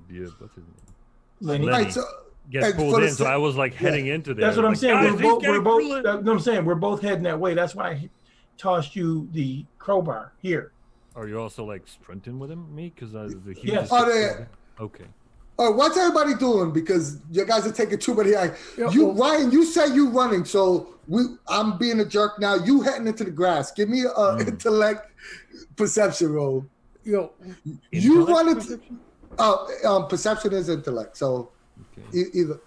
S6: Lenny.
S2: Lenny
S3: Right, so
S2: get pulled in, so I was like heading into there.
S6: That's what I'm
S2: Like,
S6: saying.
S2: "Guys,
S6: We're
S2: these
S6: both.
S2: guys
S6: We're both.
S2: ruling."
S6: That's what I'm saying. We're both heading that way. That's why I tossed you the crowbar here.
S2: Are you also like sprinting with him, me? Because the he
S6: Yes.
S2: just
S3: Oh,
S2: gets
S3: yeah.
S2: pulled in? Okay.
S3: All right, what's everybody doing? Because you guys are taking too many.
S1: Well-
S3: Ryan, you say you running, so I'm being a jerk now. You heading into the grass. Give me a intellect perception roll.
S1: Yo,
S3: You
S2: Intellect
S3: run
S2: perception?
S3: it. Perception is intellect. So
S2: Okay.
S3: either.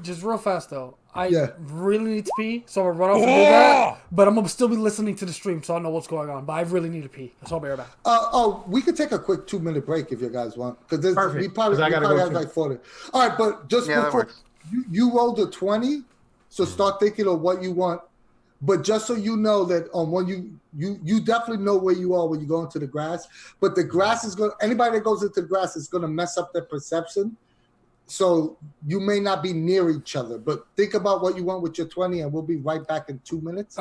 S1: just real fast though. I
S3: Yeah.
S1: really need to pee, so I'm gonna run off and do that. But I'm gonna still be listening to the stream, so I know what's going on. But I really need to pee, so I'll be right back.
S3: We could take a quick 2-minute break if you guys want, because
S6: Perfect,
S3: we probably
S6: 'cause I gotta go
S3: have
S6: too.
S3: like 40. All right, but just
S5: Yeah, that
S3: before
S5: works.
S3: you rolled a 20, so start thinking of what you want. But just so you know that when you definitely know where you are when you go into the grass. But the grass is anybody that goes into the grass is gonna mess up their perception. So you may not be near each other. But think about what you want with your 20, and we'll be right back in 2 minutes.